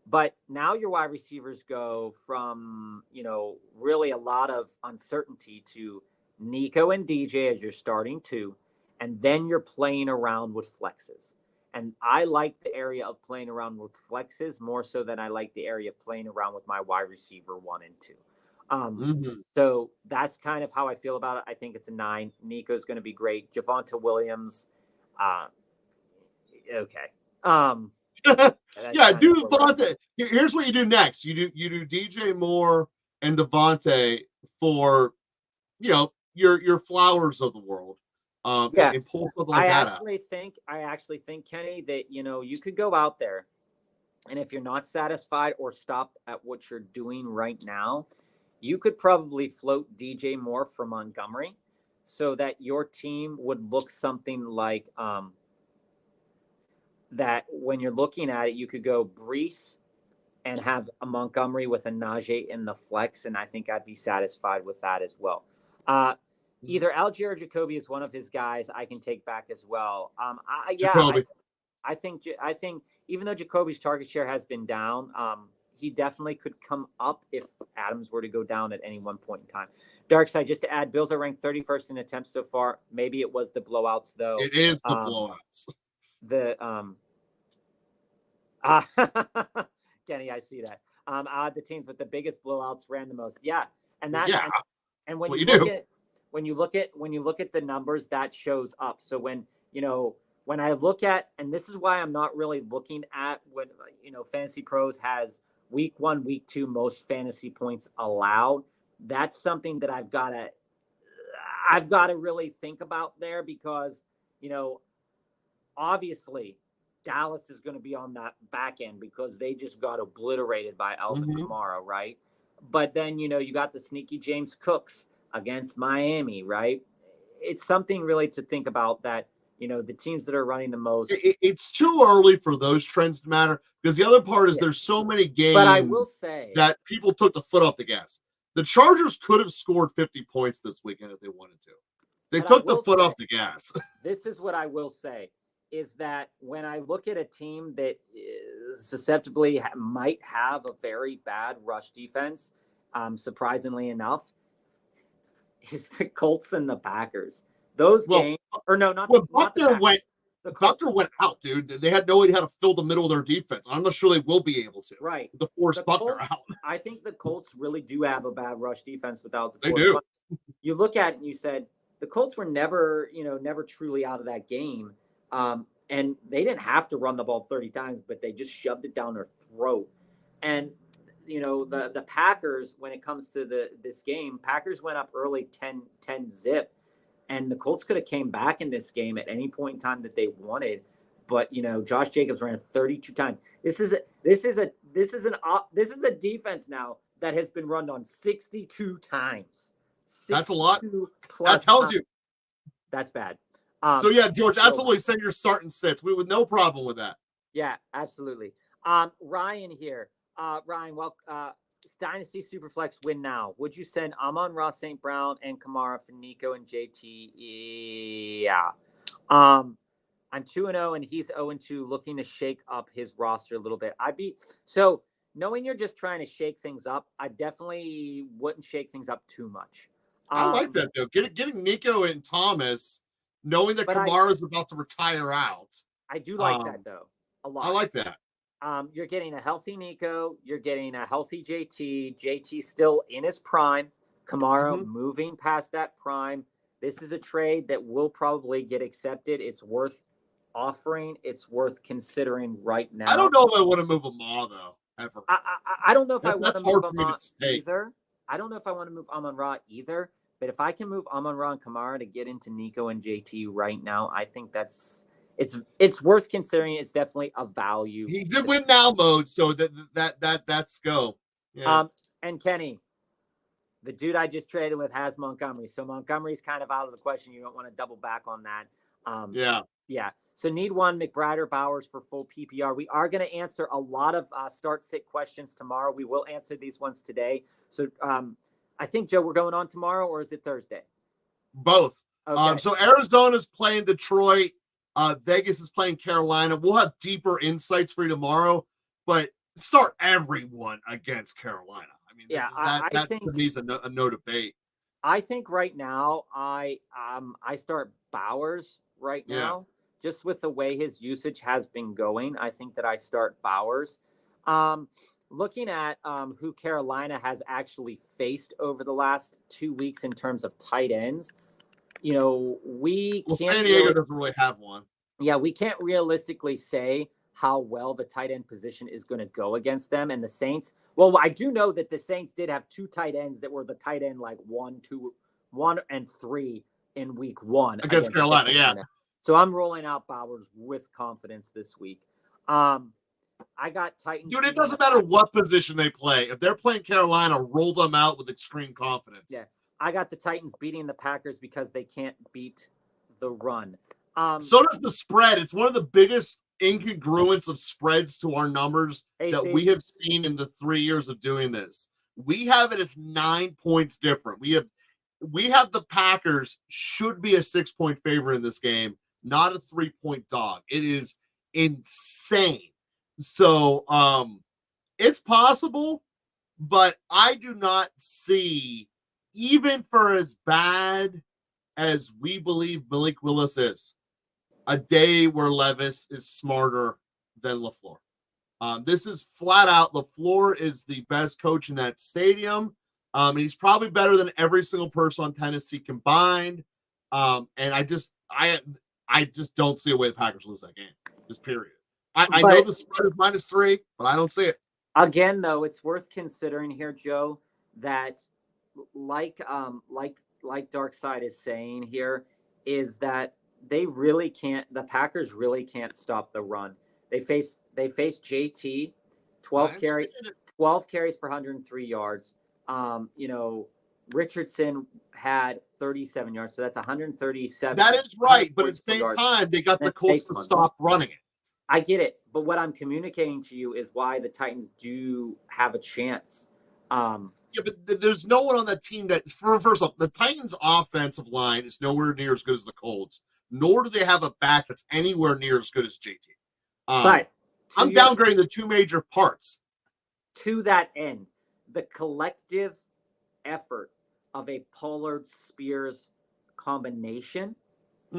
But now your wide receivers go from, really a lot of uncertainty to Nico and DJ as your starting 2, and then you're playing around with flexes. And I like the area of playing around with flexes more so than I like the area of playing around with my wide receiver 1 and 2. So that's kind of how I feel about it. I think it's a 9. Nico's going to be great. Javonte Williams. Okay. Yeah, do Devontae. Here's what you do next. You do DJ Moore and Devontae for, your flowers of the world. And pull something like that out. I actually think, Kenny, that you could go out there, and if you're not satisfied or stopped at what you're doing right now, you could probably float DJ Moore for Montgomery, so that your team would look something like that. When you're looking at it, you could go Brees and have a Montgomery with a Najee in the flex, and I think I'd be satisfied with that as well. Either Algier or Jacoby is one of his guys I can take back as well. I think even though Jacoby's target share has been down, he definitely could come up if Adams were to go down at any one point in time. Darkside, just to add, Bills are ranked 31st in attempts so far. Maybe it was the blowouts, though. It is the blowouts. Kenny, I see that. The teams with the biggest blowouts ran the most. Yeah, and that. Yeah. And when you look at the numbers, that shows up. So when I look at, and this is why I'm not really looking at what Fantasy Pros has week 1, week 2 most fantasy points allowed. That's something that I've got to really think about there, because obviously Dallas is going to be on that back end because they just got obliterated by Alvin Kamara, right? But then you got the sneaky James Cooks against Miami, right? It's something really to think about, that the teams that are running the most. It's too early for those trends to matter, because the other part is there's so many games But I will say that people took the foot off the gas. The Chargers could have scored 50 points this weekend if they wanted to. They took the foot off the gas. This is what I will say, is that when I look at a team that is susceptibly might have a very bad rush defense, surprisingly enough, is the Colts and the Packers. Those games, or no, not the Packers. Butker went out, dude. They had no idea how to fill the middle of their defense. I'm not sure they will be able to. Right. The force Butker out. I think the Colts really do have a bad rush defense without the They do. You look at it and you said the Colts were never truly out of that game. And they didn't have to run the ball 30 times, but they just shoved it down their throat. And the Packers, when it comes to this game, Packers went up early 10 zip. And the Colts could have came back in this game at any point in time that they wanted, but Josh Jacobs ran 32 times. This is a defense now that has been run on 62 times. That's a lot. That tells you. That's bad. So yeah, George, absolutely send your starting sits. We would no problem with that. Yeah, absolutely. Ryan here. Ryan, well, Dynasty Superflex win now. Would you send Amon-Ra, St. Brown, and Kamara for Nico and JT? Yeah. I'm 2-0 and he's 0-2, looking to shake up his roster a little bit. Knowing you're just trying to shake things up, I definitely wouldn't shake things up too much. I like that though. Getting Nico and Thomas, knowing that Kamara's about to retire out. I do like that though a lot. I like that. You're getting a healthy Nico. You're getting a healthy JT. JT still in his prime. Kamara moving past that prime. This is a trade that will probably get accepted. It's worth offering. It's worth considering right now. I don't know if I want to move Amon though. Ever. I don't know if I want to move Amon either. I don't know if I want to move Amon-Ra either. But if I can move Amon-Ra and Kamara to get into Nico and JT right now, I think it's worth considering. It's definitely a value. He's in win now mode, so that's go. Yeah. And Kenny, the dude I just traded with has Montgomery, so Montgomery's kind of out of the question. You don't want to double back on that. Yeah. So need one McBride or Bowers for full PPR. We are going to answer a lot of start-sit questions tomorrow. We will answer these ones today. So I think, Joe, we're going on tomorrow, or is it Thursday? Both. Okay. So Arizona's playing Detroit. Vegas is playing Carolina. We'll have deeper insights for you tomorrow, but start everyone against Carolina. I mean, that to me is a no debate. I think right now I start Bowers right now, just with the way his usage has been going. I think that I start Bowers. Looking at who Carolina has actually faced over the last 2 weeks in terms of tight ends, San Diego doesn't really have one. Yeah, we can't realistically say how well the tight end position is going to go against them. And the Saints, well, I do know that the Saints did have 2 tight ends that were the tight end like 1, 2, 1, and 3 in week 1 against Carolina. Yeah. So I'm rolling out Bowers with confidence this week. I got Titans. Dude, it doesn't matter what position they play. If they're playing Carolina, roll them out with extreme confidence. Yeah. I got the Titans beating the Packers because they can't beat the run. So does the spread. It's one of the biggest incongruence of spreads to our numbers that we have seen in the 3 years of doing this. We have it as 9 points different. We have the Packers should be a 6-point favorite in this game, not a 3-point dog. It is insane. So it's possible, but I do not see, even for as bad as we believe Malik Willis is, a day where Levis is smarter than LaFleur. This is flat out, LaFleur is the best coach in that stadium. He's probably better than every single person on Tennessee combined. And I just don't see a way the Packers lose that game. Just period. I know the spread is -3, but I don't see it. Again, though, it's worth considering here, Joe, that like Dark Side is saying here, is that the Packers really can't stop the run. They face JT, 12 carries for 103 yards. Richardson had 37 yards, so that's 137. That is right, but at the same time, they got the Colts to stop running it. I get it, but what I'm communicating to you is why the Titans do have a chance. Yeah, but there's no one on that team that, first off, the Titans' offensive line is nowhere near as good as the Colts, nor do they have a back that's anywhere near as good as JT. But I'm downgrading the two major parts. To that end, the collective effort of a Pollard-Spears combination,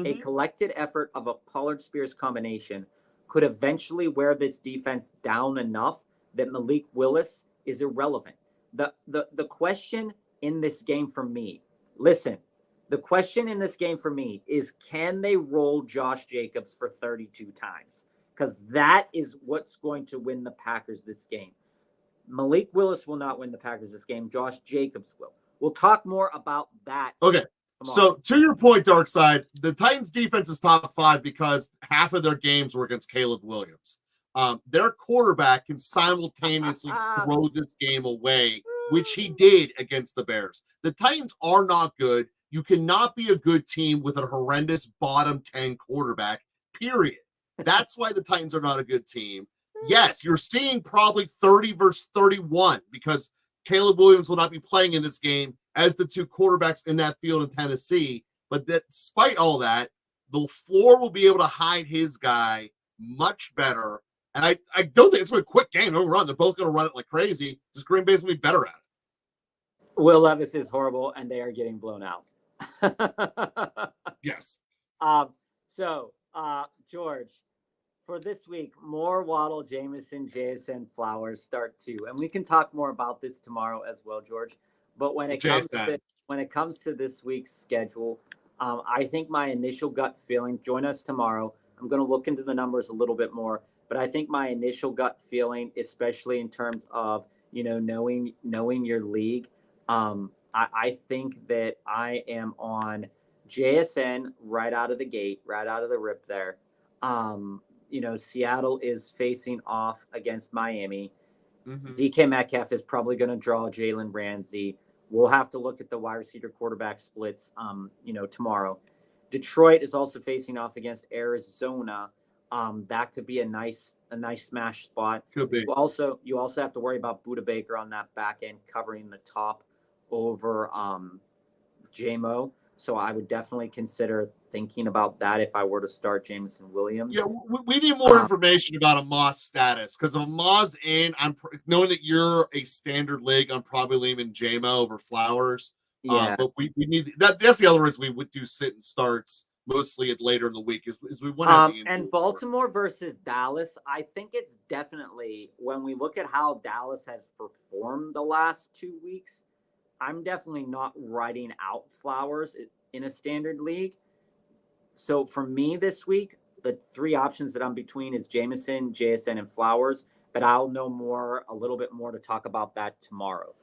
a collected effort of a Pollard-Spears combination could eventually wear this defense down enough that Malik Willis is irrelevant. The question in this game for me, listen, the question in this game for me is, can they roll Josh Jacobs for 32 times? Because that is what's going to win the Packers this game. Malik Willis will not win the Packers this game. Josh Jacobs will. We'll talk more about that. Okay. So to your point, Dark Side, the Titans defense is top 5 because half of their games were against Caleb Williams. Their quarterback can simultaneously throw this game away, which he did against the Bears. The Titans are not good. You cannot be a good team with a horrendous bottom 10 quarterback, period. That's why the Titans are not a good team. Yes, you're seeing probably 30 versus 31 because Caleb Williams will not be playing in this game as the two quarterbacks in that field in Tennessee. But despite all that, the floor will be able to hide his guy much better. And I don't think it's a quick game. Don't run. They're both going to run it like crazy. Just Green Bay's going to be better at it. Will Levis is horrible, and they are getting blown out. Yes. So, George, for this week, more Waddle, Jameson, JSN, Flowers, start 2. And we can talk more about this tomorrow as well, George. But when it comes to this week's schedule, I think my initial gut feeling, join us tomorrow. I'm going to look into the numbers a little bit more, but I think my initial gut feeling, especially in terms of, knowing your league, I think that I am on JSN right out of the gate, right out of the rip there. Seattle is facing off against Miami. DK Metcalf is probably going to draw Jalen Ramsey. We'll have to look at the wide receiver quarterback splits, tomorrow. Detroit is also facing off against Arizona. That could be a nice smash spot. Could be. You also have to worry about Budda Baker on that back end covering the top over JMO. So I would definitely consider thinking about that if I were to start Jameson Williams. Yeah, we need more information about Ahmad's status because if Ahmad's in, knowing that you're a standard league, I'm probably leaving JMO over Flowers. Yeah, but we need that. That's the other reason we would do sit and starts mostly later in the week is we want to have the and Baltimore versus Dallas. I think it's definitely, when we look at how Dallas has performed the last 2 weeks, I'm definitely not writing out Flowers in a standard league. So for me this week, the 3 options that I'm between is Jameson, JSN, and Flowers, but I'll know a little bit more to talk about that tomorrow.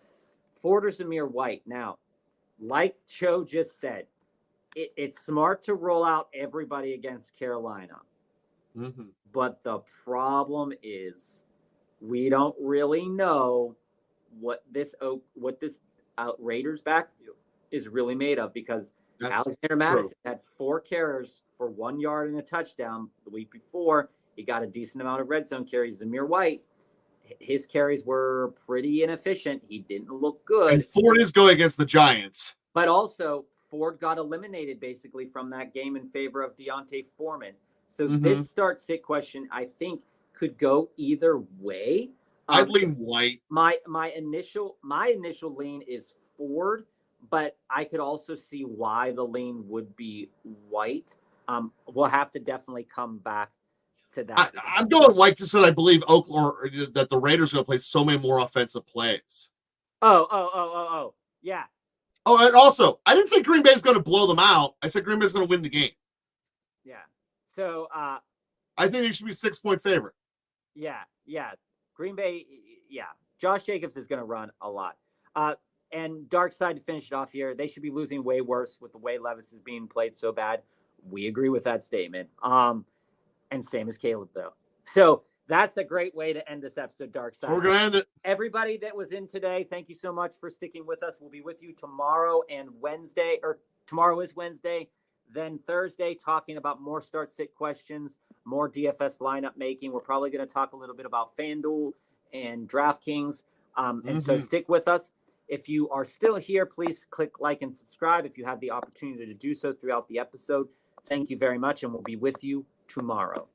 Ford or Zamir White. Now, like Joe just said, it's smart to roll out everybody against Carolina. But the problem is we don't really know what this Raiders backfield is really made of, because Alexander Madison had 4 carries for 1 yard and a touchdown the week before. He got a decent amount of red zone carries. Zamir White, his carries were pretty inefficient. He didn't look good. And Ford is going against the Giants. But also, Ford got eliminated basically from that game in favor of Deontay Foreman. So this start-sit question, I think, could go either way. I'd lean White. My initial lean is Ford, but I could also see why the lean would be White. We'll have to definitely come back to that. I'm going White just because I believe that the Raiders are going to play so many more offensive plays. Oh, yeah. Oh, and also, I didn't say Green Bay is going to blow them out. I said Green Bay is going to win the game. Yeah. So I think they should be 6-point favorite. Yeah. Green Bay, yeah. Josh Jacobs is going to run a lot. And Dark Side, to finish it off here, they should be losing way worse with the way Levis is being played so bad. We agree with that statement. And same as Caleb, though. So That's a great way to end this episode, Dark Side. So we're going to end it. Everybody that was in today, thank you so much for sticking with us. We'll be with you tomorrow and Wednesday, or tomorrow is Wednesday, then Thursday, talking about more start-sit questions, more DFS lineup making. We're probably going to talk a little bit about FanDuel and DraftKings. And so stick with us. If you are still here, please click like and subscribe if you have the opportunity to do so throughout the episode. Thank you very much, and we'll be with you tomorrow.